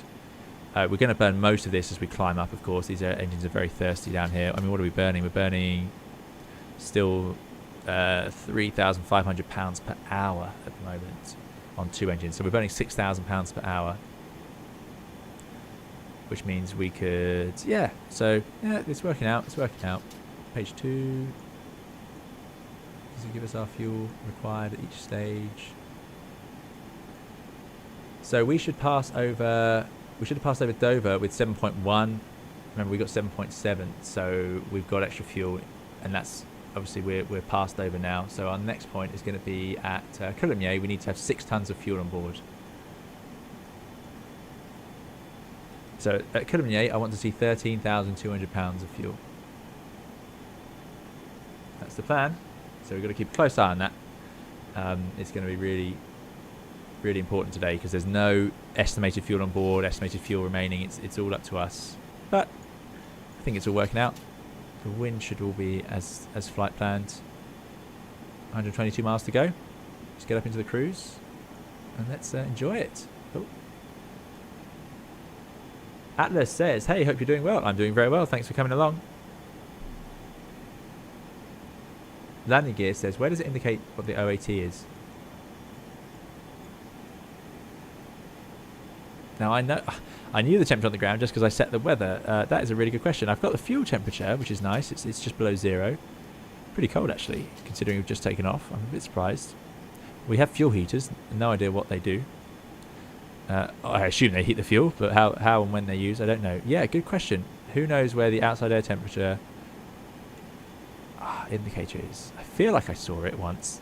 We're going to burn most of this as we climb up, of course. These engines are very thirsty down here. I mean, what are we burning? We're burning still 3,500 pounds per hour at the moment on 2 engines. So we're burning 6,000 pounds per hour, which means we could, yeah. So yeah, it's working out. It's working out. Page 2. Does it give us our fuel required at each stage? So we should pass over. We should have passed over Dover with 7.1. Remember, we got 7.7, so we've got extra fuel, and that's obviously we're passed over now. So our next point is going to be at Coulommiers. We need to have 6 tons of fuel on board. So at Coulommiers, I want to see 13,200 pounds of fuel. That's the plan. So we've got to keep a close eye on that. It's going to be really, really important today because there's no estimated fuel on board, estimated fuel remaining. It's all up to us. But I think it's all working out. The wind should all be as flight planned. 122 miles to go. Let's get up into the cruise and let's enjoy it. Oh. Atlas says, hey, hope you're doing well. I'm doing very well. Thanks for coming along. Landing gear says, where does it indicate what the OAT is? Now I knew the temperature on the ground just because I set the weather. That is a really good question. I've got the fuel temperature, which is nice. It's just below 0. Pretty cold actually, considering we've just taken off. I'm a bit surprised. We have fuel heaters. No idea what they do. I assume they heat the fuel, but how and when they use, I don't know. Yeah, good question. Who knows where the outside air temperature indicator is? I feel like I saw it once.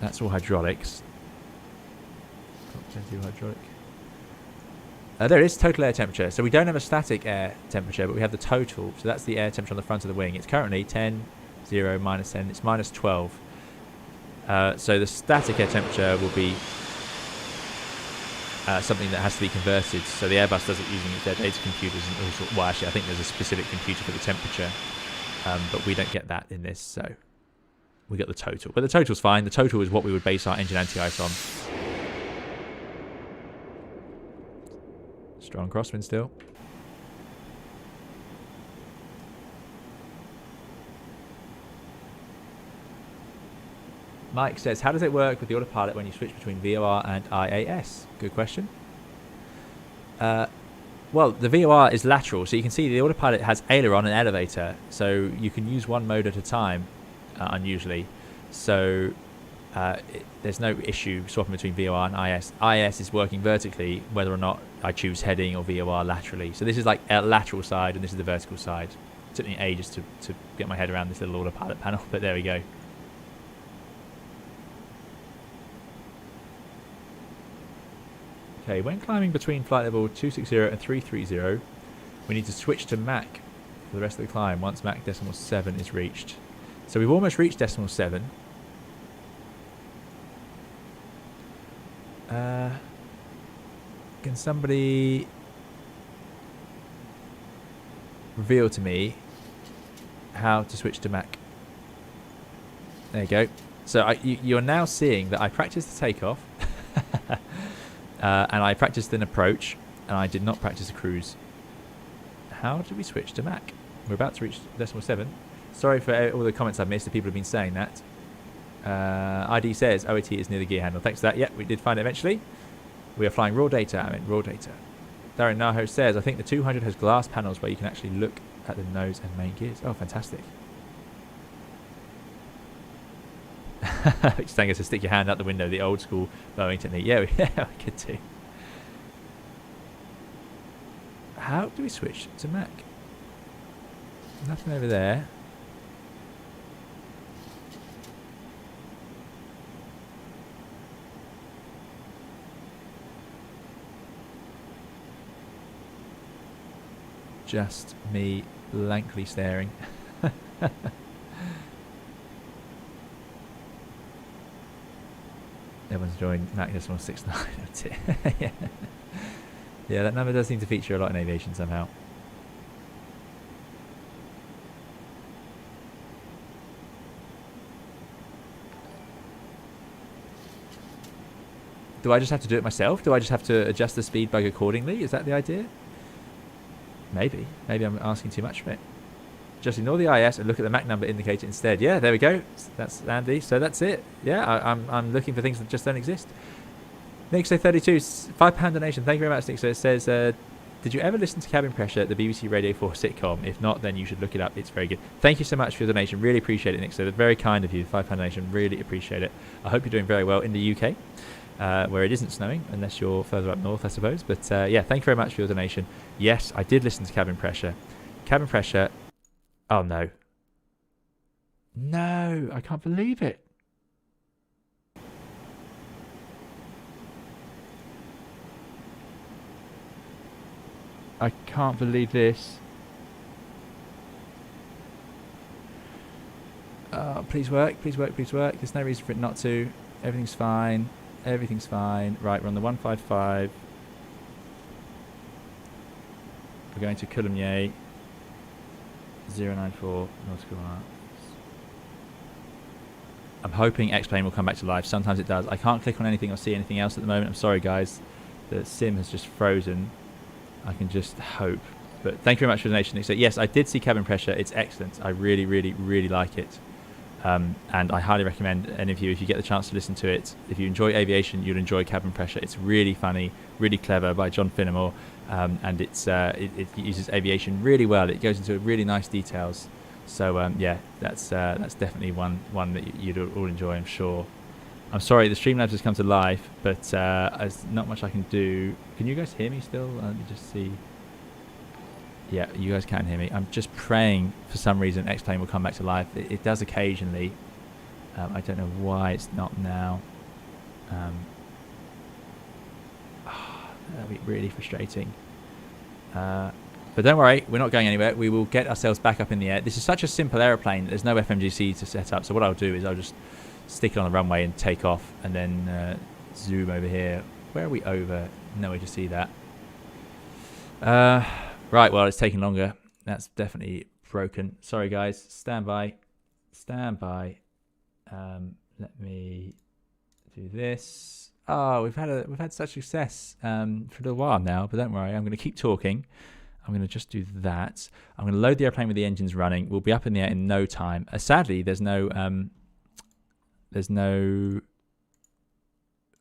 That's all hydraulics. Hydraulic. There it is, total air temperature. So we don't have a static air temperature, but we have the total. So that's the air temperature on the front of the wing. It's currently 10, 0, minus 10. It's minus 12. So the static air temperature will be something that has to be converted. So the Airbus does it using their data computers and all sorts. Well, actually, I think there's a specific computer for the temperature, but we don't get that in this. So we get the total. But the total's fine. The total is what we would base our engine anti-ice on. Strong crosswind still. Mike says, how does it work with the autopilot when you switch between VOR and IAS? Good question. Well, the VOR is lateral, so you can see the autopilot has aileron and elevator, so you can use one mode at a time, unusually. So there's no issue swapping between VOR and IS. IS is working vertically, whether or not I choose heading or VOR laterally. So this is like a lateral side, and this is the vertical side. It took me ages to get my head around this little autopilot panel, but there we go. Okay, when climbing between flight level 260 and 330, we need to switch to Mach for the rest of the climb once Mach decimal 7 is reached. So we've almost reached decimal 7. Can somebody reveal to me how to switch to Mach? There you go. So you're now seeing that I practiced the takeoff and I practiced an approach and I did not practice a cruise. How do we switch to Mach? We're about to reach decimal 7. Sorry for all the comments I've missed. The people have been saying that. ID says OAT is near the gear handle. Thanks for that. Yep, we did find it eventually. We are flying raw data. I mean, raw data. Darren Naho says, I think the 200 has glass panels where you can actually look at the nose and main gears. Oh, fantastic. Just saying us to stick your hand out the window, the old school Boeing technique. Yeah, we could do. How do we switch to Mach? Nothing over there. Just me blankly staring. Everyone's joined Mach decimal 69. Yeah. Yeah, that number does seem to feature a lot in aviation somehow. Do I just have to do it myself? Do I just have to adjust the speed bug accordingly? Is that the idea? Maybe. Maybe I'm asking too much for it. Just ignore the IS and look at the Mach number indicator instead. Yeah, there we go. That's handy. So that's it. Yeah, I'm looking for things that just don't exist. Nixo32, £5 donation. Thank you very much, Nixo. It says, did you ever listen to Cabin Pressure, the BBC Radio 4 sitcom? If not, then you should look it up. It's very good. Thank you so much for your donation. Really appreciate it, Nixo. Very kind of you. £5 donation. Really appreciate it. I hope you're doing very well in the UK. Where it isn't snowing, unless you're further up north, I suppose. But yeah, thank you very much for your donation. Yes, I did listen to Cabin Pressure. Cabin Pressure. Oh, no. No, I can't believe it. I can't believe this. Oh, please work, please work, please work. There's no reason for it not to. Everything's fine. Everything's fine. Right, we're on the 155. We're going to Coulommiers. 094 nautical arcs. I'm hoping X-Plane will come back to life. Sometimes it does. I can't click on anything or see anything else at the moment. I'm sorry, guys. The sim has just frozen. I can just hope. But thank you very much for the donation. So yes, I did see Cabin Pressure. It's excellent. I really, really, really like it. And I highly recommend any of you, if you get the chance to listen to it, if you enjoy aviation, you'll enjoy Cabin Pressure. It's really funny, really clever by John Finnemore, and it uses aviation really well. It goes into really nice details. So yeah, that's definitely one that you'd all enjoy, I'm sure. I'm sorry, the Streamlabs has come to life, but there's not much I can do. Can you guys hear me still? Let me just see. Yeah, you guys can hear me. I'm just praying for some reason X-Plane will come back to life. It does occasionally. I don't know why it's not now. That'd be really frustrating. But don't worry, we're not going anywhere. We will get ourselves back up in the air. This is such a simple aeroplane. There's no FMGC to set up. So what I'll do is I'll just stick it on the runway and take off, and then zoom over here. Where are we over? No way to see that. Right, well, it's taking longer. That's definitely broken. Sorry, guys. Stand by. Stand by. Let me do this. Oh, we've had such success for a little while now, but don't worry. I'm going to keep talking. I'm going to just do that. I'm going to load the airplane with the engines running. We'll be up in the air in no time. Sadly, there's no.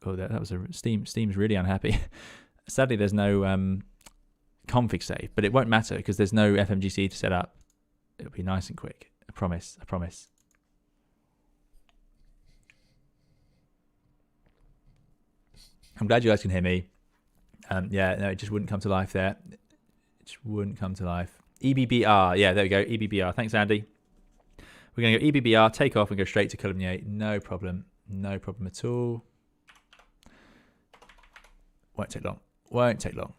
Oh, that was a Steam. Steam's really unhappy. Sadly, there's no config save, but it won't matter because there's no FMGC to set up. It'll be nice and quick. I promise. I promise. I'm glad you guys can hear me. Yeah, no, it just wouldn't come to life there. It just wouldn't come to life. EBBR. Yeah, there we go. EBBR. Thanks, Andy. We're going to go EBBR, take off, and go straight to Coulommiers. No problem. No problem at all. Won't take long. Won't take long.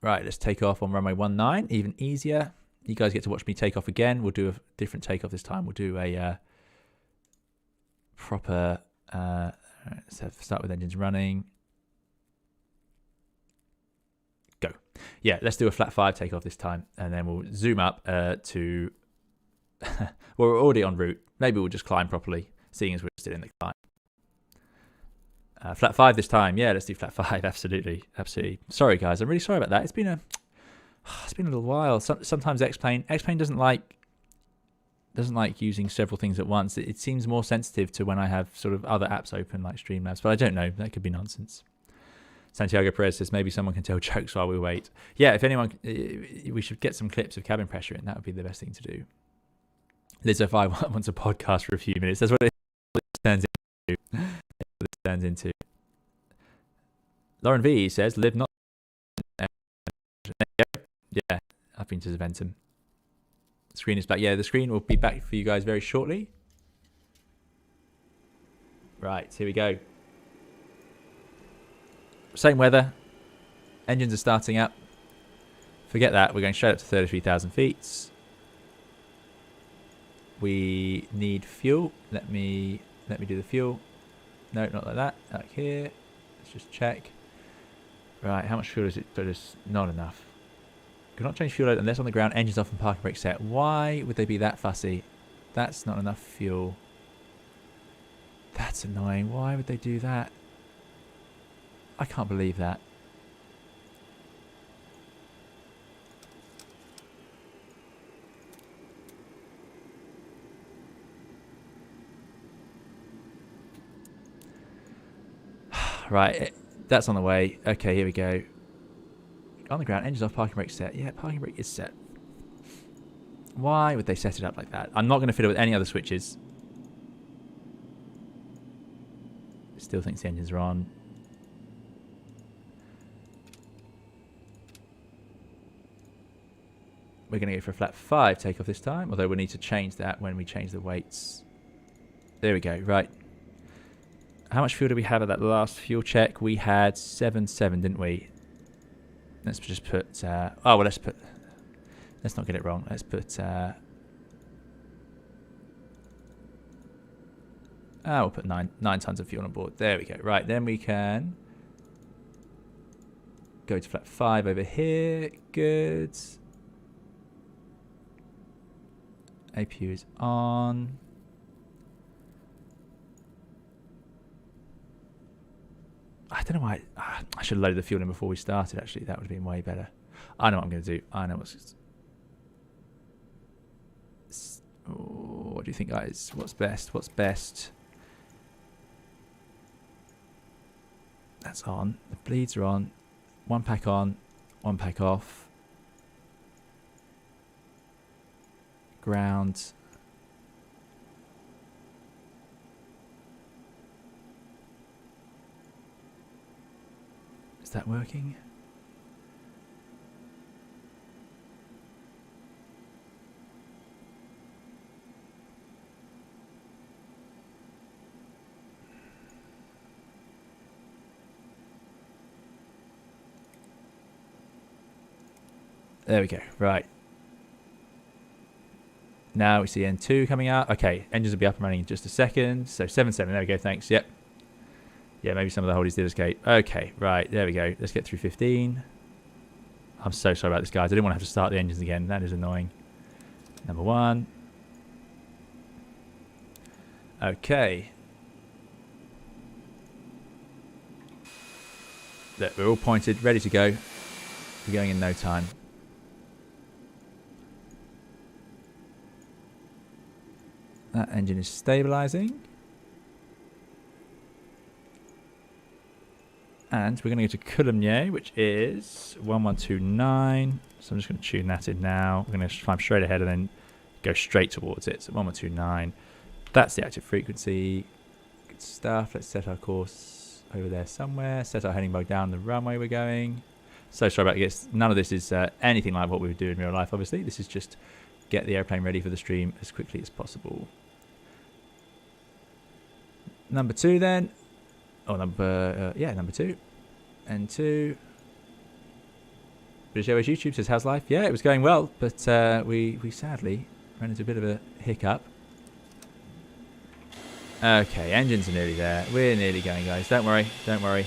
Right, let's take off on runway 19. Even easier. You guys get to watch me take off again. We'll do a different takeoff this time. We'll do a proper... let's start with engines running. Go. Yeah, let's do a flat 5 takeoff this time. And then we'll zoom up to... well, we're already en route. Maybe we'll just climb properly, seeing as we're still in the climb. Flat 5 this time. Yeah, let's do flat 5. Absolutely, absolutely. Sorry, guys. I'm really sorry about that. It's been a little while. Sometimes X-Plane doesn't like using several things at once. It seems more sensitive to when I have sort of other apps open like Streamlabs, but I don't know. That could be nonsense. Santiago Perez says maybe someone can tell jokes while we wait. Yeah, if anyone, we should get some clips of cabin pressure in. That would be the best thing to do. Lizzo5 wants a podcast for a few minutes. That's what it turns into. Lauren V says, live not. Yeah, I've been to Zaventem. The screen is back. Yeah, the screen will be back for you guys very shortly. Right, here we go. Same weather. Engines are starting up. Forget that. We're going straight up to 33,000 feet. We need fuel. Let me do the fuel. No, not like that. Like here. Let's just check. Right, how much fuel is it? But it's not enough. Cannot change fuel load unless on the ground. Engines off and parking brake set. Why would they be that fussy? That's not enough fuel. That's annoying. Why would they do that? I can't believe that. Right, that's on the way. Okay, here we go. On the ground, engines off, parking brake set. Yeah, parking brake is set. Why would they set it up like that? I'm not going to fiddle with any other switches. Still thinks the engines are on. We're going to go for a flat 5 takeoff this time, although we'll need to change that when we change the weights. There we go, right. How much fuel did we have at that last fuel check? We had 7.7, didn't we? Let's just put... let's not get it wrong. Let's put... we'll put 9 tons of fuel on board. There we go. Right, then we can... go to flat 5 over here. Good. APU is on. I don't know why. I should have loaded the fuel in before we started, actually. That would have been way better. I know what I'm going to do. I know what's... what do you think, guys? What's best? What's best? That's on. The bleeds are on. 1 pack on. 1 pack off. ground. Is that working? There we go. Right. Now we see N2 coming out. Okay, engines will be up and running in just a second. So 7.7, there we go, thanks. Yep. Yeah, maybe some of the holdies did escape. Okay, right, there we go. Let's get through 15. I'm so sorry about this, guys. I didn't want to have to start the engines again. That is annoying. Number 1. Okay. Look, we're all pointed, ready to go. We're going in no time. That engine is stabilizing. And we're going to go to Coulommiers, which is 1129. So I'm just going to tune that in now. We're going to climb straight ahead and then go straight towards it. So 1129. That's the active frequency. Good stuff. Let's set our course over there somewhere. Set our heading bug down the runway we're going. So sorry about this. None of this is anything like what we would do in real life, obviously. This is just get the airplane ready for the stream as quickly as possible. Number 2 then. Oh, number 2. N2. British Airways YouTube says, how's life? Yeah, it was going well, but we sadly ran into a bit of a hiccup. Okay, engines are nearly there. We're nearly going, guys. Don't worry, don't worry.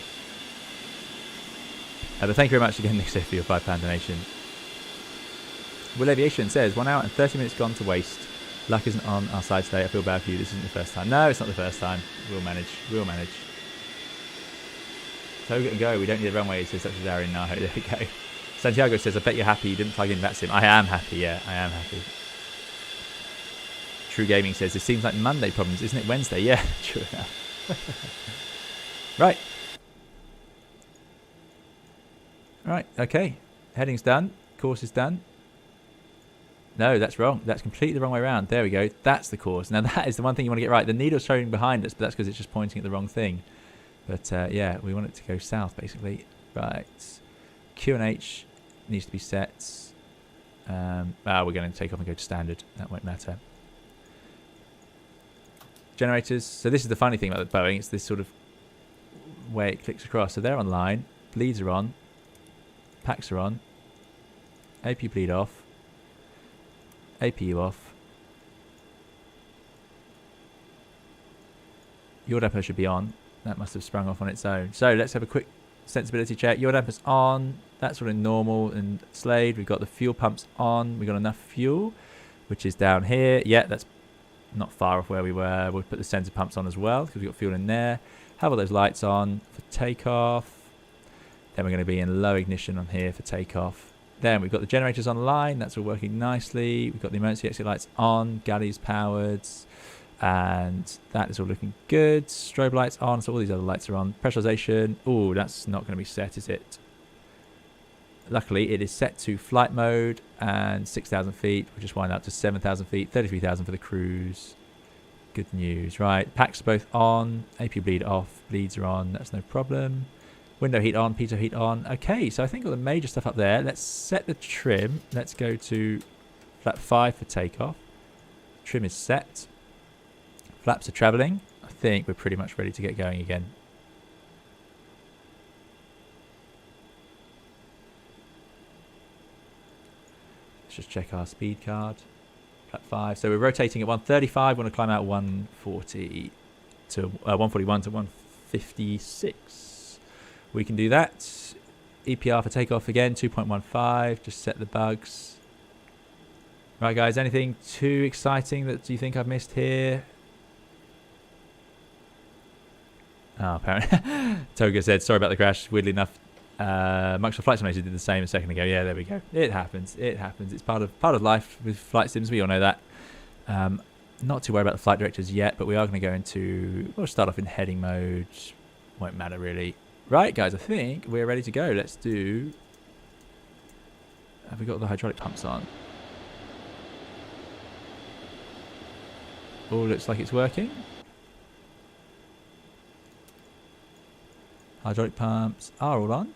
But thank you very much again, Nick, for your £5 donation. Will Aviation says, 1 hour and 30 minutes gone to waste. Luck isn't on our side today. I feel bad for you. This isn't the first time. No, it's not the first time. We'll manage. We'll manage. So go. We don't need a runway, says such as Aaron. No, there we go. Santiago says, I bet you're happy you didn't plug in VATSIM. I am happy, yeah. I am happy. True Gaming says, it seems like Monday problems. Isn't it Wednesday? Yeah, true enough. Right. Right, okay. Heading's done. Course is done. No, that's wrong. That's completely the wrong way around. There we go. That's the course. Now, that is the one thing you want to get right. The needle's showing behind us, but that's because it's just pointing at the wrong thing. But, yeah, we want it to go south, basically. Right. Q&H needs to be set. We're going to take off and go to standard. That won't matter. Generators. So this is the funny thing about the Boeing. It's this sort of way it clicks across. So they're online. Bleeds are on. Packs are on. AP bleed off. APU off. Yaw damper should be on. That must have sprung off on its own. So let's have a quick sensibility check. Yaw damper's on. That's sort of normal and Slade. We've got the fuel pumps on. We've got enough fuel, which is down here. Yeah, that's not far off where we were. We'll put the sensor pumps on as well because we've got fuel in there. Have all those lights on for takeoff. Then we're going to be in low ignition on here for takeoff. Then we've got the generators online. That's all working nicely. We've got the emergency exit lights on. Galley's powered. And that is all looking good. Strobe lights on. So all these other lights are on. Pressurization. Oh, that's not going to be set, is it? Luckily, it is set to flight mode and 6,000 feet. We'll just wind up to 7,000 feet. 33,000 for the cruise. Good news. Right. Packs are both on. AP bleed off. Bleeds are on. That's no problem. Window heat on, pitot heat on. Okay, so I think all the major stuff up there. Let's set the trim. Let's go to flap 5 for takeoff. Trim is set. Flaps are travelling. I think we're pretty much ready to get going again. Let's just check our speed card. Flap 5. So we're rotating at 135. We want to climb out 140 to 141 to 156. We can do that. EPR for takeoff again, 2.15. Just set the bugs. Right, guys, anything too exciting that you think I've missed here? Oh, apparently. Toga said, sorry about the crash. Weirdly enough, Microsoft Flight Simulator did the same a second ago. Yeah, there we go. It happens. It happens. It's part of life with flight sims. We all know that. Not too worried about the flight directors yet, but we are going to go into... We'll start off in heading mode. Won't matter, really. Right, guys, I think we're ready to go. Let's do... Have we got the hydraulic pumps on? All looks like it's working. Hydraulic pumps are all on.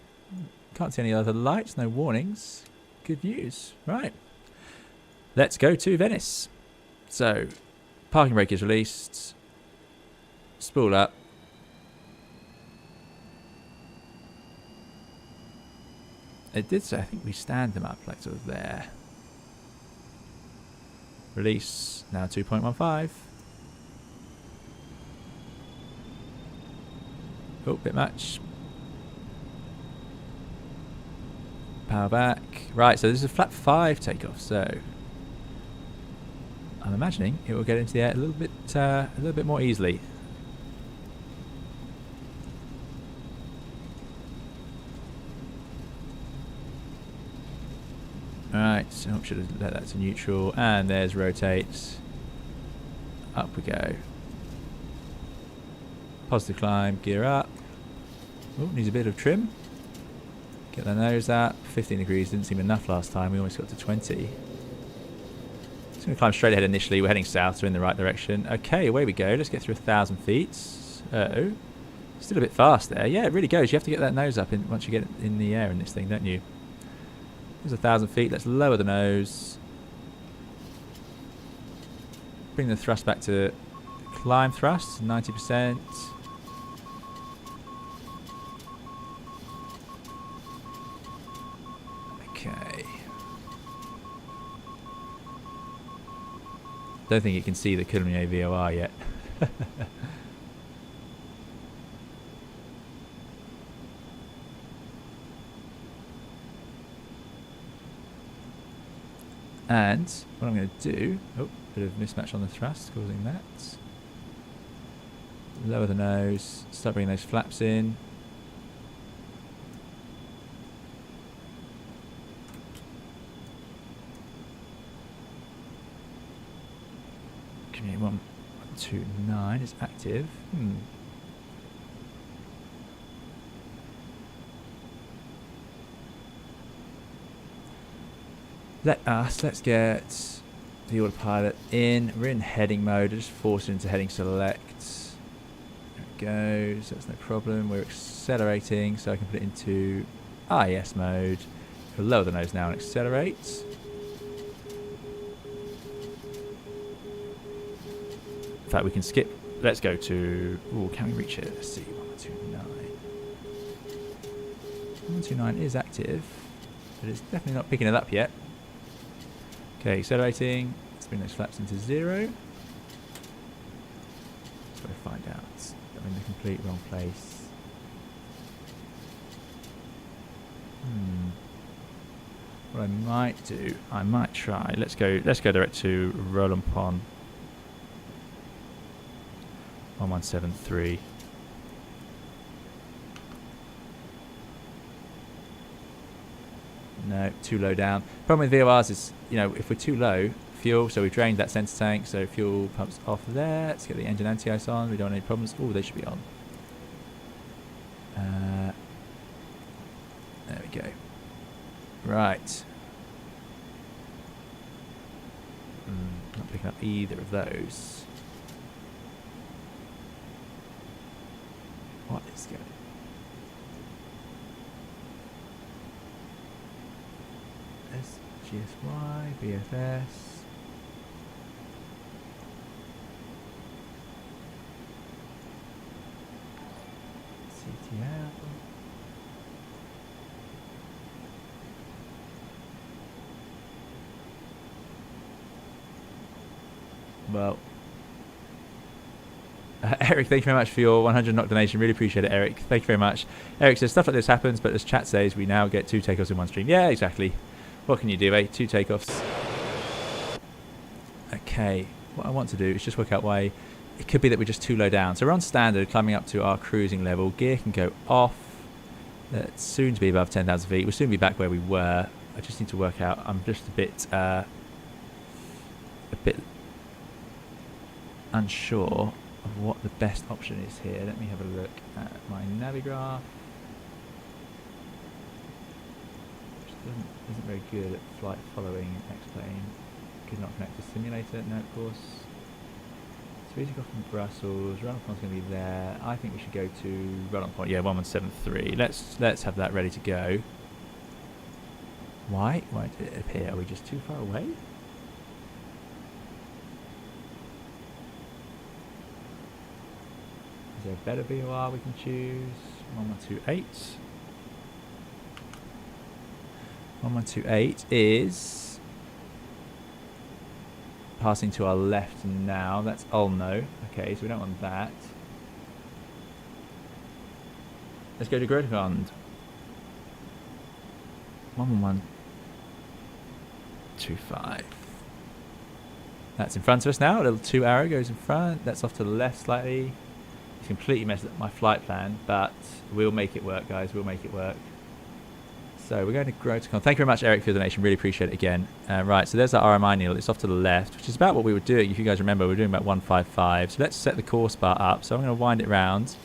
Can't see any other lights, no warnings. Good news. Right. Let's go to Venice. So, parking brake is released. Spool up. It did say, I think we stand them up like sort of there. Release, now 2.15. Oh, bit much. Power back. Right, so this is a flap 5 takeoff, so I'm imagining it will get into the air a little bit more easily. Alright, so should have let that to neutral, and there's rotate. Up we go. Positive climb, gear up. Oh, needs a bit of trim. Get the nose up. 15 degrees didn't seem enough last time. We almost got to 20. Just going to climb straight ahead initially. We're heading south, so in the right direction. Okay, away we go. Let's get through 1,000 feet. Uh-oh. Still a bit fast there. Yeah, it really goes. You have to get that nose up once you get in the air in this thing, don't you? There's 1,000 feet. Let's lower the nose. Bring the thrust back to climb thrust, 90%. Okay. Don't think you can see the Culinary VOR yet. And what I'm going to do, oh, bit of mismatch on the thrust causing that. Lower the nose, start bringing those flaps in. Community 129 is active. Let's get the autopilot in. We're in heading mode. I just force it into heading select. There it goes. That's no problem. We're accelerating, so I can put it into IS mode. We'll lower the nose now and accelerate. In fact, we can skip. Let's go to. Oh, can we reach it? Let's see. 129. 129 is active, but it's definitely not picking it up yet. Okay, accelerating. Let's bring those flaps into 0. Let's go find out. I'm in the complete wrong place. What I might do, I might try. Let's go direct to Roland Pond. 1173. No, too low down. Problem with VORs is, if we're too low, fuel, so we've drained that center tank, so fuel pumps off there. Let's get the engine anti-ice on. We don't want any problems. Oh, they should be on. There we go. Right. Not picking up either of those. What is going on? GSY, BFS. CTL. Well, Eric, thank you very much for your 100 knock donation. Really appreciate it, Eric. Thank you very much. Eric says, stuff like this happens, but as chat says, we now get 2 takeoffs in one stream. Yeah, exactly. What can you do, eh? 2 takeoffs. Okay, what I want to do is just work out why it could be that we're just too low down. So we're on standard, climbing up to our cruising level. Gear can go off. It's soon to be above 10,000 feet. We'll soon be back where we were. I just need to work out. I'm just a bit unsure of what the best option is here. Let me have a look at my Navigraph. Isn't very good at flight following X-plane. Could not connect to simulator. No, of course. So we take off from Brussels. Run-on point's going to be there. I think we should go to run-on point. Yeah, 1173. Let's have that ready to go. Why did it appear? Are we just too far away? Is there a better VOR we can choose? 1128. 1128 is passing to our left now. That's Olno. Okay, so we don't want that. Let's go to Grotecond. 11125. That's in front of us now. A little 2 arrow goes in front. That's off to the left slightly. It's completely messed up my flight plan, but we'll make it work, guys. We'll make it work. So we're going to Grotecon. Thank you very much, Eric, for the donation. Really appreciate it again. Right, so there's that RMI needle. It's off to the left, which is about what we were doing. If you guys remember, we were doing about 155. So let's set the course bar up. So I'm going to wind it round,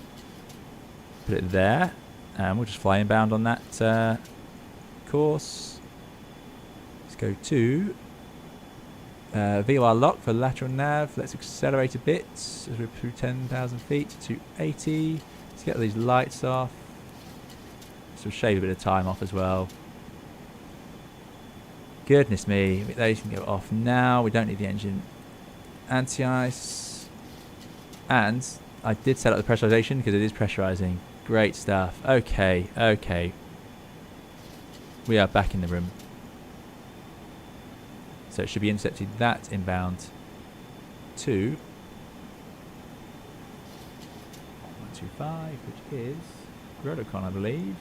put it there, and we'll just fly inbound on that course. Let's go to VOR lock for lateral nav. Let's accelerate a bit as we're through 10,000 feet to 280. Let's get these lights off. So shave a bit of time off as well. Goodness me, those can go off now. We don't need the engine anti-ice. And I did set up the pressurization because it is pressurizing. Great stuff. Okay, okay. We are back in the room. So it should be intercepted that inbound to 125, which is Grotecon, I believe.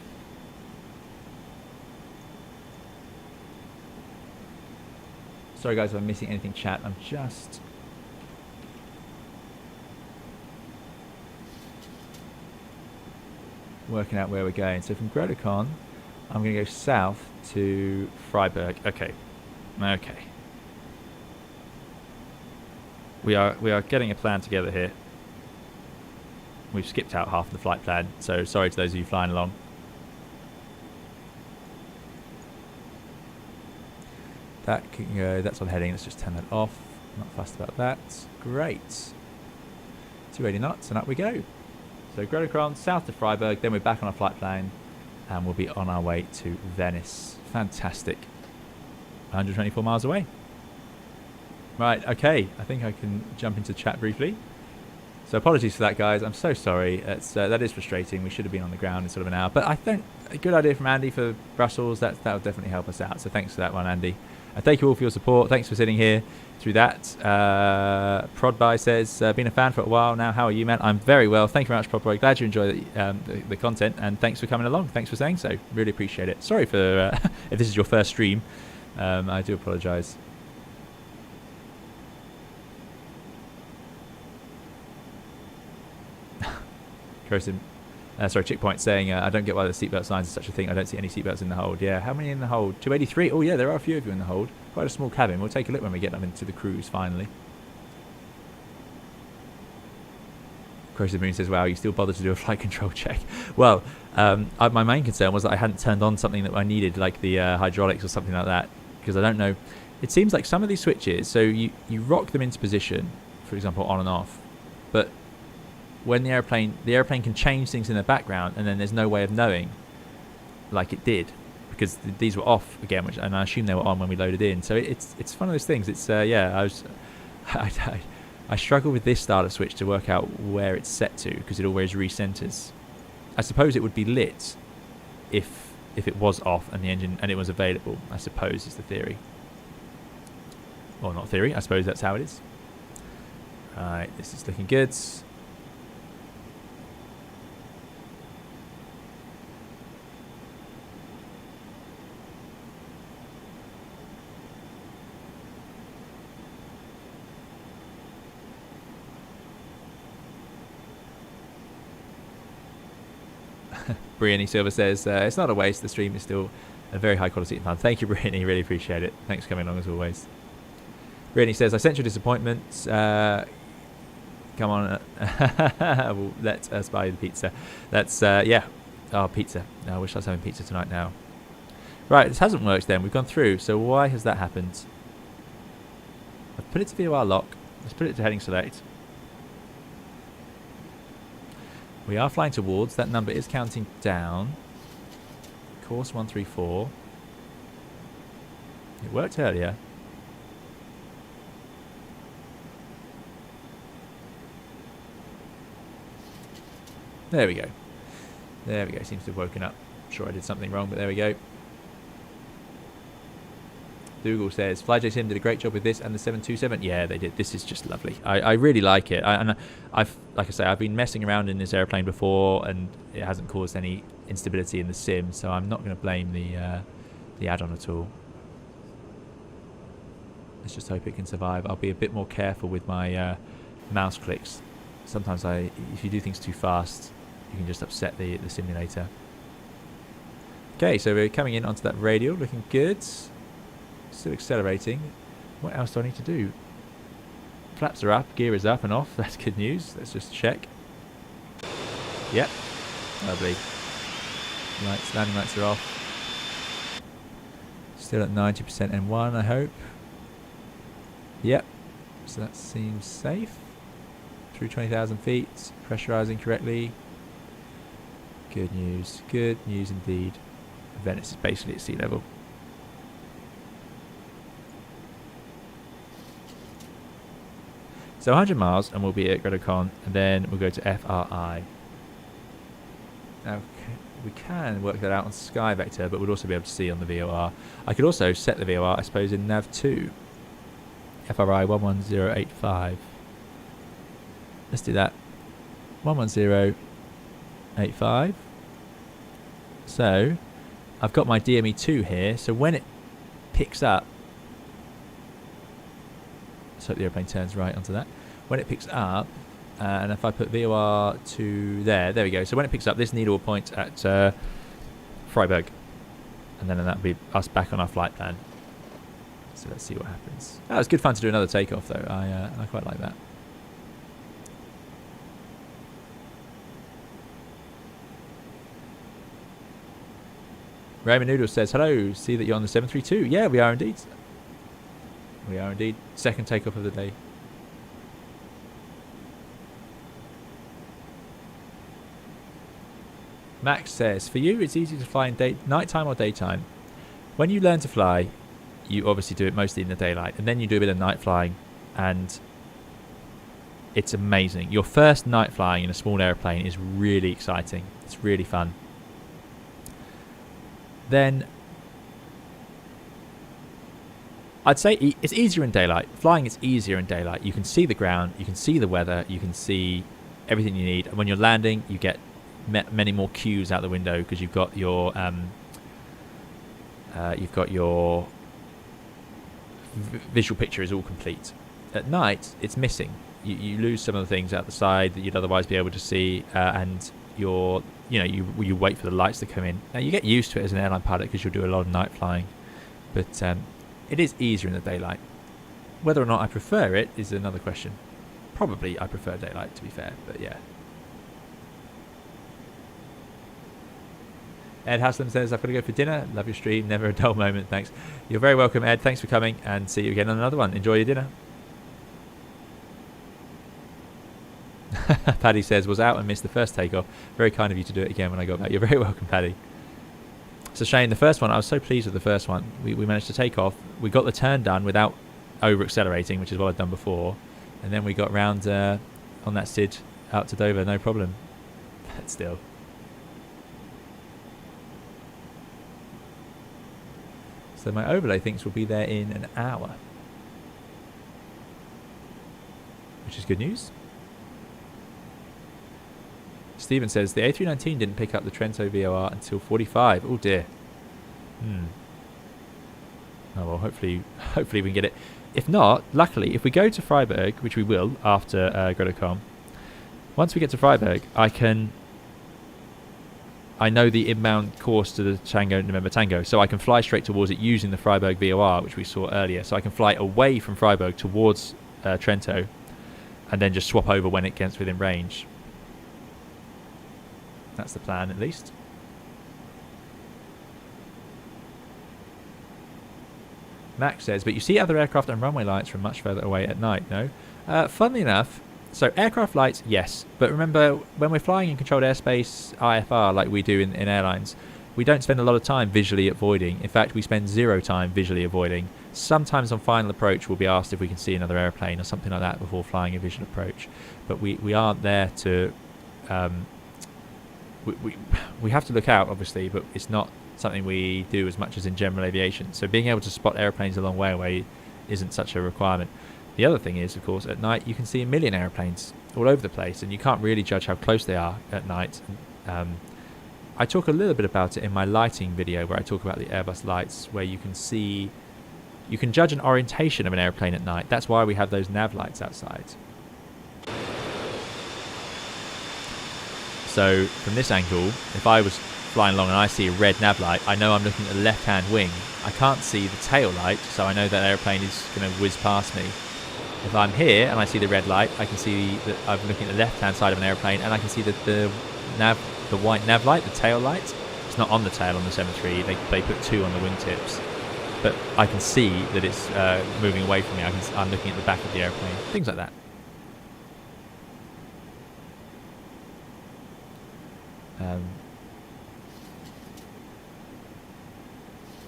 Sorry guys if I'm missing anything, chat. I'm just working out where we're going. So from Grotecon, I'm going to go south to Freiburg. Okay. Okay. We are getting a plan together here. We've skipped out half of the flight plan, so sorry to those of you flying along. That can go, that's on heading, let's just turn that off. Not fussed about that. Great. 280 knots and up we go. So Grotecon, south to Freiburg, then we're back on our flight plan and we'll be on our way to Venice. Fantastic. 124 miles away. Right, okay, I think I can jump into chat briefly. So apologies for that, guys. I'm so sorry. It's, that is frustrating. We should have been on the ground in sort of an hour. But I think a good idea from Andy for Brussels. That will definitely help us out. So thanks for that one, Andy. And thank you all for your support. Thanks for sitting here through that. Prodby says, been a fan for a while now. How are you, man? I'm very well. Thank you very much, Prodby. Glad you enjoy the content. And thanks for coming along. Thanks for saying so. Really appreciate it. Sorry for if this is your first stream. I do apologise. Sorry, Chickpoint saying, I don't get why the seatbelt signs are such a thing. I don't see any seatbelts in the hold. Yeah, how many in the hold? 283? Oh, yeah, there are a few of you in the hold. Quite a small cabin. We'll take a look when we get them into the cruise, finally. Crossy Moon says, wow, you still bother to do a flight control check. Well, my main concern was that I hadn't turned on something that I needed, like the hydraulics or something like that, because I don't know. It seems like some of these switches, so you rock them into position, for example, on and off, but when the airplane can change things in the background, and then there's no way of knowing, like it did, because these were off again, and I assume they were on when we loaded in. So it's one of those things. It's yeah, I struggle with this starter switch to work out where it's set to, because it always recenters. I suppose it would be lit if it was off and the engine and it was available. I suppose is the theory, or not theory. I suppose that's how it is. Right, this is looking good. Brianny Silver says, it's not a waste, the stream is still a very high quality and fun. Thank you, Brianny, really appreciate it. Thanks for coming along as always. Brianny says, I sense your disappointment. Come on, we'll let us buy the pizza. That's, yeah, oh, pizza. I wish I was having pizza tonight now. Right, this hasn't worked then. We've gone through, so why has that happened? I've put it to VOR lock. Let's put it to heading select. We are flying towards. That number is counting down. Course 134. It worked earlier. There we go. There we go. Seems to have woken up. I'm sure I did something wrong, but there we go. Dougal says, FlyJ Sim did a great job with this and the 727. Yeah, they did. This is just lovely. I really like it. Like I say, I've been messing around in this airplane before, and it hasn't caused any instability in the sim, so I'm not going to blame the add-on at all. Let's just hope it can survive. I'll be a bit more careful with my mouse clicks. Sometimes if you do things too fast, you can just upset the simulator. Okay, so we're coming in onto that radial, looking good. Still accelerating. What else do I need to do? Flaps are up, gear is up and off. That's good news. Let's just check. Yep. Lovely. Lights, landing lights are off. Still at 90% N1, I hope. Yep. So that seems safe. Through 20,000 feet. Pressurizing correctly. Good news. Good news indeed. Venice is basically at sea level. So 100 miles and we'll be at Gredocon, and then we'll go to FRI. Now we can work that out on Sky Vector, but we'll also be able to see on the VOR. I could also set the VOR, I suppose, in Nav2. FRI 11085. Let's do that. 11085. So I've got my DME2 here, so when it picks up, let's hope the airplane turns right onto that. When it picks up, and if I put VOR to there we go. So when it picks up, this needle will point at Freiburg, and then that'll be us back on our flight plan. So let's see what happens. Oh, it's good fun to do another takeoff though. I quite like that. Raymond Noodle says, hello, see that you're on the 732. Yeah, we are indeed. We are indeed. Second takeoff of the day. Max says, for you, it's easy to fly in nighttime or daytime. When you learn to fly, you obviously do it mostly in the daylight, and then you do a bit of night flying, and it's amazing. Your first night flying in a small airplane is really exciting. It's really fun. Then I'd say it's easier in daylight. Flying is easier in daylight. You can see the ground, you can see the weather, you can see everything you need. And when you're landing, you get many more cues out the window because you've got your visual picture is all complete. At night, it's missing. You lose some of the things out the side that you'd otherwise be able to see, and you wait for the lights to come in. Now you get used to it as an airline pilot because you'll do a lot of night flying, but it is easier in the daylight. Whether or not I prefer it is another question. Probably I prefer daylight, to be fair, but yeah. Ed Haslam says, I've got to go for dinner. Love your stream. Never a dull moment. Thanks. You're very welcome, Ed. Thanks for coming, and see you again on another one. Enjoy your dinner. Paddy says, was out and missed the first takeoff. Very kind of you to do it again when I got back. You're very welcome, Paddy. It's a shame. The first one, I was so pleased with the first one. We managed to take off. We got the turn done without over-accelerating, which is what I'd done before. And then we got round on that SID out to Dover, no problem. But still. So my overlay thinks we'll be there in an hour, which is good news. Stephen says the A319 didn't pick up the Trento VOR until 45. Oh dear. Oh well, hopefully we can get it. If not, luckily, if we go to Freiburg, which we will after Gredocon, once we get to Freiburg, I know the inbound course to the Tango November Tango, so I can fly straight towards it using the Freiburg VOR, which we saw earlier. So I can fly away from Freiburg towards Trento, and then just swap over when it gets within range. That's the plan, at least. Max says, but you see other aircraft and runway lights from much further away at night, no? Funnily enough, So aircraft lights, yes. But remember, when we're flying in controlled airspace, IFR, like we do in airlines, we don't spend a lot of time visually avoiding. In fact, we spend 0 time visually avoiding. Sometimes on final approach, we'll be asked if we can see another airplane or something like that before flying a visual approach. But we aren't there to... we have to look out, obviously, but it's not something we do as much as in general aviation. So being able to spot airplanes a long way away isn't such a requirement. The other thing is, of course, at night you can see a million airplanes all over the place, and you can't really judge how close they are at night. I talk a little bit about it in my lighting video, where I talk about the Airbus lights, where you can see, you can judge an orientation of an airplane at night. That's why we have those nav lights outside. So from this angle, if I was flying along and I see a red nav light, I know I'm looking at the left-hand wing. I can't see the tail light, so I know that airplane is going to whiz past me. If I'm here and I see the red light, I can see that I'm looking at the left-hand side of an airplane, and I can see the white nav light, the tail light. It's not on the tail on the 73. They put 2 on the wingtips, but I can see that it's moving away from me. I'm looking at the back of the airplane. Things like that.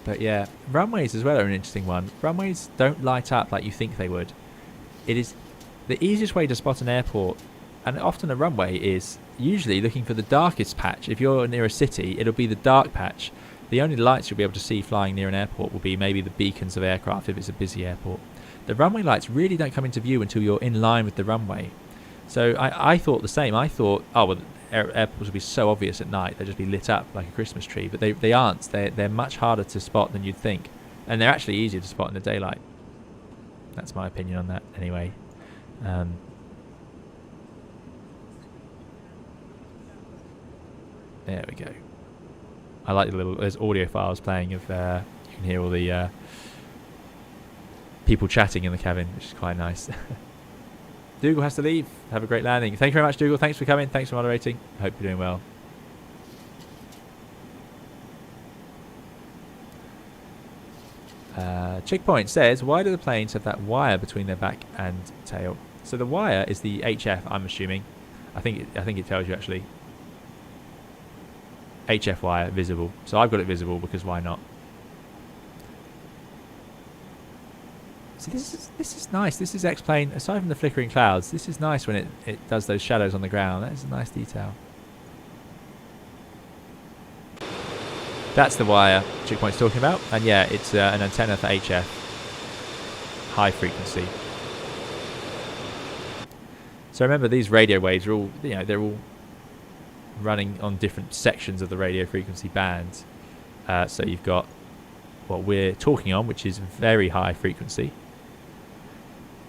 But yeah, runways as well are an interesting one. Runways don't light up like you think they would. It is the easiest way to spot an airport, and often a runway, is usually looking for the darkest patch. If you're near a city, it'll be the dark patch. The only lights you'll be able to see flying near an airport will be maybe the beacons of aircraft if it's a busy airport. The runway lights really don't come into view until you're in line with the runway. So I thought the same. I thought, oh well, airports would be so obvious at night, they'd just be lit up like a Christmas tree, but they aren't. They're much harder to spot than you'd think, and they're actually easier to spot in the daylight. That's my opinion on that anyway. There we go. I like the little, there's audio files playing of, you can hear all the people chatting in the cabin, which is quite nice. Dougal has to leave. Have a great landing. Thank you very much, Dougal. Thanks for coming. Thanks for moderating. I hope you're doing well. Chickpoint says, why do the planes have that wire between their back and tail? So the wire is the HF, I'm assuming. I think it tells you actually. HF wire visible. So I've got it visible because why not? So this is nice. This is X-Plane. Aside from the flickering clouds, this is nice when it does those shadows on the ground. That is a nice detail. That's the wire Chickpoint's talking about. And yeah, it's an antenna for HF. High frequency. So remember, these radio waves are all, they're all running on different sections of the radio frequency band. So you've got what we're talking on, which is very high frequency.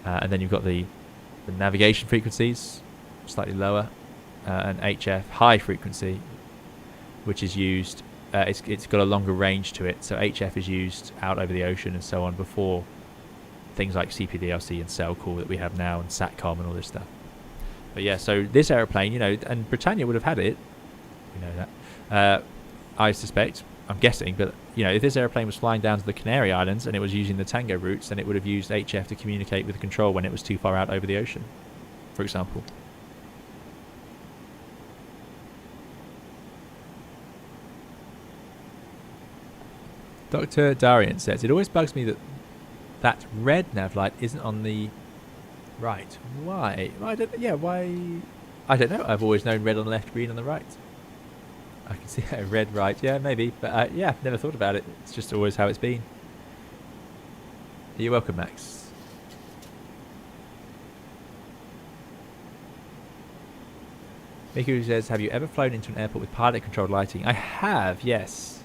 And then you've got the navigation frequencies, slightly lower, and HF, high frequency, which is used, it's got a longer range to it, so HF is used out over the ocean and so on before things like CPDLC and cell call that we have now, and SATCOM and all this stuff. But yeah, so this aeroplane, and Britannia would have had it, we know that, I suspect, I'm guessing, but if this airplane was flying down to the Canary Islands and it was using the Tango routes, then it would have used HF to communicate with the control when it was too far out over the ocean, for example. Dr. Darian says, it always bugs me that red nav light isn't on the right. Why? Why? I don't know. I've always known red on the left, green on the right. I can see a red right. Yeah, maybe. But yeah, never thought about it. It's just always how it's been. You're welcome, Max. Miku says, have you ever flown into an airport with pilot-controlled lighting? I have, yes.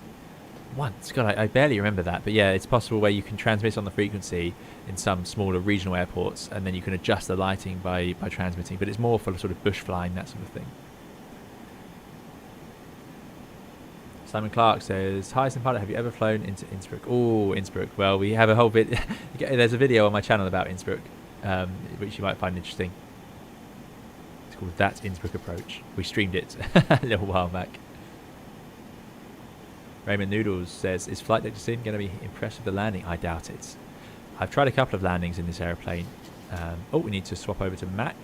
Once. God, I barely remember that. But yeah, it's possible where you can transmit on the frequency in some smaller regional airports, and then you can adjust the lighting by transmitting. But it's more for sort of bush flying, that sort of thing. Simon Clark says, hi Simpilot, have you ever flown into Innsbruck? Oh, Innsbruck. Well, we have a whole bit. There's a video on my channel about Innsbruck, which you might find interesting. It's called That Innsbruck Approach. We streamed it a little while back. Raymond Noodles says, is FlyJ Sim going to be impressed with the landing? I doubt it. I've tried a couple of landings in this aeroplane. Oh, we need to swap over to Mac.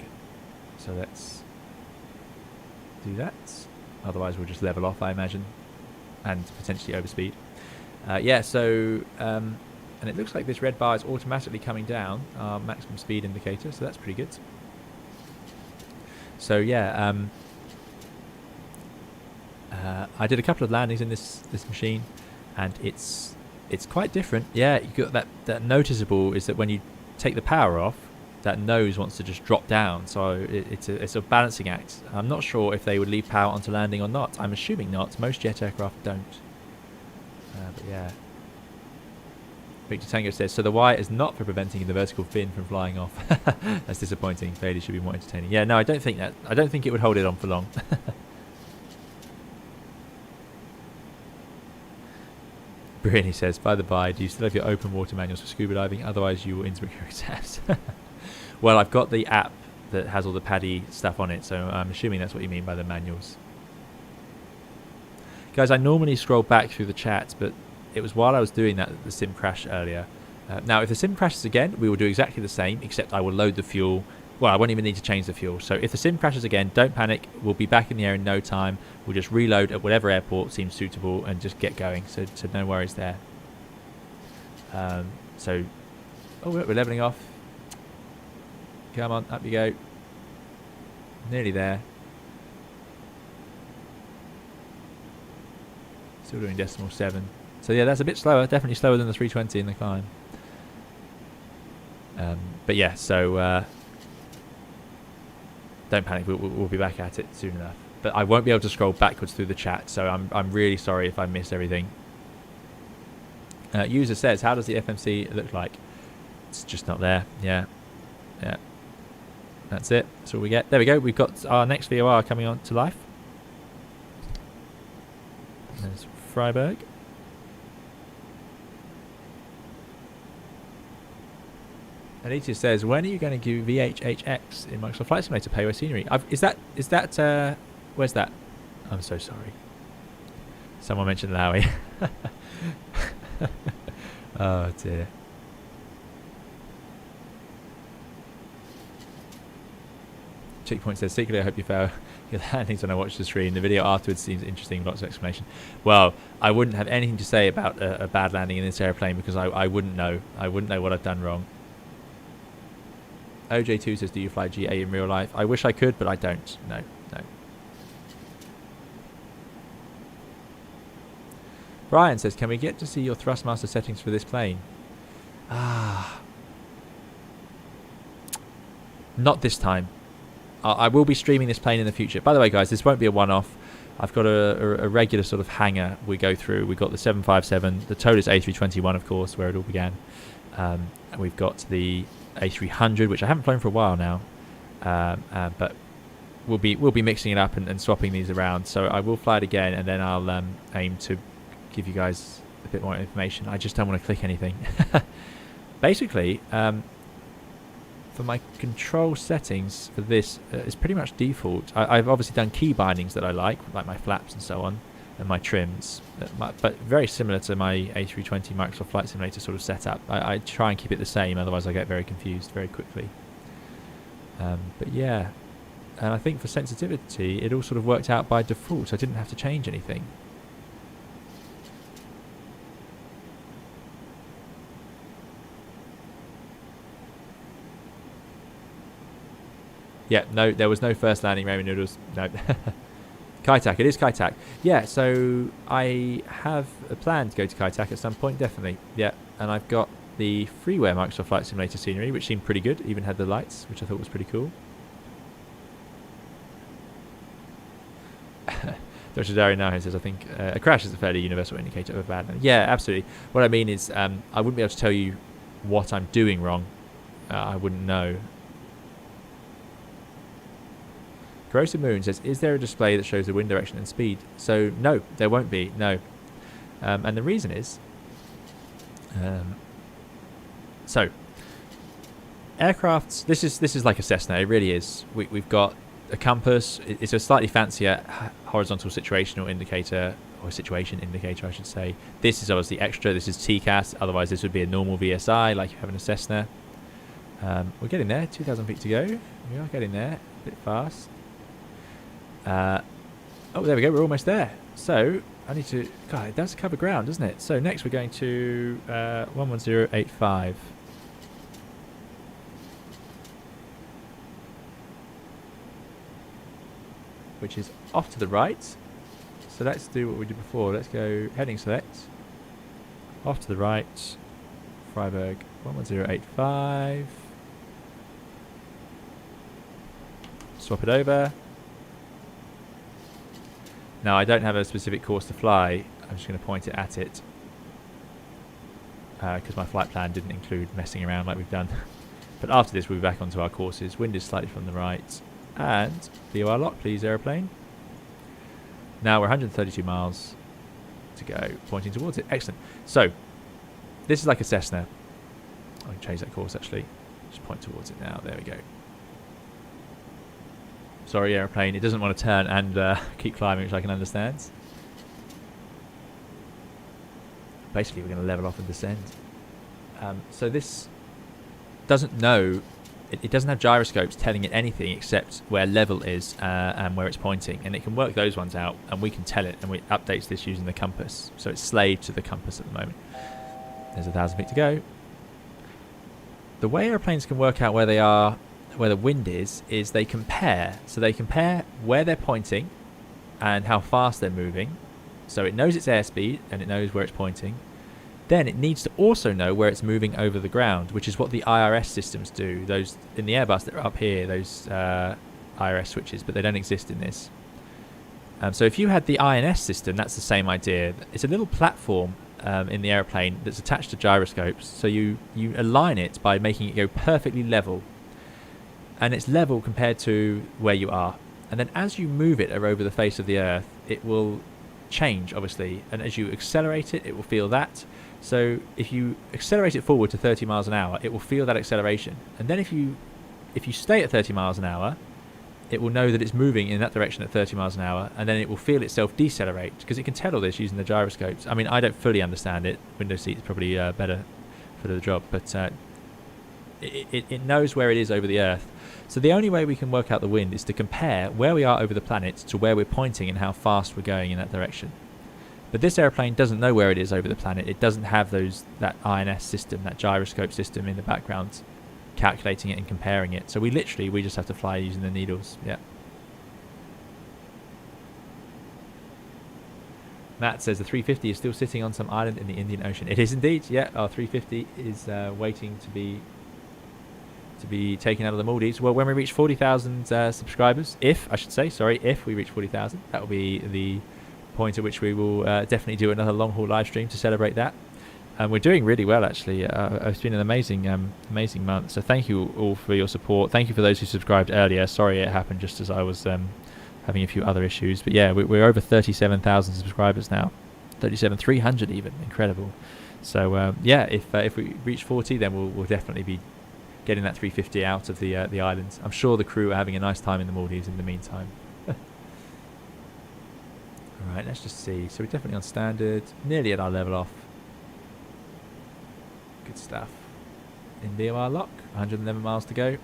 So let's do that. Otherwise we'll just level off, I imagine, and potentially overspeed. Yeah, so and it looks like this red bar is automatically coming down, our maximum speed indicator, so that's pretty good. So yeah, I did a couple of landings in this machine, and it's quite different. Yeah, you got that noticeable is that when you take the power off, that nose wants to just drop down, so it's a balancing act. I'm not sure if they would leave power onto landing or not. I'm assuming not. Most jet aircraft don't. But yeah. Victor Tango says, so the Y is not for preventing the vertical fin from flying off. That's disappointing. Failure should be more entertaining. Yeah, no, I don't think that. I don't think it would hold it on for long. Brittany says, by the by, do you still have your open water manuals for scuba diving? Otherwise you will interrupt your exams. Well, I've got the app that has all the PADI stuff on it, so I'm assuming that's what you mean by the manuals. Guys, I normally scroll back through the chat, but it was while I was doing that the sim crashed earlier. Now, if the sim crashes again, we will do exactly the same, except I will load the fuel. Well, I won't even need to change the fuel. So if the sim crashes again, don't panic. We'll be back in the air in no time. We'll just reload at whatever airport seems suitable and just get going. So no worries there. Oh, we're leveling off. Come on, up you go. Nearly there. Still doing decimal 7. So yeah, that's a bit slower. Definitely slower than the 320 in the climb. But yeah, so don't panic. We'll be back at it soon enough. But I won't be able to scroll backwards through the chat, so I'm really sorry if I miss everything. User says, how does the FMC look like? It's just not there. Yeah. That's it. That's all we get. There we go. We've got our next VOR coming on to life. There's Freiburg. Anita says, when are you going to give VHHX in Microsoft Flight Simulator payway scenery? Is that where's that? I'm so sorry. Someone mentioned Lowy. Oh dear. Checkpoint says, secretly I hope you fail your landings when I watch the screen. The video afterwards seems interesting, lots of explanation. Well, I wouldn't have anything to say about a bad landing in this airplane because I wouldn't know. I wouldn't know what I've done wrong. OJ2 says, do you fly GA in real life? I wish I could, but I don't. No. Brian says, can we get to see your thrustmaster settings for this plane? Not this time. I will be streaming this plane in the future. By the way, guys, this won't be a one-off. I've got a regular sort of hangar we go through. We've got the 757, the Toliss A321, of course, where it all began. And we've got the A300, which I haven't flown for a while now. But we'll be mixing it up and swapping these around. So I will fly it again, and then I'll aim to give you guys a bit more information. I just don't want to click anything. Basically, for my control settings for this, it's pretty much default. I've obviously done key bindings that I like my flaps and so on, and my trims, but very similar to my A320 Microsoft Flight Simulator sort of setup. I try and keep it the same, otherwise I get very confused very quickly. But yeah, and I think for sensitivity, it all sort of worked out by default, so I didn't have to change anything. Yeah, no, there was no first landing, Raymond Noodles. No. Kaitak, it is Kaitak. Yeah, so I have a plan to go to Kaitak at some point, definitely. Yeah, and I've got the freeware Microsoft Flight Simulator scenery, which seemed pretty good, even had the lights, which I thought was pretty cool. Dr. Dario now says, I think a crash is a fairly universal indicator of a bad landing. Yeah, absolutely. What I mean is I wouldn't be able to tell you what I'm doing wrong. I wouldn't know. Corrosive Moon says, is there a display that shows the wind direction and speed? So no, there won't be, no. And the reason is, so aircrafts, this is like a Cessna, it really is. We've got a compass, it's a slightly fancier horizontal situational indicator, or situation indicator I should say. This is obviously extra, this is TCAS, otherwise this would be a normal VSI like you have in a Cessna. We're getting there. 2,000 feet to go. We are getting there a bit fast. Oh, there we go. We're almost there. So I need to. God, it does cover ground, doesn't it? So next we're going to 11085. Which is off to the right. So let's do what we did before. Let's go heading select. Off to the right. Freiburg 11085. Swap it over. Now I don't have a specific course to fly. I'm just going to point it at it. Because my flight plan didn't include messing around like we've done. But after this we'll be back onto our courses. Wind is slightly from the right. And VOR lock, please, aeroplane. Now we're 132 miles to go, pointing towards it. Excellent. So this is like a Cessna. I can change that course actually. Just point towards it now. There we go. Sorry, aeroplane. It doesn't want to turn and keep climbing, which I can understand. Basically, we're going to level off and descend. So this doesn't know. It doesn't have gyroscopes telling it anything except where level is and where it's pointing, and it can work those ones out, and we can tell it, and it updates this using the compass. So it's slave to the compass at the moment. There's 1,000 feet to go. The way airplanes can work out where they are, where the wind is they compare. So they compare where they're pointing and how fast they're moving. So it knows its airspeed and it knows where it's pointing. Then it needs to also know where it's moving over the ground, which is what the IRS systems do. Those in the Airbus that are up here, those IRS switches, but they don't exist in this. So if you had the INS system, that's the same idea. It's a little platform in the airplane that's attached to gyroscopes. So you align it by making it go perfectly level. And it's level compared to where you are. And then as you move it over the face of the Earth, it will change, obviously. And as you accelerate it, it will feel that. So if you accelerate it forward to 30 miles an hour, it will feel that acceleration. And then if you stay at 30 miles an hour, it will know that it's moving in that direction at 30 miles an hour, and then it will feel itself decelerate, because it can tell all this using the gyroscopes. I mean, I don't fully understand it. Window seat is probably better for the job, but it knows where it is over the Earth. So the only way we can work out the wind is to compare where we are over the planet to where we're pointing and how fast we're going in that direction. But this airplane doesn't know where it is over the planet. It doesn't have that INS system, that gyroscope system in the background, calculating it and comparing it. So we just have to fly using the needles. Yeah. Matt says the 350 is still sitting on some island in the Indian Ocean. It is indeed. Yeah, our 350 is waiting to be taken out of the Maldives. Well, when we reach 40,000 subscribers, if we reach 40,000, that will be the point at which we will definitely do another long haul live stream to celebrate that. And we're doing really well, actually. It's been an amazing month. So thank you all for your support. Thank you for those who subscribed earlier. Sorry it happened just as I was having a few other issues. But yeah, we're over 37,000 subscribers now. 37,300 even. Incredible. So yeah, if we reach 40, then we'll definitely be getting that 350 out of the islands. I'm sure the crew are having a nice time in the Maldives in the meantime. Alright, let's just see. So we're definitely on standard. Nearly at our level off. Good stuff. In VOR lock. 111 miles to go.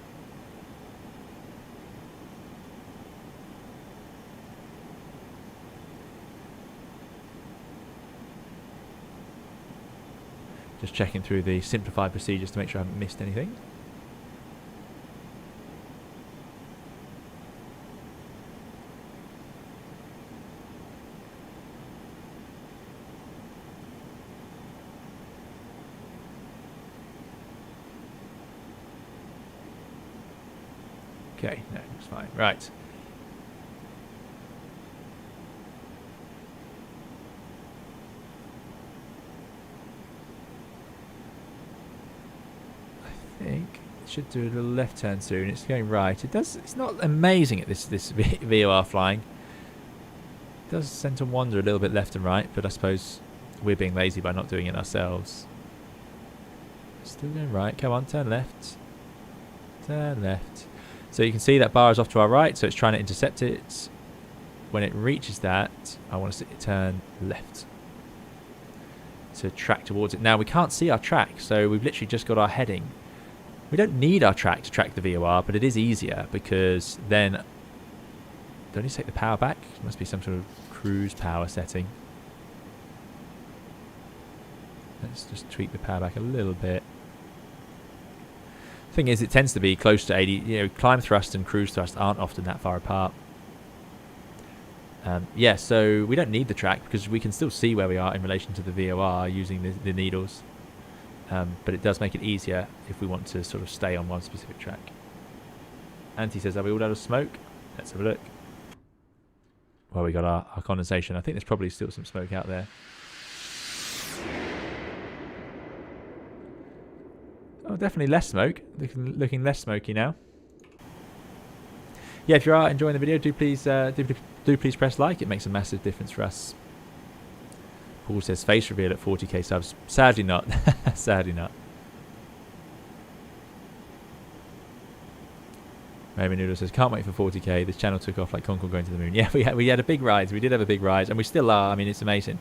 Just checking through the simplified procedures to make sure I haven't missed anything. Okay, no, it's fine. Right. I think it should do a little left turn soon. It's going right. It's not amazing at this VOR flying. It does tend to wander a little bit left and right, but I suppose we're being lazy by not doing it ourselves. Still going right. Come on, turn left. Turn left. So you can see that bar is off to our right, so it's trying to intercept it. When it reaches that, I want to turn left to track towards it. Now we can't see our track, so we've literally just got our heading. We don't need our track to track the VOR, but it is easier because then... Don't you take the power back? It must be some sort of cruise power setting. Let's just tweak the power back a little bit. Thing is, it tends to be close to 80. You know, climb thrust and cruise thrust aren't often that far apart. Yeah, so we don't need the track because we can still see where we are in relation to the VOR using the needles. But it does make it easier if we want to sort of stay on one specific track. Auntie says, are we all out of smoke? Let's have a look. Well, we got our condensation. I think there's probably still some smoke out there. Oh, definitely less smoke. Looking less smoky now. Yeah, if you are enjoying the video, do please press like. It makes a massive difference for us. Paul says face reveal at 40k subs. Sadly not. Sadly not. Mary Noodle says, can't wait for 40k. This channel took off like Concorde going to the moon. Yeah, we had a big rise. We did have a big rise, and we still are. I mean, it's amazing.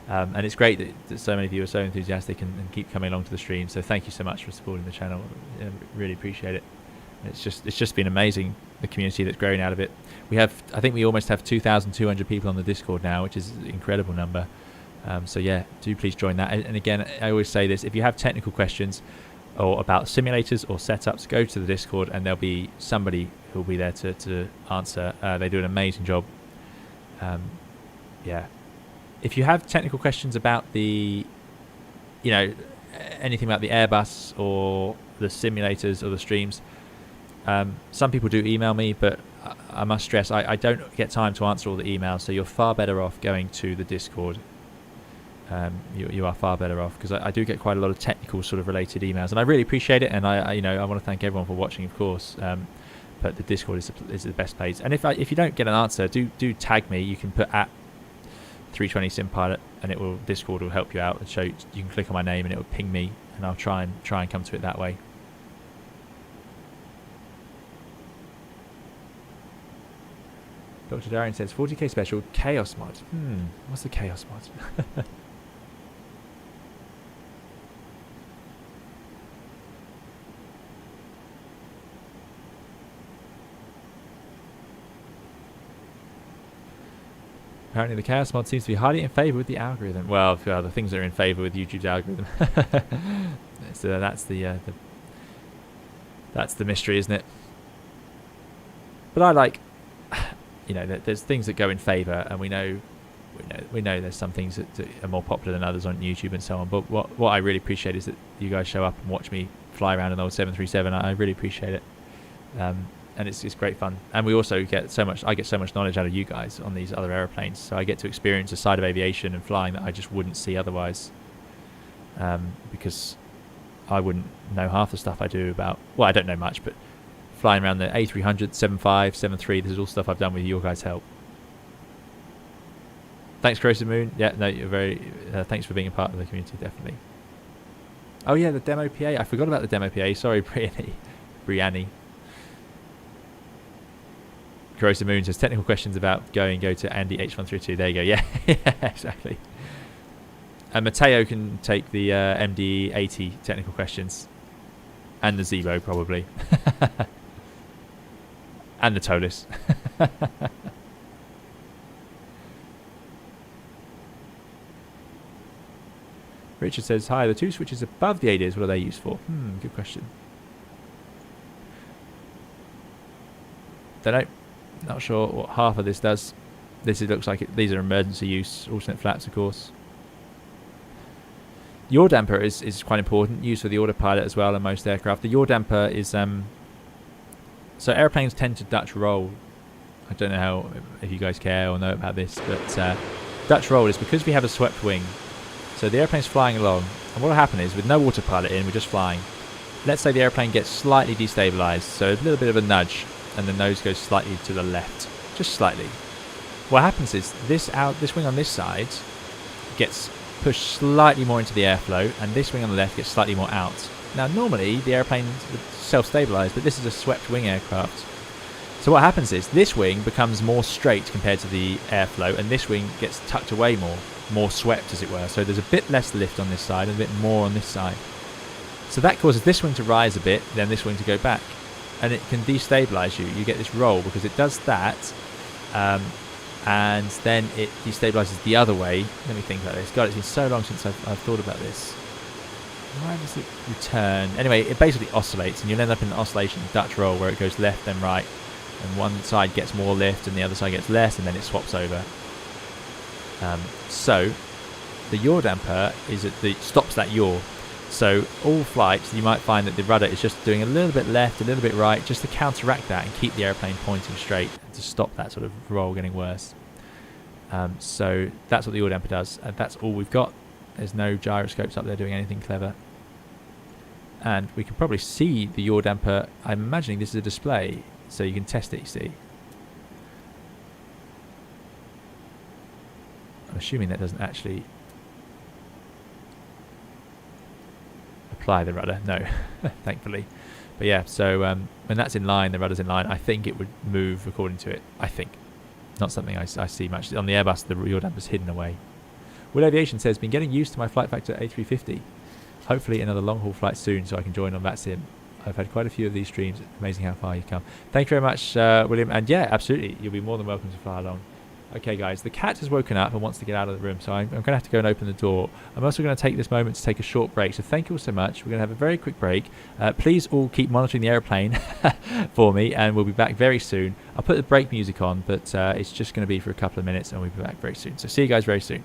And it's great that so many of you are so enthusiastic and keep coming along to the stream. So thank you so much for supporting the channel. I really appreciate it. It's just been amazing, the community that's growing out of it. I think we almost have 2,200 people on the Discord now, which is an incredible number. So yeah, do please join that. And again, I always say this: if you have technical questions or about simulators or setups, go to the Discord, and there'll be somebody who'll be there to answer. They do an amazing job. Yeah. If you have technical questions about the, anything about the Airbus or the simulators or the streams, some people do email me, but I must stress I don't get time to answer all the emails, so you're far better off going to the Discord. You are far better off, because I do get quite a lot of technical sort of related emails, and I really appreciate it, and I want to thank everyone for watching, of course. But the Discord is the best place. And if you don't get an answer, do tag me. You can put at 320 Sim Pilot, and Discord will help you out and show you can click on my name and it will ping me, and I'll try and come to it that way. Dr. Darian says 40k special chaos mod. What's the chaos mod? Apparently the chaos mod seems to be highly in favour with the algorithm. Well, the things that are in favour with YouTube's algorithm. So that's the mystery, isn't it? But I like, there's things that go in favour, and we know there's some things that are more popular than others on YouTube and so on. But what I really appreciate is that you guys show up and watch me fly around an old 737. I really appreciate it. And it's great fun, and we also get so much knowledge out of you guys on these other aeroplanes, so I get to experience a side of aviation and flying that I just wouldn't see otherwise, because I wouldn't know half the stuff I do about, well, I don't know much, but flying around the A300, 75, 73, this is all stuff I've done with your guys' help. Thanks, Corrosive Moon. Yeah, no, you're very thanks for being a part of the community, definitely. Oh yeah, the demo PA, I forgot about the demo PA, sorry, Brianny. Corrosive Moon says technical questions about go to Andy H132. There you go. Yeah, yeah, exactly. And Matteo can take the MD80 technical questions, and the Zebo probably, and the Toliss. Richard says, hi, the two switches above the ADIS, what are they used for? Good question. Don't know. Not sure what half of this does. It looks like these are emergency use, alternate flaps, of course. Yaw damper is quite important, used for the autopilot as well in most aircraft. The yaw damper is so airplanes tend to Dutch roll. I don't know if you guys care or know about this, but Dutch roll is because we have a swept wing. So the airplane's flying along, and what will happen is, with no autopilot in, we're just flying. Let's say the airplane gets slightly destabilized, so a little bit of a nudge, and the nose goes slightly to the left, just slightly. What happens is this wing on this side gets pushed slightly more into the airflow, and this wing on the left gets slightly more out. Now normally the airplane would self-stabilize, but this is a swept wing aircraft. So what happens is this wing becomes more straight compared to the airflow, and this wing gets tucked away more swept as it were. So there's a bit less lift on this side and a bit more on this side. So that causes this wing to rise a bit, then this wing to go back. And it can destabilize you. You get this roll because it does that. And then it destabilizes the other way. Let me think about this. God, it's been so long since I've thought about this. Why does it return? Anyway, it basically oscillates, and you'll end up in an oscillation Dutch roll where it goes left then right, and one side gets more lift and the other side gets less, and then it swaps over. So the yaw damper stops that yaw. So all flights, you might find that the rudder is just doing a little bit left, a little bit right, just to counteract that and keep the airplane pointing straight and to stop that sort of roll getting worse. So that's what the yaw damper does, and that's all we've got. There's no gyroscopes up there doing anything clever. And we can probably see the yaw damper. I'm imagining this is a display, so you can test it, you see. I'm assuming that doesn't actually apply the rudder. No, thankfully. But yeah, so when that's in line, the rudder's in line, I think it would move according to it. I think. Not something I see much. On the Airbus, the yaw damper's hidden away. Will Aviation says, been getting used to my flight factor A350. Hopefully another long haul flight soon so I can join on that sim. I've had quite a few of these streams. Amazing how far you've come. Thank you very much, William. And yeah, absolutely. You'll be more than welcome to fly along. Okay, guys, the cat has woken up and wants to get out of the room, so I'm going to have to go and open the door. I'm also going to take this moment to take a short break, so thank you all so much. We're going to have a very quick break. Please all keep monitoring the airplane for me, and we'll be back very soon. I'll put the break music on, but it's just going to be for a couple of minutes, and we'll be back very soon. So see you guys very soon.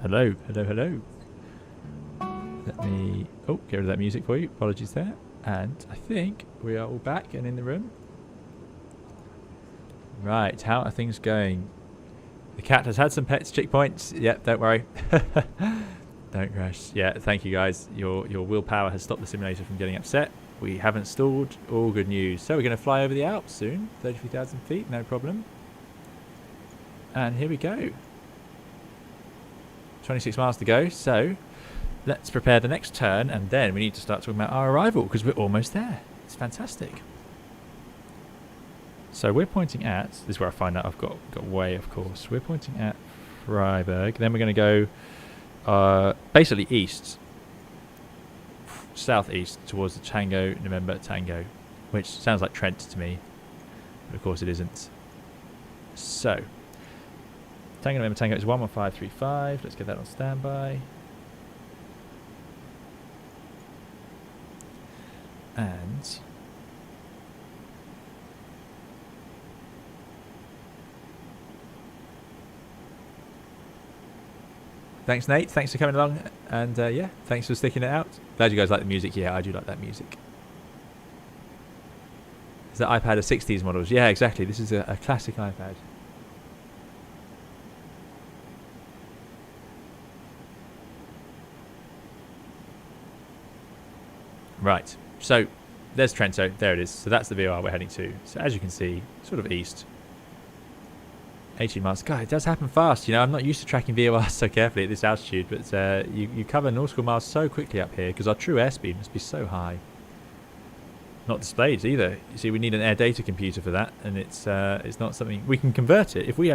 Hello, hello, hello. Let me get rid of that music for you. Apologies there. And I think we are all back and in the room. Right, how are things going? The cat has had some pets checkpoints. Yep, don't worry. Don't crash. Yeah, thank you guys. Your willpower has stopped the simulator from getting upset. We haven't stalled. All good news. So we're going to fly over the Alps soon. 33,000 feet, no problem. And here we go. 26 miles to go. So let's prepare the next turn, and then we need to start talking about our arrival because we're almost there. It's fantastic. So we're pointing at, this is where I find out I've got way, of course. We're pointing at Freiburg. Then we're going to go basically east, southeast towards the Tango, November Tango, which sounds like Trent to me, but of course it isn't. So, Tango, November Tango is 11535. Let's get that on standby. And thanks, Nate. Thanks for coming along. And yeah, thanks for sticking it out. Glad you guys like the music. Yeah, I do like that music. Is that iPad a 60s models? Yeah, exactly. This is a classic iPad. Right. So there's Trento. There it is. So that's the VOR we're heading to. So as you can see, sort of east. 18 miles. God, it does happen fast. You know, I'm not used to tracking VOR so carefully at this altitude, but you cover nautical miles so quickly up here because our true airspeed must be so high. Not displayed either. You see, we need an air data computer for that, and it's not something we can convert it. If you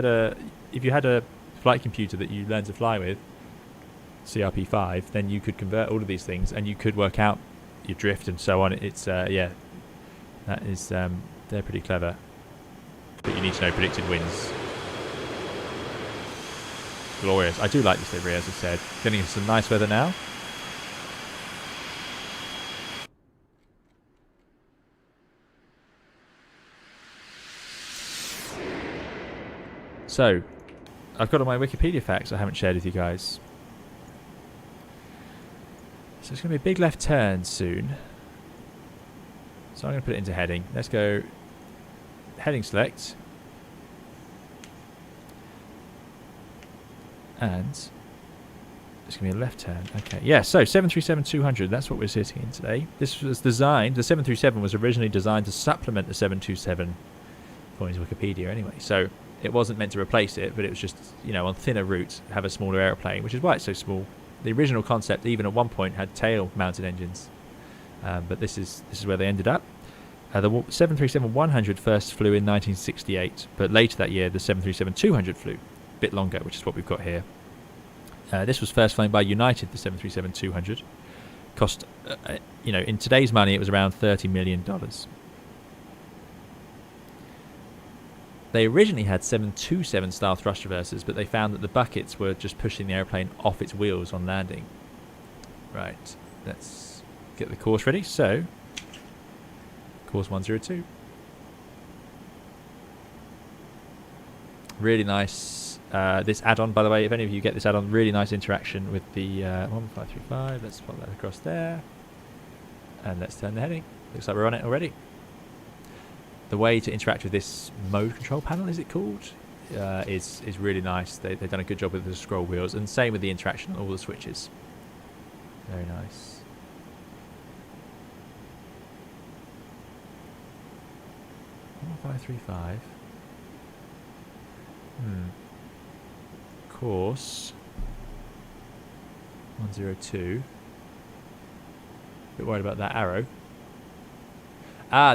had a flight computer that you learned to fly with, CRP5, then you could convert all of these things, and you could work out your drift and so on. It's yeah, that is they're pretty clever. But you need to know predicted winds. Glorious. I do like this livery, as I said. Getting some nice weather now. So, I've got all my Wikipedia facts I haven't shared with you guys. So it's going to be a big left turn soon. So I'm going to put it into heading. Let's go heading select. And it's going to be a left turn. Okay, yeah, so 737-200, that's what we're sitting in today. This was designed, the 737 was originally designed to supplement the 727, according to Wikipedia anyway. So it wasn't meant to replace it, but it was just, you know, on thinner routes, have a smaller aeroplane, which is why it's so small. The original concept, even at one point, had tail-mounted engines. But this is where they ended up. The 737-100 first flew in 1968, but later that year, the 737-200 flew. Bit longer, which is what we've got here. This was first flown by United, the 737-200. Cost, you know, in today's money, it was around $30 million. They originally had 727 style thrust reversers, but they found that the buckets were just pushing the airplane off its wheels on landing. Right, let's get the course ready. So, course 102. Really nice. This add-on, by the way, if any of you get this add-on, really nice interaction with the 1535. Let's pop that across there. And let's turn the heading. Looks like we're on it already. The way to interact with this mode control panel, is it called, is really nice. They've done a good job with the scroll wheels, and same with the interaction on all the switches. Very nice. Oh, 535. Course 102. Bit worried about that arrow.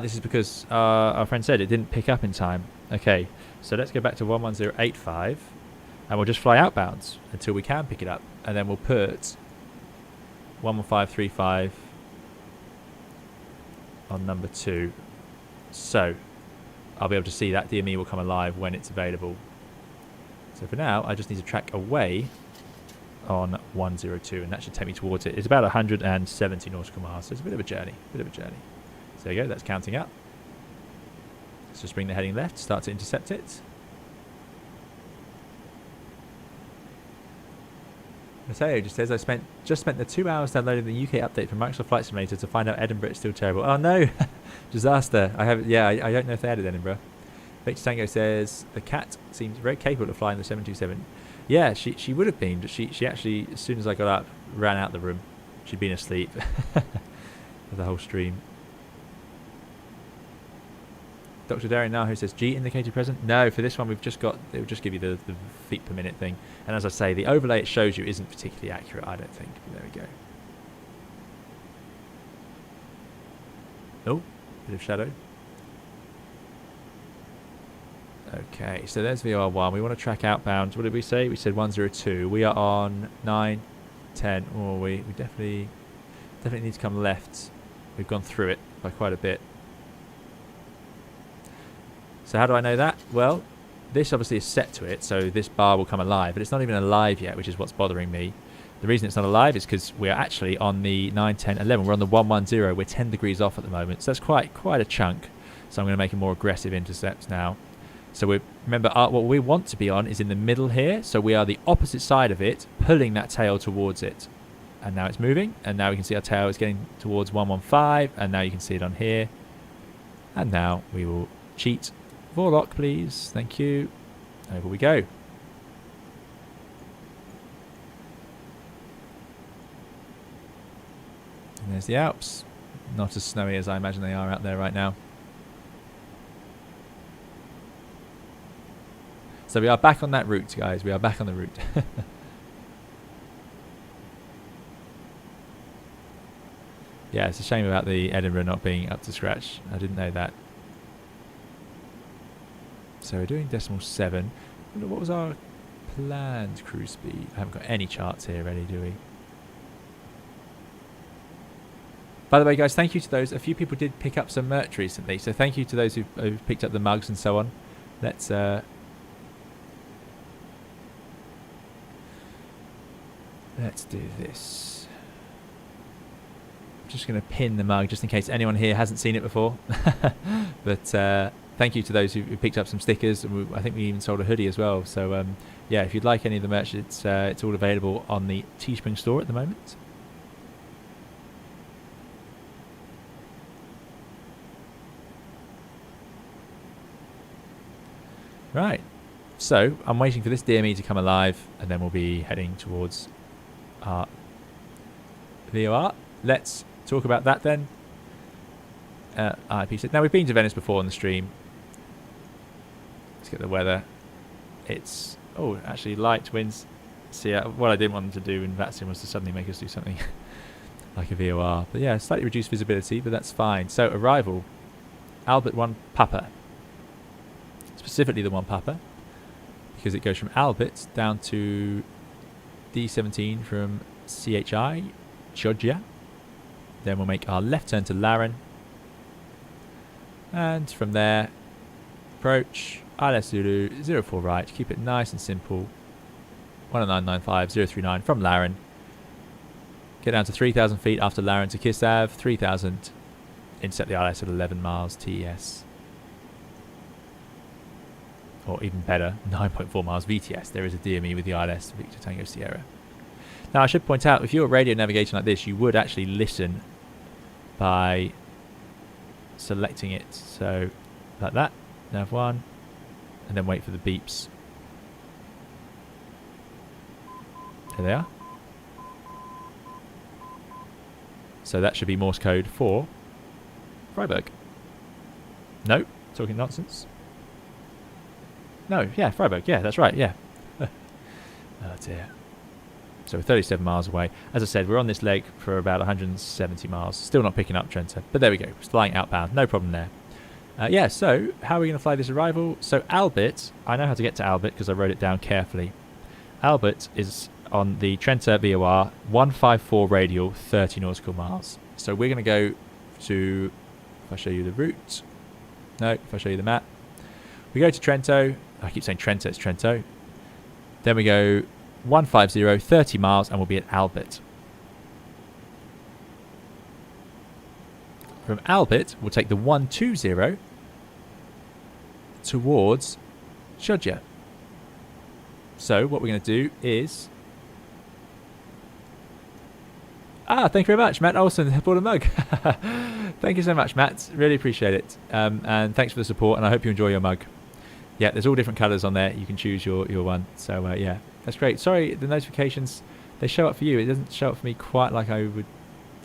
This is because our friend said it didn't pick up in time. Okay, so let's go back to 11085 and we'll just fly outbounds until we can pick it up, and then we'll put 11535 on number 2. So I'll be able to see that DME will come alive when it's available. So for now, I just need to track away on 102, and that should take me towards it. It's about 170 nautical miles, so it's a bit of a journey. So there you go, that's counting up. Let's just bring the heading left, start to intercept it. Mateo just says, just spent the 2 hours downloading the UK update for Microsoft Flight Simulator to find out Edinburgh is still terrible. Oh no, disaster. I don't know if they added Edinburgh. Victor Tango says the cat seems very capable of flying the 727. Yeah, she would have been, but she actually, as soon as I got up, ran out the room. She'd been asleep for the whole stream. Dr. Darren Nahu says G indicated present. No, for this one we've just got, it will just give you the feet per minute thing. And as I say, the overlay it shows you isn't particularly accurate, I don't think. But there we go. Oh, bit of shadow. Okay, so there's VR1. We want to track outbound. What did we say? We said 102. We are on 9, 10. Oh, we definitely need to come left. We've gone through it by quite a bit. So how do I know that? Well, this obviously is set to it, so this bar will come alive, but it's not even alive yet, which is what's bothering me. The reason it's not alive is because we are actually on the 9, 10, 11. We're on the 110. We're 10 degrees off at the moment, so that's quite a chunk. So I'm going to make a more aggressive intercept now. So remember, what we want to be on is in the middle here, so we are the opposite side of it, pulling that tail towards it. And now it's moving, and now we can see our tail is getting towards 115, and now you can see it on here. And now we will cheat. Vorlock, please. Thank you. Over we go. And there's the Alps. Not as snowy as I imagine they are out there right now. So we are back on that route, guys. We are back on the route. Yeah, it's a shame about the Edinburgh not being up to scratch. I didn't know that. So we're doing decimal 7. What was our planned cruise speed? I haven't got any charts here ready, do we? By the way, guys, thank you to those. A few people did pick up some merch recently, so thank you to those who've picked up the mugs and so on. Let's do this. I'm just going to pin the mug just in case anyone here hasn't seen it before. But thank you to those who picked up some stickers. And I think we even sold a hoodie as well. So yeah, if you'd like any of the merch, it's all available on the Teespring store at the moment. Right, so I'm waiting for this DME to come alive, and then we'll be heading towards our VOR. Let's talk about that then. IP said, now we've been to Venice before on the stream. Let's get the weather. It's actually light winds. See, what I didn't want them to do in VATSIM was to suddenly make us do something like a VOR. But yeah, slightly reduced visibility, but that's fine. So arrival, Albert 1 Papa. Specifically the 1 Papa, because it goes from Albert down to D17 from CHI, Georgia. Then we'll make our left turn to Laren. And from there, approach, ILS Zulu, 04 right, keep it nice and simple. 10995, 039 from Laren. Get down to 3,000 feet after Laren to Kissav, 3,000. Intercept the ILS at 11 miles TES. Or even better, 9.4 miles VTS. There is a DME with the ILS, Victor Tango Sierra. Now I should point out, if you're radio navigation like this, you would actually listen by selecting it. So like that, nav 1, and then wait for the beeps. There they are. So that should be Morse code for Freiburg. No, talking nonsense. No, yeah, Freiburg, yeah, that's right, yeah. Oh dear. So we're 37 miles away. As I said, we're on this leg for about 170 miles. Still not picking up Trenta, but there we go. It's flying outbound, no problem there. Yeah, so how are we going to fly this arrival? So Albert, I know how to get to Albert because I wrote it down carefully. Albert is on the Trenta VOR 154 radial, 30 nautical miles. So we're going to go to, if I show you the route, no, if I show you the map, we go to Trento. I keep saying Trento, it's Trento. Then we go 150, 30 miles, and we'll be at Albert. From Albert, we'll take the 120 towards Georgia. So what we're going to do is Thank you very much. Matt Olsen bought a mug. Thank you so much, Matt. Really appreciate it. And thanks for the support, and I hope you enjoy your mug. Yeah, there's all different colours on there. You can choose your one. So, yeah, that's great. Sorry, the notifications, they show up for you. It doesn't show up for me quite like I would.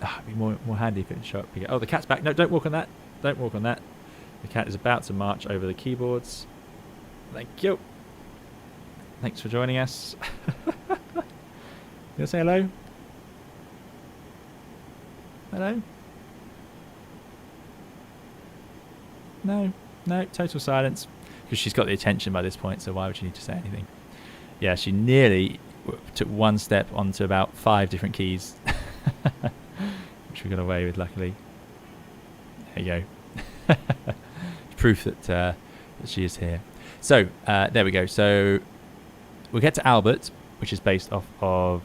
It'd be more handy if it would show up. Oh, the cat's back. No, don't walk on that. Don't walk on that. The cat is about to march over the keyboards. Thank you. Thanks for joining us. You want to say hello? Hello? No, total silence. Because she's got the attention by this point, so why would she need to say anything? Yeah, she nearly took one step onto about 5 different keys. Which we got away with, luckily. There you go. Proof that she is here. So, there we go. So, we'll get to Albert, which is based off of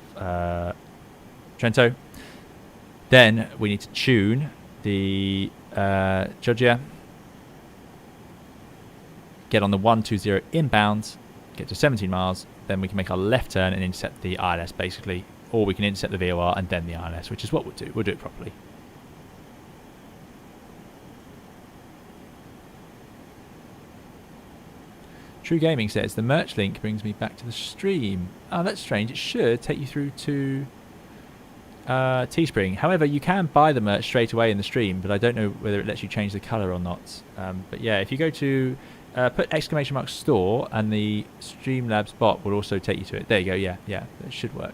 Trento. Then we need to tune the Georgia, get on the 120 inbound, get to 17 miles, then we can make our left turn and intercept the ILS basically, or we can intercept the VOR and then the ILS, which is what we'll do. We'll do it properly. True Gaming says, the merch link brings me back to the stream. Oh, that's strange. It should take you through to Teespring. However, you can buy the merch straight away in the stream, but I don't know whether it lets you change the colour or not. But yeah, if you go to put ! store, and the Streamlabs bot will also take you to it. There you go. Yeah, that should work.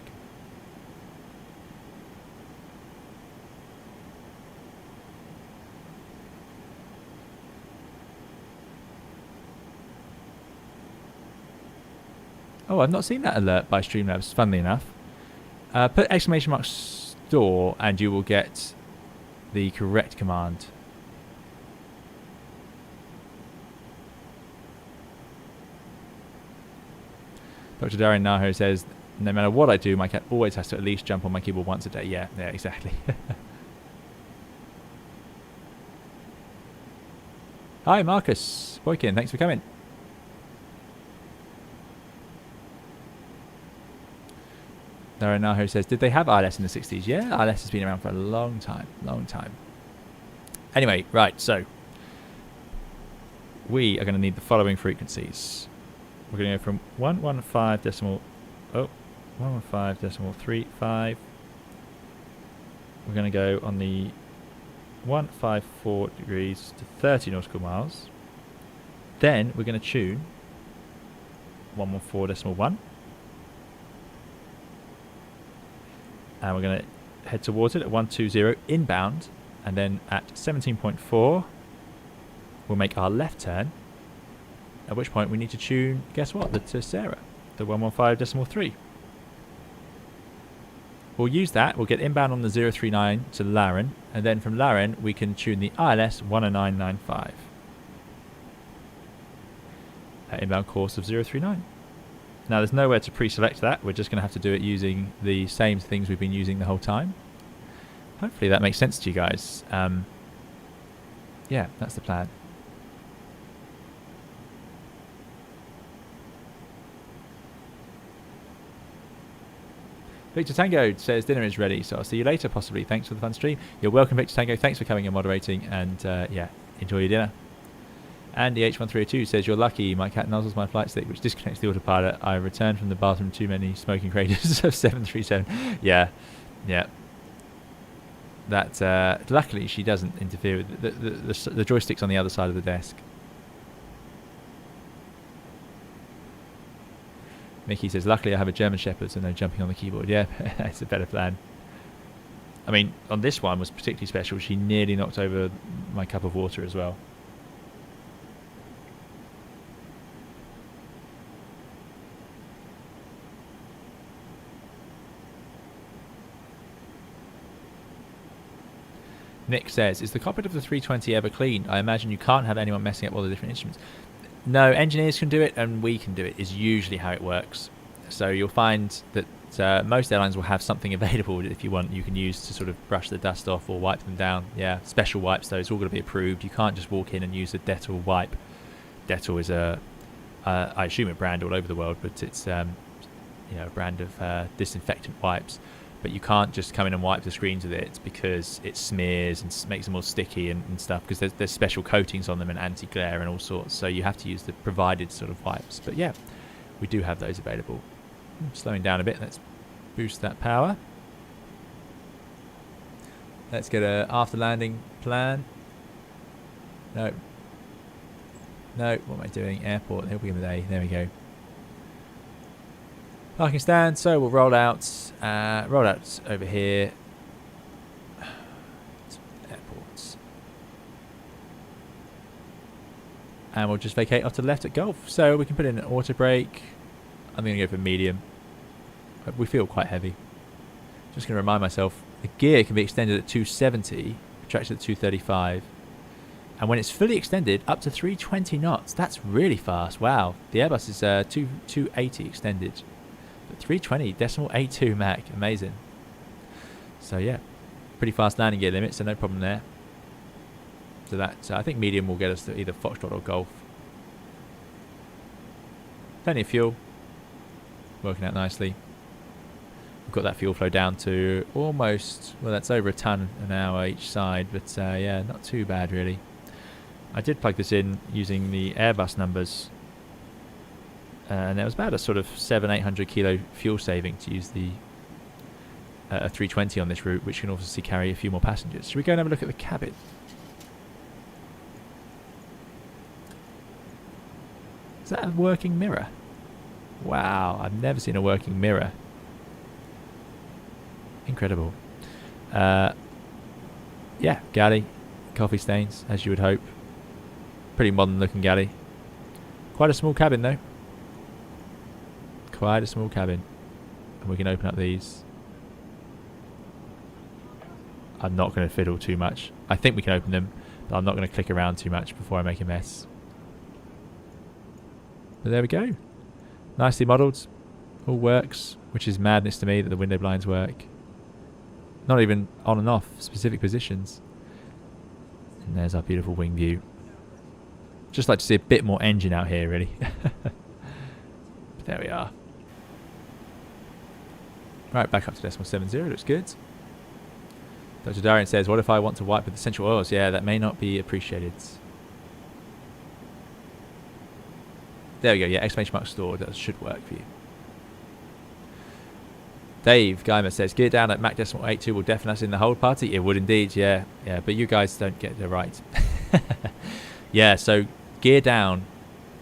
Oh, I've not seen that alert by Streamlabs, funnily enough. Put ! store and you will get the correct command. Dr. Darren Naho says, no matter what I do, my cat always has to at least jump on my keyboard once a day. Yeah, exactly. Hi, Marcus Boykin. Thanks for coming. Darren Naho says, did they have ILS in the 60s? Yeah, ILS has been around for a long time. Anyway, right, so we are going to need the following frequencies. We're going to go from 115.35. We're going to go on the 154 degrees to 30 nautical miles. Then we're going to tune 114.1. And we're going to head towards it at 120 inbound, and then at 17.4 we'll make our left turn, at which point we need to tune, guess what, to Sarah, the 115.3. We'll use that, we'll get inbound on the 039 to Laren, and then from Laren we can tune the ILS 109.95 at inbound course of 039. Now there's nowhere to pre-select that, we're just going to have to do it using the same things we've been using the whole time. Hopefully that makes sense to you guys. Yeah, that's the plan. Victor Tango says dinner is ready, so I'll see you later possibly. Thanks for the fun stream. You're welcome, Victor Tango. Thanks for coming and moderating, and yeah, enjoy your dinner. And the H1302 says, you're lucky, my cat nuzzles my flight stick, which disconnects the autopilot. I returned from the bathroom too many smoking craters of 737. Yeah. That luckily she doesn't interfere with the joystick's on the other side of the desk. Mickey says, luckily I have a German Shepherd, so no jumping on the keyboard. Yeah, it's a better plan. I mean, on this one was particularly special. She nearly knocked over my cup of water as well. Nick says, is the cockpit of the 320 ever clean? I imagine you can't have anyone messing up all the different instruments. No, engineers can do it and we can do it, is usually how it works. So you'll find that most airlines will have something available that if you want you can use to sort of brush the dust off or wipe them down. Yeah, special wipes though, it's all got to be approved. You can't just walk in and use a Dettol wipe. Dettol is I assume a brand all over the world, but it's a brand of disinfectant wipes. but you can't just come in and wipe the screens with it because it smears and makes them all sticky and stuff, because there's special coatings on them and anti-glare and all sorts, so you have to use the provided sort of wipes. But yeah, we do have those available. Slowing down a bit, let's boost that power. Let's get a after landing plan. No, what am I doing? Airport, there'll begin with A. There we go. Parking stand, so we'll roll out over here. Airports. And we'll just vacate off to the left at Golf. So we can put in an auto brake. I'm going to go for medium. We feel quite heavy. Just going to remind myself, the gear can be extended at 270, retracted at 235. And when it's fully extended, up to 320 knots. That's really fast. Wow. The Airbus is 280 extended. But 320 decimal 82 Mach. Amazing. So yeah, pretty fast landing gear limit, so no problem there. So that I think medium will get us to either Foxtrot or Golf. Plenty of fuel. Working out nicely. We've got that fuel flow down to almost, well, that's over a tonne an hour each side, but yeah, not too bad really. I did plug this in using the Airbus numbers, and there was about a sort of 700-800 kilo fuel saving to use the a 320 on this route, which can obviously carry a few more passengers. Should we go and have a look at the cabin? Is that a working mirror? Wow, I've never seen a working mirror. Incredible. Yeah, galley, coffee stains, as you would hope. Pretty modern looking galley. Quite a small cabin though. Quite a small cabin. And we can open up these. I'm not going to fiddle too much. I think we can open them, but I'm not going to click around too much before I make a mess. But there we go. Nicely modelled. All works, which is madness to me that the window blinds work. Not even on and off, specific positions. And there's our beautiful wing view. Just like to see a bit more engine out here, really. But there we are. Right, back up to decimal 70. Looks good. Dr. Darian says, what if I want to wipe with essential oils? Yeah, that may not be appreciated. There we go. Yeah, exclamation mark stored. That should work for you. Dave Geimer says, gear down at Mach decimal 82 will deafen us in the hold party. It would indeed, yeah. Yeah, but you guys don't get the right. Yeah, so gear down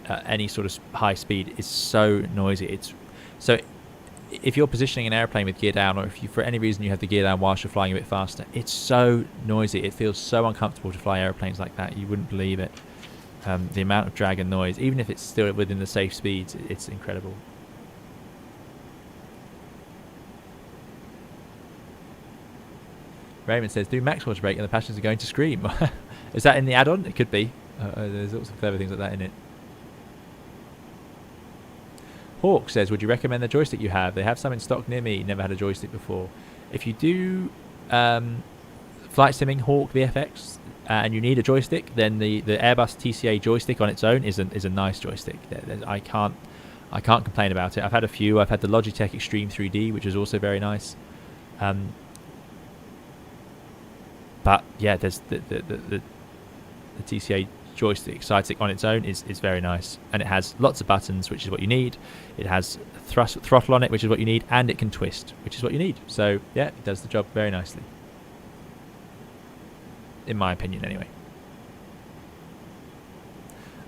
at any sort of high speed is so noisy. So if you're positioning an airplane with gear down, or if you for any reason you have the gear down whilst you're flying a bit faster, it's so noisy. It feels so uncomfortable to fly airplanes like that. You wouldn't believe it. The amount of drag and noise, even if it's still within the safe speeds, it's incredible. Raymond says, do max water brake and the passengers are going to scream. Is that in the add-on? It could be. There's lots of clever things like that in it. Hawk says, would you recommend the joystick you have? They have some in stock near me. Never had a joystick before. If you do flight simming Hawk VFX and you need a joystick, then the Airbus TCA joystick on its own is a nice joystick. I can't complain about it. I've had a few. I've had the Logitech Extreme 3D, which is also very nice. But yeah, there's the TCA joystick, side stick on its own is very nice, and it has lots of buttons, which is what you need. It has throttle on it, which is what you need, and it can twist, which is what you need. So yeah, it does the job very nicely, in my opinion anyway.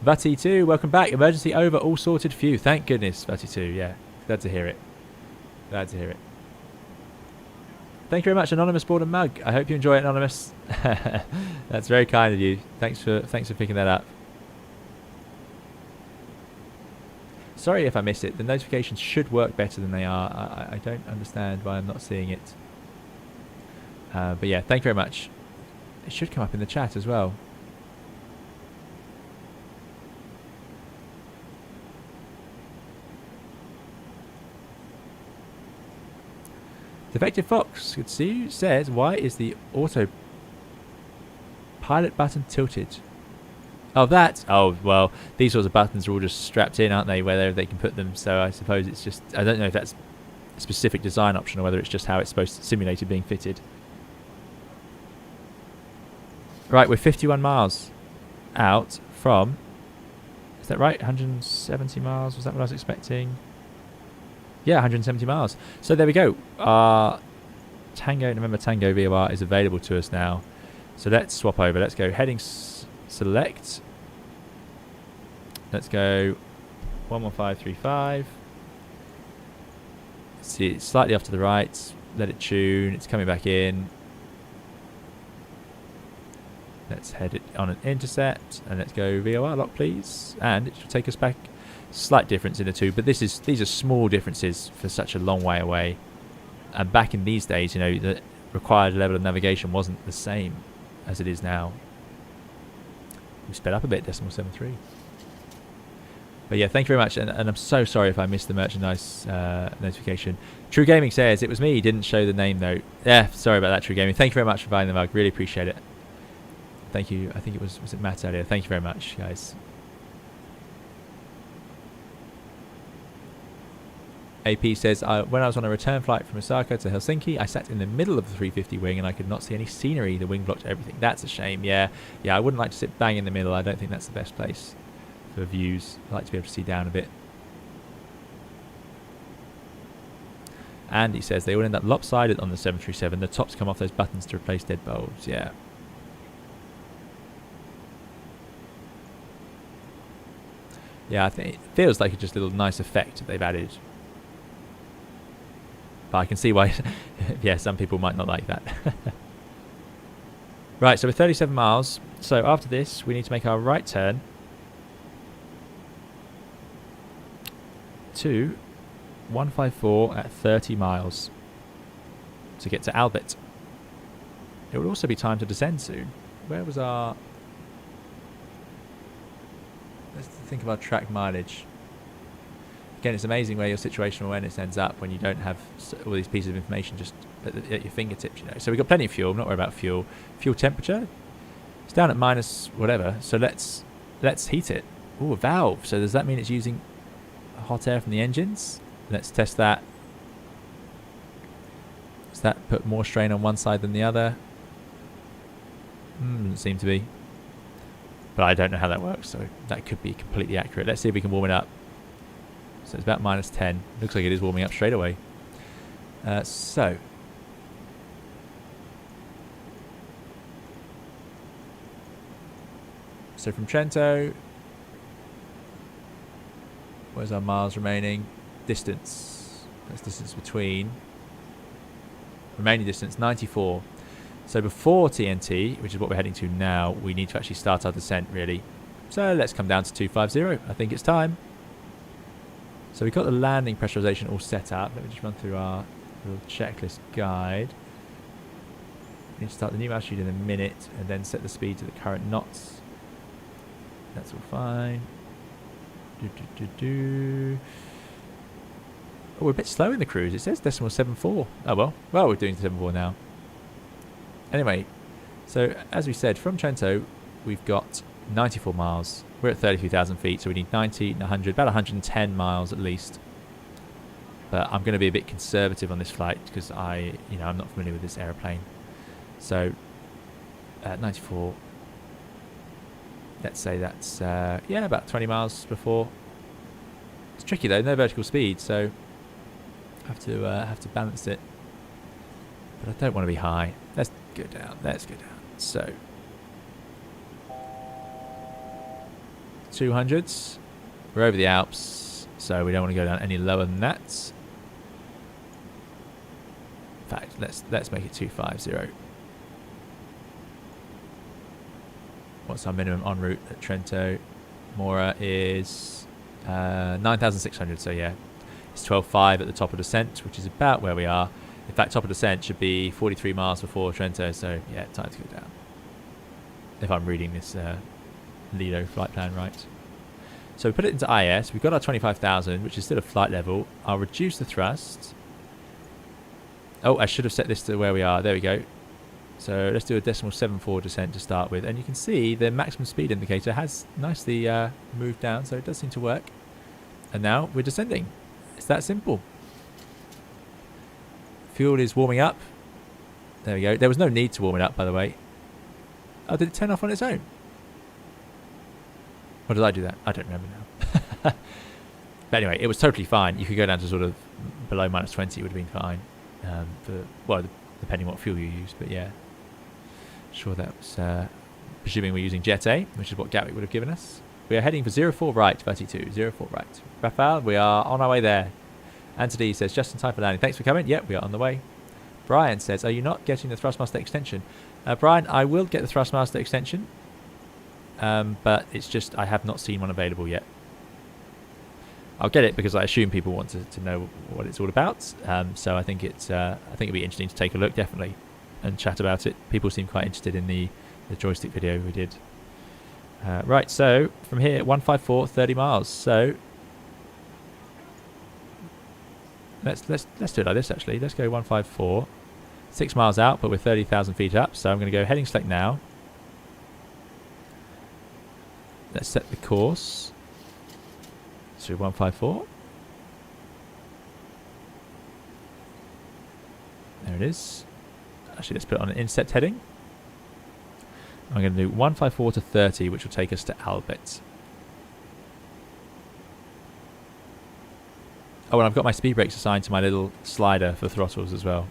Vati2, welcome back. Emergency over, all sorted for you. Thank goodness, Vati2. Yeah, glad to hear it. Glad to hear it. Thank you very much, Anonymous bought a mug. I hope you enjoy it, Anonymous. That's very kind of you. Thanks for picking that up. Sorry if I missed it. The notifications should work better than they are. I don't understand why I'm not seeing it. But yeah, thank you very much. It should come up in the chat as well. Defective Fox, good to see you, says, why is the auto pilot button tilted? Oh, that. Oh, well, these sorts of buttons are all just strapped in, aren't they, where they can put them. So I suppose it's just, I don't know if that's specific design option or whether it's just how it's supposed to simulate it being fitted. Right, we're 51 miles out from, is that right? 170 miles, was that what I was expecting? Yeah, 170 miles. So there we go. Tango, November Tango VOR is available to us now. So let's swap over. Let's go heading select. Let's go 11535. See, it's slightly off to the right. Let it tune. It's coming back in. Let's head it on an intercept and let's go VOR lock, please. And it should take us back. Slight difference in the two, but these are small differences for such a long way away. And back in these days, you know, the required level of navigation wasn't the same as it is now. We sped up a bit, 0.73. But yeah, thank you very much. And I'm so sorry if I missed the merchandise notification. True Gaming says, it was me, didn't show the name though. Yeah, sorry about that, True Gaming. Thank you very much for buying the mug. Really appreciate it. Thank you. I think it was it Matt earlier? Thank you very much, guys. AP says, when I was on a return flight from Osaka to Helsinki, I sat in the middle of the 350 wing and I could not see any scenery. The wing blocked everything. That's a shame. Yeah, I wouldn't like to sit bang in the middle. I don't think that's the best place for views. I like to be able to see down a bit. And he says they all end up lopsided on the 737. The tops come off those buttons to replace dead bulbs. Yeah. Yeah, I think it feels like it's just a little nice effect that they've added. But I can see why, yeah, some people might not like that. Right, so we're 37 miles. So after this, we need to make our right turn to 154 at 30 miles to get to Albert. It would also be time to descend soon. Where was our... Let's think of our track mileage. Again, it's amazing where your situational awareness ends up when you don't have all these pieces of information just at your fingertips, you know. So we've got plenty of fuel. I'm not worried about fuel. Fuel temperature, it's down at minus whatever. So let's heat it. Oh, a valve. So does that mean it's using hot air from the engines? Let's test that. Does that put more strain on one side than the other? Doesn't seem to be. But I don't know how that works, so that could be completely accurate. Let's see if we can warm it up. So it's about minus 10. Looks like it is warming up straight away. So from Trento, where's our miles remaining? Distance. That's distance between. Remaining distance, 94. So before TNT, which is what we're heading to now, we need to actually start our descent, really. So let's come down to 250. I think it's time. So we've got the landing pressurization all set up. Let me just run through our little checklist guide. We need to start the new altitude in a minute and then set the speed to the current knots. That's all fine. Oh, we're a bit slow in the cruise. It says 0.74. Oh well. Well, we're doing 0.74 now. Anyway, so as we said, from Trento, we've got 94 miles. We're at 33,000 feet, so we need 90, 100, about 110 miles at least. But I'm going to be a bit conservative on this flight because I'm not familiar with this aeroplane. So at 94, let's say that's about 20 miles before. It's tricky though, no vertical speed, so I have to balance it. But I don't want to be high. Let's go down. Let's go down. So 200s. We're over the Alps, so we don't want to go down any lower than that. In fact, let's make it 250. What's our minimum en route at Trento? Mora is 9,600. So yeah, it's 12.5 at the top of descent, which is about where we are. In fact, top of descent should be 43 miles before Trento. So yeah, time to go down. If I'm reading this Lido flight plan right. So we put it into IS. We've got our 25,000, which is still a flight level. I'll reduce the thrust. Oh, I should have set this to where we are. There we go. So let's do a 0.74 descent to start with. And you can see the maximum speed indicator has nicely moved down. So it does seem to work. And now we're descending. It's that simple. Fuel is warming up. There we go. There was no need to warm it up, by the way. Oh, did it turn off on its own? Or did I do that? I don't remember now. But anyway, it was totally fine. You could go down to sort of below -20, it would have been fine. Well, depending what fuel you use. But yeah, sure that was presuming we're using Jet A, which is what Gatwick would have given us. We are heading for 04 right, 32, 04 right. Rafael, we are on our way there. Anthony says, just in time for landing. Thanks for coming. Yep, we are on the way. Brian says, are you not getting the Thrustmaster extension? Brian, I will get the Thrustmaster extension. But it's just, I have not seen one available yet. I'll get it because I assume people want to know what it's all about. So I think it'd be interesting to take a look, definitely, and chat about it. People seem quite interested in the joystick video we did. Right, so from here, 154, 30 miles. So let's do it like this actually. Let's go 154, 6 miles out, but we're 30,000 feet up. So I'm going to go heading select now. Let's set the course. So 154. There it is. Actually, let's put it on an inset heading. I'm going to do 154 to 30, which will take us to Albert. Oh, and I've got my speed brakes assigned to my little slider for throttles as well.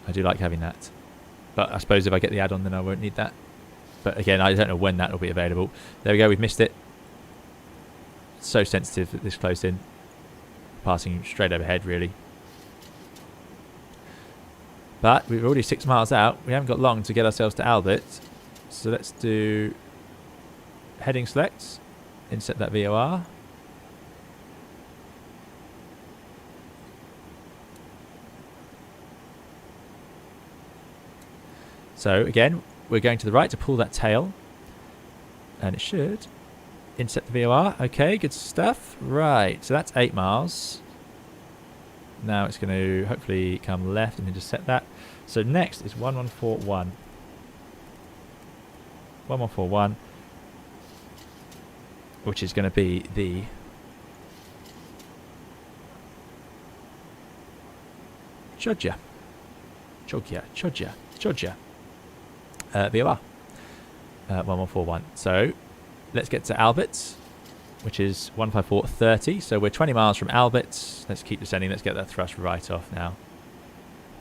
I do like having that. But I suppose if I get the add-on, then I won't need that. But again, I don't know when that will be available. There we go, we've missed it. So sensitive this close in. Passing straight overhead, really. But we're already 6 miles out. We haven't got long to get ourselves to Albert. So let's do heading select. Inset that VOR. So again, we're going to the right to pull that tail. And it should inset the VOR. Okay, good stuff. Right, so that's 8 miles. Now it's going to hopefully come left and then just set that. So next is 1141. 1141. Which is going to be the Chodja. VOR. 1141. So let's get to Albert, which is 154.30. So we're 20 miles from Albert. Let's keep descending. Let's get that thrust right off now.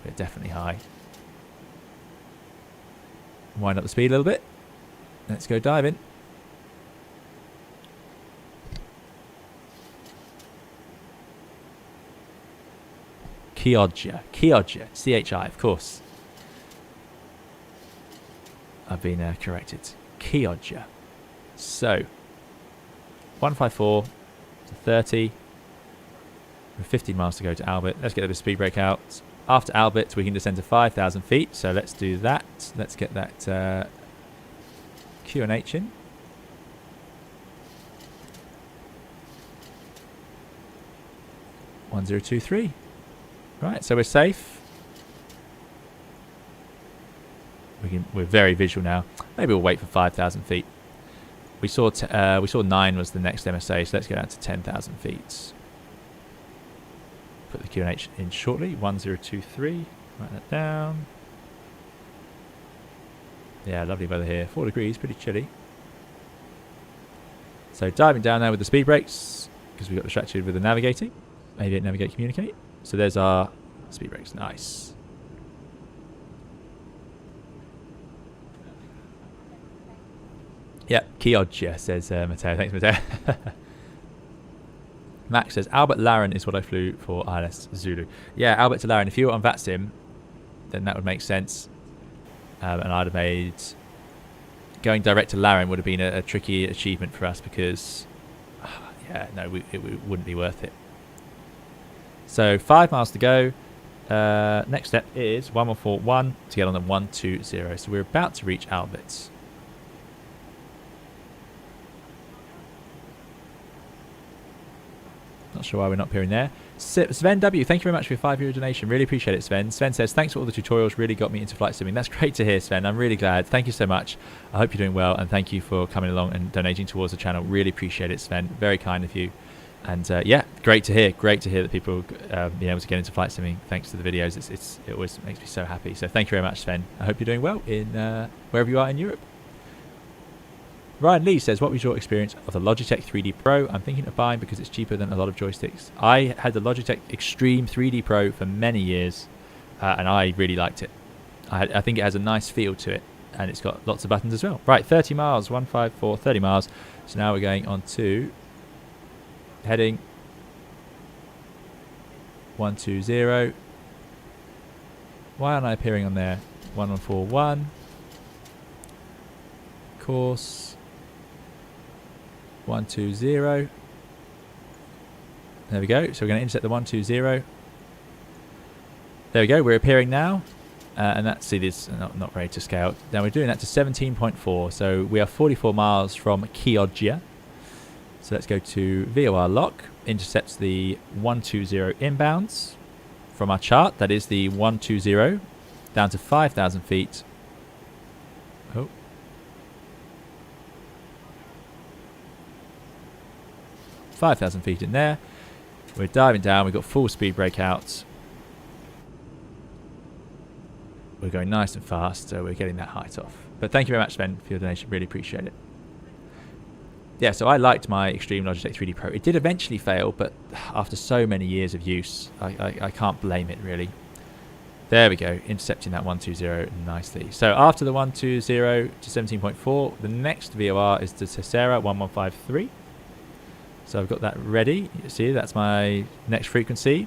We're definitely high. Wind up the speed a little bit. Let's go diving. Chioggia, CHI, of course. I've been corrected. Chioggia. So, 154 to 30. We're 15 miles to go to Albert. Let's get the speed brake out. After Albert, we can descend to 5,000 feet. So let's do that. Let's get that Q&H in. $1023. Right, so we're safe. We're very visual now. Maybe we'll wait for 5,000 feet. We saw 9 was the next MSA, so let's get out to 10,000 feet. Put the Q&H in shortly. 1023. Write that down. Yeah, lovely weather here. 4 degrees, pretty chilly. So diving down now with the speed brakes because we got distracted with the navigating. Aviate, navigate, communicate. So there's our speed brakes. Nice. Yep, Chioggia, says Matteo. Thanks, Matteo. Max says, Albert Laren is what I flew for ILS Zulu. Yeah, Albert to Laren. If you were on VATSIM, then that would make sense. And I'd have made... Going direct to Laren would have been a tricky achievement for us because... yeah, no, it wouldn't be worth it. So 5 miles to go. Next step is 1141 to get on the 120. So we're about to reach Albert. Not sure why we're not appearing there. Sven W, thank you very much for your €5 donation. Really appreciate it, Sven. Sven says, thanks for all the tutorials. Really got me into flight simming. That's great to hear, Sven. I'm really glad. Thank you so much. I hope you're doing well. And thank you for coming along and donating towards the channel. Really appreciate it, Sven. Very kind of you. And yeah, great to hear that people being able to get into flight simming thanks to the videos. It always makes me so happy. So thank you very much, Sven. I hope you're doing well in wherever you are in Europe. Ryan Lee says, what was your experience of the Logitech 3D Pro? I'm thinking of buying because it's cheaper than a lot of joysticks. I had the Logitech Extreme 3D Pro for many years, and I really liked it. I think it has a nice feel to it, and it's got lots of buttons as well. Right, 30 miles, 154, 30 miles. So now we're going on to heading 120. Why aren't I appearing on there? 1141. Course 120. There we go. So we're going to intercept the 120. There we go. We're appearing now. And that's, see, this not ready to scale. Now we're doing that to 17.4. So we are 44 miles from Chioggia. So let's go to VOR lock. Intercepts the 120 inbounds from our chart. That is the 120 down to 5,000 feet. Oh. $5,000 feet in there. We're diving down. We've got full speed breakouts. We're going nice and fast, so we're getting that height off. But thank you very much, Sven, for your donation. Really appreciate it. Yeah, so I liked my Extreme Logitech 3D Pro. It did eventually fail, but after so many years of use, I can't blame it, really. There we go, intercepting that 120 nicely. So after the 120 to 17.4, the next VOR is to Tessera 1153. So I've got that ready. You see, that's my next frequency.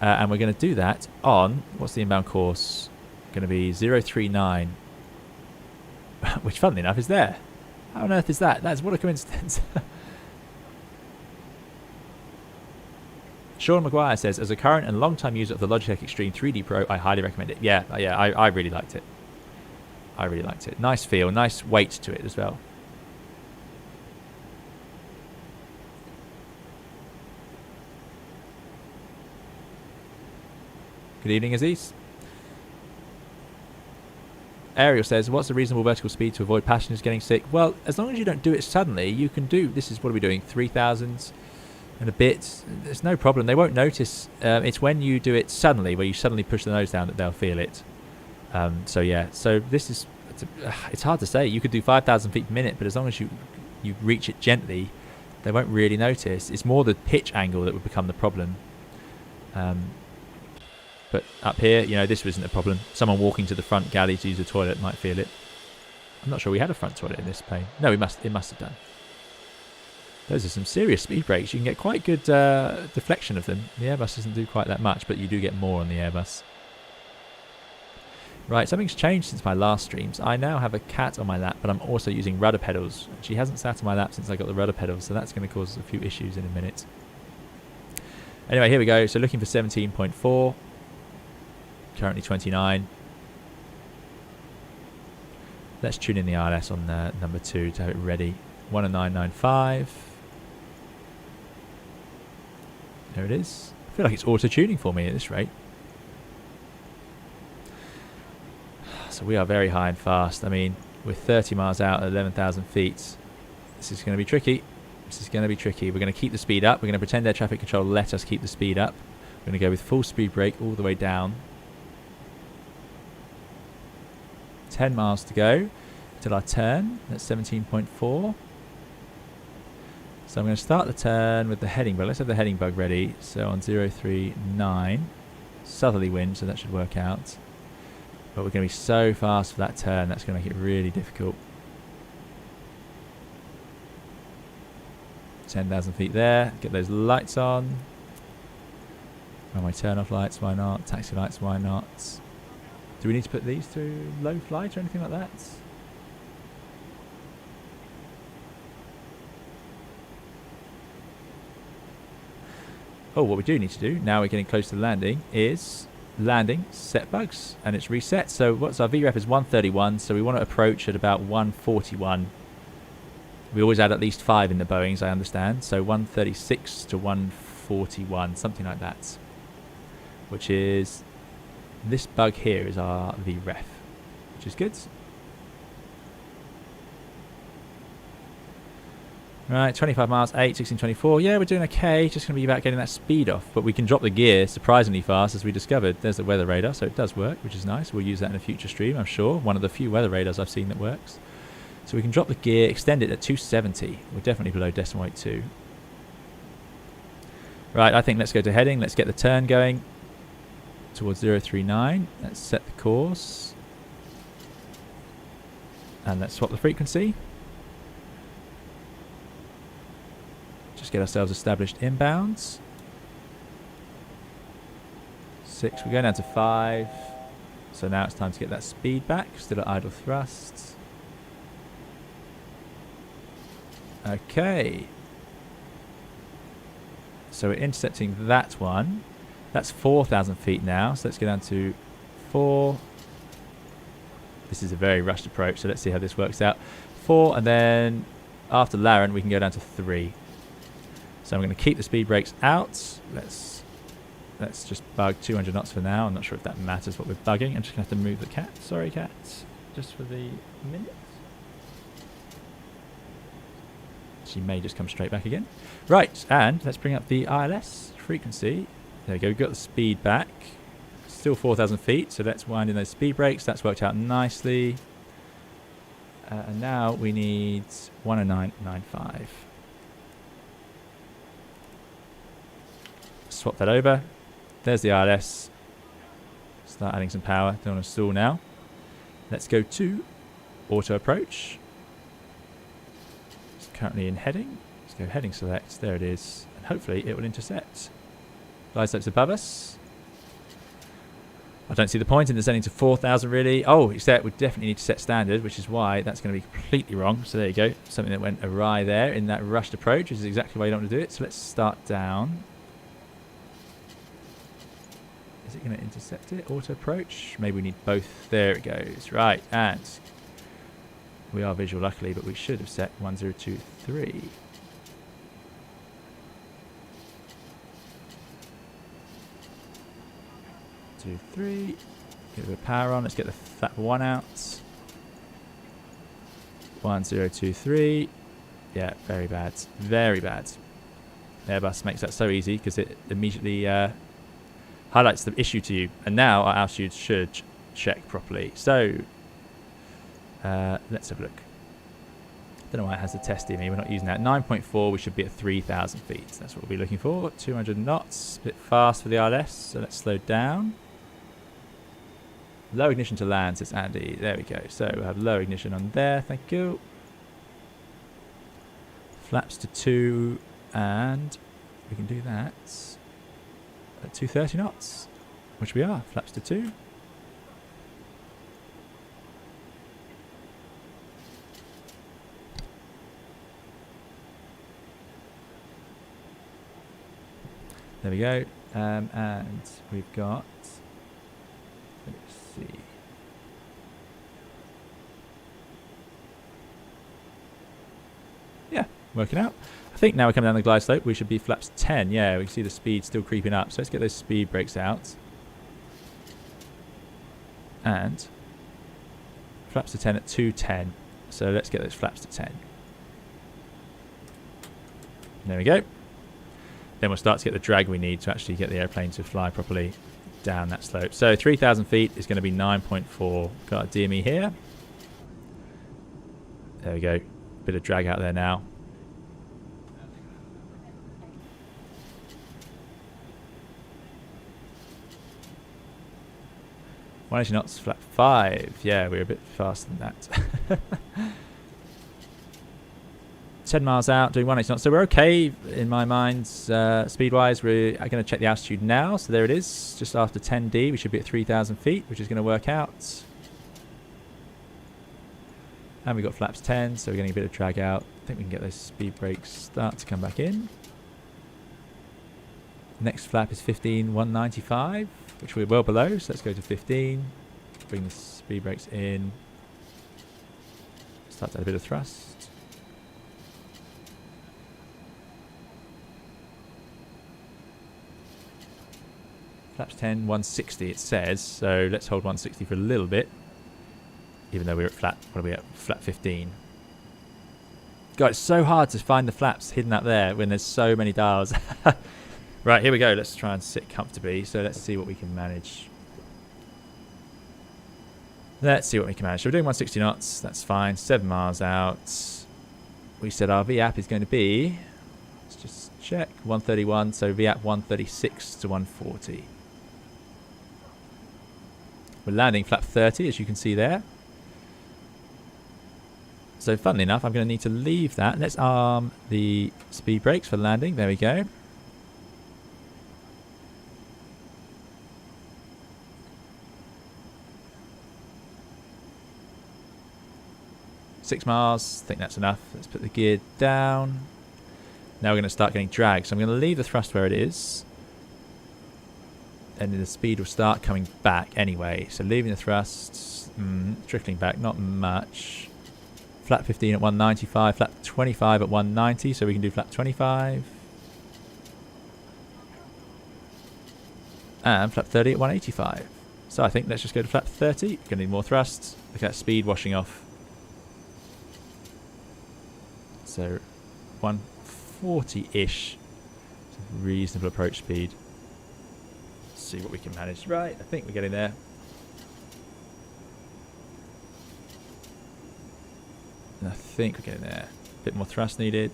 And we're going to do that on, what's the inbound course? Going to be 039, which funnily enough is there. How on earth is that? That's what a coincidence. Sean Maguire says, as a current and long-time user of the Logitech Extreme 3D Pro, I highly recommend it. Yeah, I really liked it. I really liked it. Nice feel, nice weight to it as well. Good evening, Aziz. Ariel says, what's the reasonable vertical speed to avoid passengers getting sick? Well, as long as you don't do it suddenly, you can do, this is, what are we doing, 3,000 and a bit. There's no problem. They won't notice. It's when you do it suddenly, where you suddenly push the nose down, that they'll feel it. So yeah, so this is, it's hard to say. You could do 5,000 feet per minute, but as long as you reach it gently, they won't really notice. It's more the pitch angle that would become the problem. But up here, you know, this isn't a problem. Someone walking to the front galley to use a toilet might feel it. I'm not sure we had a front toilet in this plane. No, it must have done. Those are some serious speed brakes. You can get quite good deflection of them. The Airbus doesn't do quite that much, but you do get more on the Airbus. Right, something's changed since my last streams. I now have a cat on my lap, but I'm also using rudder pedals. She hasn't sat on my lap since I got the rudder pedals, so that's going to cause a few issues in a minute. Anyway, here we go. So looking for 17.4. Currently 29. Let's tune in the RLS on number 2 to have it ready. 10995. There it is. I feel like it's auto-tuning for me at this rate. So we are very high and fast. I mean, we're 30 miles out at 11,000 feet. This is going to be tricky. This is going to be tricky. We're going to keep the speed up. We're going to pretend air traffic control let us keep the speed up. We're going to go with full speed brake all the way down. 10 miles to go till our turn. That's 17.4. So I'm going to start the turn with the heading bug. Let's have the heading bug ready. So on 039, southerly wind, so that should work out. But we're going to be so fast for that turn, that's going to make it really difficult. 10,000 feet there. Get those lights on. Runway turn off lights, why not? Taxi lights, why not? Do we need to put these to low flight or anything like that? Oh, what we do need to do, now we're getting close to landing, is landing, set bugs, and it's reset. So what's our VREF is 131, so we want to approach at about 141. We always add at least 5 in the Boeings, I understand. So 136 to 141, something like that. Which is... this bug here is our VREF, which is good. Right, 25 miles, 8, 16, 24. Yeah, we're doing okay. Just going to be about getting that speed off. But we can drop the gear surprisingly fast, as we discovered. There's the weather radar, so it does work, which is nice. We'll use that in a future stream, I'm sure. One of the few weather radars I've seen that works. So we can drop the gear, extend it at 270. We're definitely below decimal weight 2. Right, I think let's go to heading. Let's get the turn going towards 039. Let's set the course. And let's swap the frequency. Just get ourselves established inbounds. 6, we're going down to 5. So now it's time to get that speed back. Still at idle thrusts. Okay. So we're intercepting that one. That's 4,000 feet now. So let's go down to 4. This is a very rushed approach, so let's see how this works out. 4, and then after Laren, we can go down to 3. So I'm going to keep the speed brakes out. Let's just bug 200 knots for now. I'm not sure if that matters what we're bugging. I'm just going to have to move the cat. Sorry, cat. Just for the minute. She may just come straight back again. Right, and let's bring up the ILS frequency. There we go. We've got the speed back. Still 4,000 feet, so let's wind in those speed brakes. That's worked out nicely. And now we need 109.95. Swap that over. There's the ILS. Start adding some power. Don't want to stall now. Let's go to auto approach. It's currently in heading. Let's go heading select. There it is. And hopefully it will intercept. Glide slope's above us. I don't see the point in descending to 4,000 really. Oh, except we definitely need to set standard, which is why that's going to be completely wrong. So there you go. Something that went awry there in that rushed approach, which is exactly why you don't want to do it. So let's start down. Is it going to intercept it? Auto approach? Maybe we need both. There it goes. Right, and we are visual luckily, but we should have set 1023. 2, 3. Get a bit of power on. Let's get the flap 1 out. 1023. Yeah, very bad. Very bad. Airbus makes that so easy because it immediately highlights the issue to you. And now our altitude should check properly. So let's have a look. Don't know why it has the test in me. We're not using that. 9.4. We should be at 3,000 feet. That's what we'll be looking for. 200 knots. A bit fast for the ILS. So let's slow down. Low ignition to land, says Andy. There we go. So we'll have low ignition on there. Thank you. Flaps to 2. And we can do that at 230 knots. Which we are. Flaps to 2. There we go. And we've got... Let's see. Yeah, working out. I think now we come down the glide slope, we should be flaps 10. Yeah, we can see the speed still creeping up. So let's get those speed brakes out. And flaps to 10 at 210. So let's get those flaps to 10. There we go. Then we'll start to get the drag we need to actually get the airplane to fly properly down that slope. So 3,000 feet is going to be 9.4. Got a DME here. There we go. Bit of drag out there now. One knots, flap 5. Yeah, we're a bit faster than that. 10 miles out, doing 180 knots. So we're okay in my mind, speed-wise. We're going to check the altitude now. So there it is, just after 10D. We should be at 3,000 feet, which is going to work out. And we've got flaps 10, so we're getting a bit of drag out. I think we can get those speed brakes start to come back in. Next flap is 15,195, which we're well below. So let's go to 15. Bring the speed brakes in. Start to add a bit of thrust. Flaps 10, 160 it says, so let's hold 160 for a little bit. Even though we're at flat, what are we at? Flat 15. God, it's so hard to find the flaps hidden up there when there's so many dials. Right, here we go. Let's try and sit comfortably. So let's see what we can manage. Let's see what we can manage. So we're doing 160 knots. That's fine. 7 miles out. We said our VAP is going to be, let's just check, 131. So VAP 136 to 140. We're landing flap 30, as you can see there. So funnily enough, I'm going to need to leave that. Let's arm the speed brakes for landing. There we go. Six miles. I think that's enough. Let's put the gear down. Now we're going to start getting drag. So I'm going to leave the thrust where it is. And then the speed will start coming back anyway. So leaving the thrust, trickling back, not much. Flap 15 at 195, flap 25 at 190, so we can do flap 25. And flap 30 at 185. So I think let's just go to flap 30. We're going to need more thrust. Look at that speed washing off. So 140-ish. Reasonable approach speed. Let's see what we can manage. Right, I think we're getting there. I think we're getting there. A bit more thrust needed.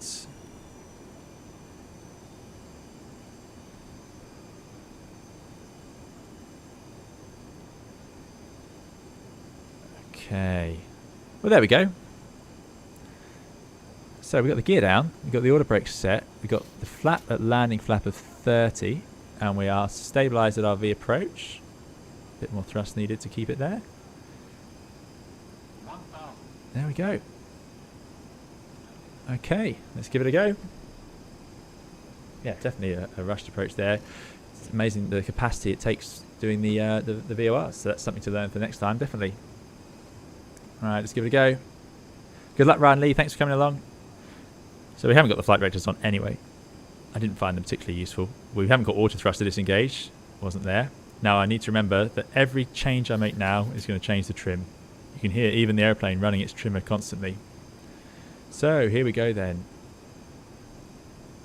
Okay. Well, there we go. So we've got the gear down. We've got the auto brake set. We've got the flap at landing flap of 30. And we are stabilised at our V approach. A bit more thrust needed to keep it there. There we go. Okay, let's give it a go. Yeah, definitely a rushed approach there. It's amazing the capacity it takes doing the VOR, so that's something to learn for next time, definitely. Alright, let's give it a go. Good luck, Ryan Lee, thanks for coming along. So we haven't got the flight directors on anyway. I didn't find them particularly useful. We haven't got auto thrust to disengage, wasn't there. Now I need to remember that every change I make now is going to change the trim. You can hear even the airplane running its trimmer constantly. So here we go then.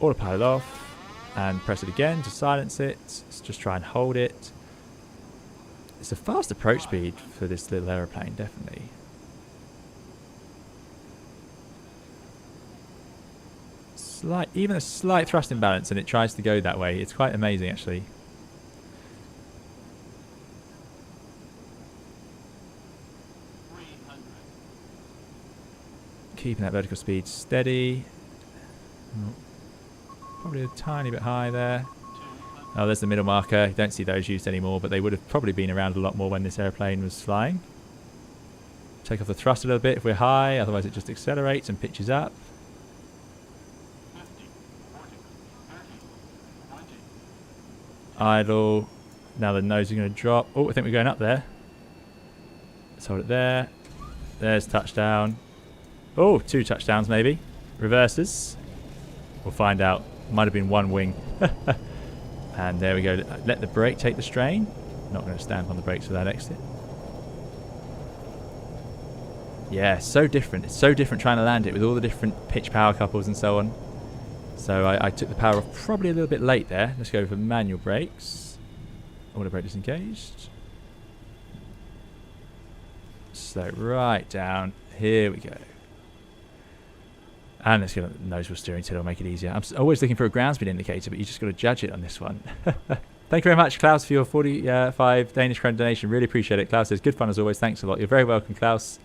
Autopilot off and press it again to silence it. Let's just try and hold it. It's a fast approach speed for this little aeroplane, definitely. Even a slight thrust imbalance and it tries to go that way. It's quite amazing actually. Keeping that vertical speed steady. Probably a tiny bit high there. Oh, there's the middle marker. You don't see those used anymore, but they would have probably been around a lot more when this airplane was flying. Take off the thrust a little bit if we're high, otherwise it just accelerates and pitches up. Idle. Now the nose is going to drop. Oh, I think we're going up there. Let's hold it there. There's touchdown. Oh, 2 touchdowns maybe. Reverses. We'll find out. Might have been 1 wing. And there we go. Let the brake take the strain. Not going to stamp on the brakes for that exit. Yeah, so different. It's so different trying to land it with all the different pitch power couples and so on. So I took the power off probably a little bit late there. Let's go for manual brakes. Auto brake disengaged. Slow right down. Here we go. And let's get on the nose wheel steering till it'll make it easier. I'm always looking for a ground speed indicator, but you just got to judge it on this one. Thank you very much, Klaus, for your 45 Danish krone donation. Really appreciate it. Klaus says, good fun as always. Thanks a lot. You're very welcome, Klaus.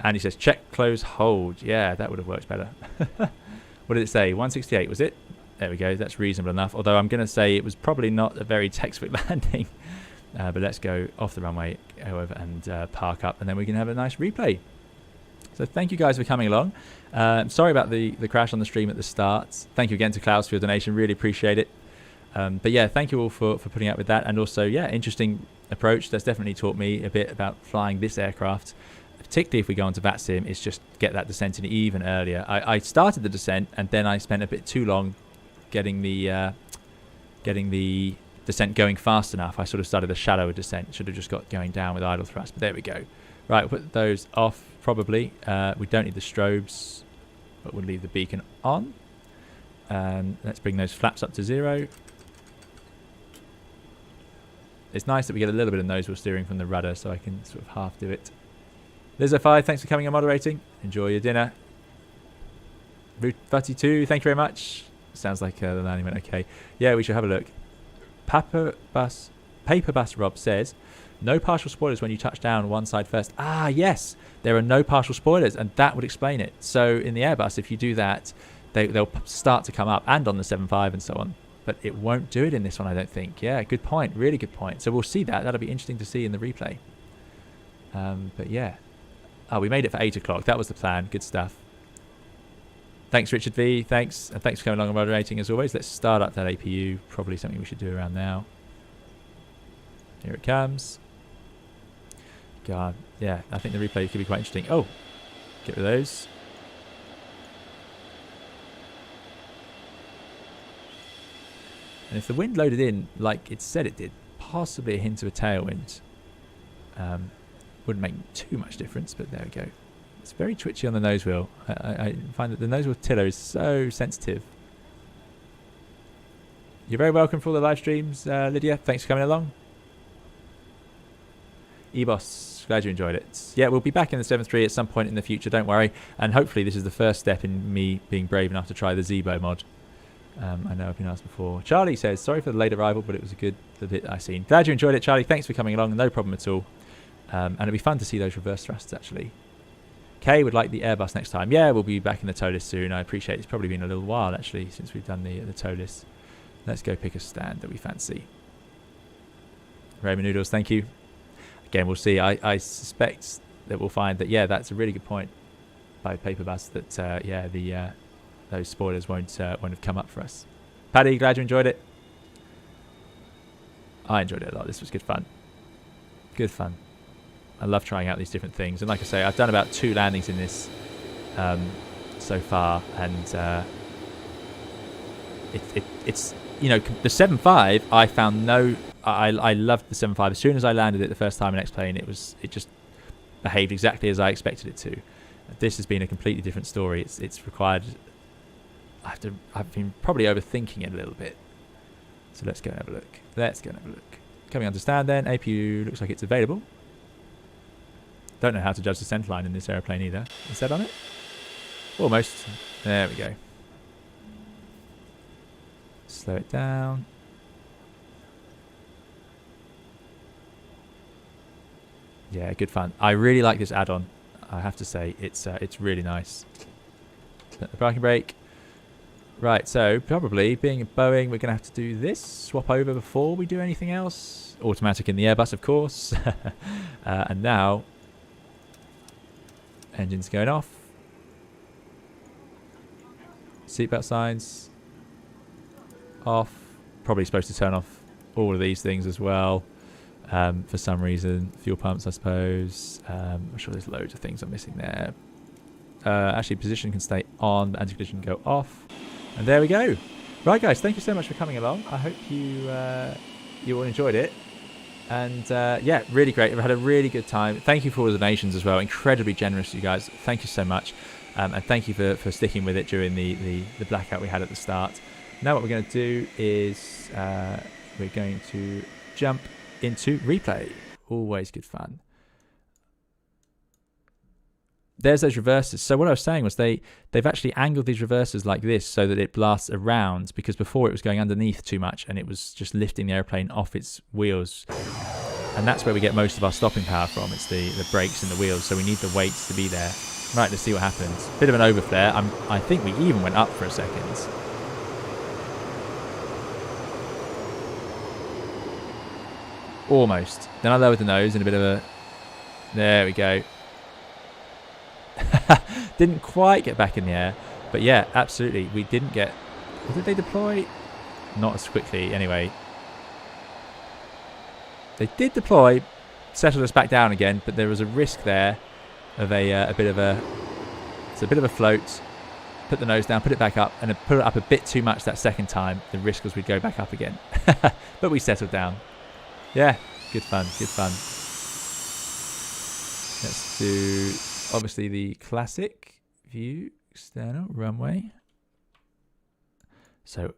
And he says, check, close, hold. Yeah, that would have worked better. What did it say? 168, was it? There we go. That's reasonable enough. Although I'm going to say it was probably not a very textbook landing. But let's go off the runway, go over and park up, and then we can have a nice replay. So thank you guys for coming along. Sorry about the crash on the stream at the start. Thank you again to Klaus for your donation. Really appreciate it. But yeah, thank you all for putting up with that. And also, yeah, interesting approach. That's definitely taught me a bit about flying this aircraft. Particularly if we go onto VAT Sim, is just get that descent in even earlier. I started the descent and then I spent a bit too long getting the descent going fast enough. I sort of started the shallower descent. Should have just got going down with idle thrust. But there we go. Right, we'll put those off probably. We don't need the strobes. but we'll leave the beacon on. And let's bring those flaps up to 0. It's nice that we get a little bit of nose wheel steering from the rudder, so I can sort of half do it. Lizzo5, thanks for coming and moderating. Enjoy your dinner. Route 32, thank you very much. Sounds like the landing went okay. Yeah, we should have a look. Paper Bus Rob says, no partial spoilers when you touch down one side first. Ah, yes, there are no partial spoilers, and that would explain it. So in the Airbus, if you do that, they'll start to come up, and on the 7.5 and so on. But it won't do it in this one, I don't think. Yeah, good point. Really good point. So we'll see that. That'll be interesting to see in the replay. But yeah. Oh, we made it for 8 o'clock. That was the plan. Good stuff. Thanks, Richard V. Thanks. And thanks for coming along and moderating as always. Let's start up that APU. Probably something we should do around now. Here it comes. God. Yeah, I think the replay could be quite interesting. Oh, get rid of those. And if the wind loaded in like it said it did, possibly a hint of a tailwind, wouldn't make too much difference, but there we go. It's very twitchy on the nose wheel. I find that the nose wheel tiller is so sensitive. You're very welcome for all the live streams, Lydia. Thanks for coming along. Ebos, glad you enjoyed it. Yeah, we'll be back in the 7.3 at some point in the future, don't worry. And hopefully this is the first step in me being brave enough to try the Zebo mod. I know I've been asked before. Charlie says, sorry for the late arrival, but it was a good bit I've seen. Glad you enjoyed it, Charlie. Thanks for coming along. No problem at all. And it'll be fun to see those reverse thrusts, actually. Kay would like the Airbus next time. Yeah, we'll be back in the Toliss soon. I appreciate it's probably been a little while, actually, since we've done the Toliss. Let's go pick a stand that we fancy. Raymond Noodles, thank you. Again, we'll see. I suspect that we'll find that, yeah, that's a really good point by Paperbus, that, yeah, those spoilers won't have come up for us. Paddy, glad you enjoyed it. I enjoyed it a lot. This was good fun. Good fun. I love trying out these different things. And like I say, I've done about 2 landings in this so far. And it's, you know, the 7.5, I found I loved the 7.5. As soon as I landed it the first time in X-Plane, it just behaved exactly as I expected it to. This has been a completely different story. It's required... I've been probably overthinking it a little bit. So let's go and have a look. Coming on to stand then. APU looks like it's available. Don't know how to judge the centerline in this aeroplane either. Is that on it? Almost. There we go. Slow it down. Yeah, good fun. I really like this add-on. I have to say, it's really nice. Set the parking brake. Right, so probably being a Boeing, we're going to have to do this. Swap over before we do anything else. Automatic in the Airbus, of course. And now, engines going off. Seatbelt signs off. Probably supposed to turn off all of these things as well. For some reason. Fuel pumps, I suppose. I'm sure there's loads of things I'm missing there. Actually, position can stay on, but anti-collision can go off. And there we go. Right, guys, thank you so much for coming along. I hope you all enjoyed it. And yeah, really great. We've had a really good time. Thank you for all the donations as well. Incredibly generous, you guys. Thank you so much. And thank you for sticking with it during the blackout we had at the start. Now what we're going to do is we're going to jump into replay. Always good fun. There's those reversers. So what I was saying was they've actually angled these reversers like this so that it blasts around, because before it was going underneath too much and it was just lifting the airplane off its wheels. And that's where we get most of our stopping power from. It's the brakes and the wheels. So we need the weights to be there. Right, let's see what happens. Bit of an overflare. I think we even went up for a second. Almost. Then I lowered the nose in a bit of a... There we go. Didn't quite get back in the air, but yeah, absolutely, we didn't get... Did they deploy? Not as quickly, anyway. They did deploy, settled us back down again, but there was a risk there of a bit of a... It's a bit of a float. Put the nose down, put it back up, and put it up a bit too much that second time. The risk was we'd go back up again. But we settled down. Yeah, good fun, good fun. Let's do... Obviously the classic view. external runway. So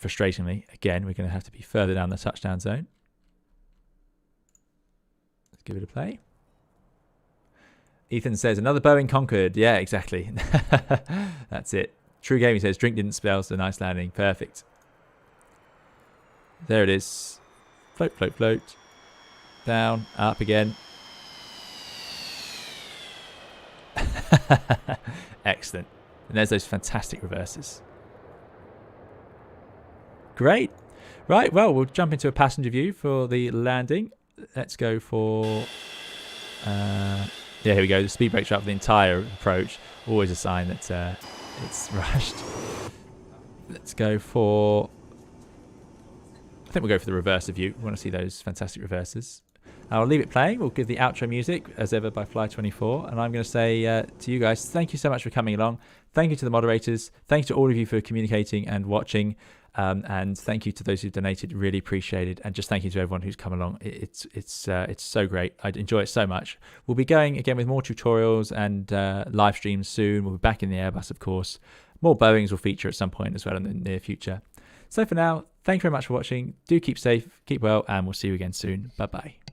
frustratingly, again, we're going to have to be further down the touchdown zone. Let's give it a play. Ethan says, another Boeing Concorde. Yeah, exactly. That's it. True Gaming says, drink didn't spell, so nice landing. Perfect. There it is. Float, float, float. Down, up again. Excellent. And there's those fantastic reverses. Great. Right, well, we'll jump into a passenger view for the landing. Let's go for... yeah, here we go. The speed brakes are up for the entire approach. Always a sign that it's rushed. Let's go for... I think we'll go for the reverser view. We want to see those fantastic reverses. I'll leave it playing. We'll give the outro music, as ever, by Fly24. And I'm going to say to you guys, thank you so much for coming along. Thank you to the moderators. Thank you to all of you for communicating and watching. And thank you to those who donated. Really appreciate it. And just thank you to everyone who's come along. It's so great. I enjoy it so much. We'll be going again with more tutorials and live streams soon. We'll be back in the Airbus, of course. More Boeings will feature at some point as well in the near future. So for now, thank you very much for watching. Do keep safe, keep well, and we'll see you again soon. Bye-bye.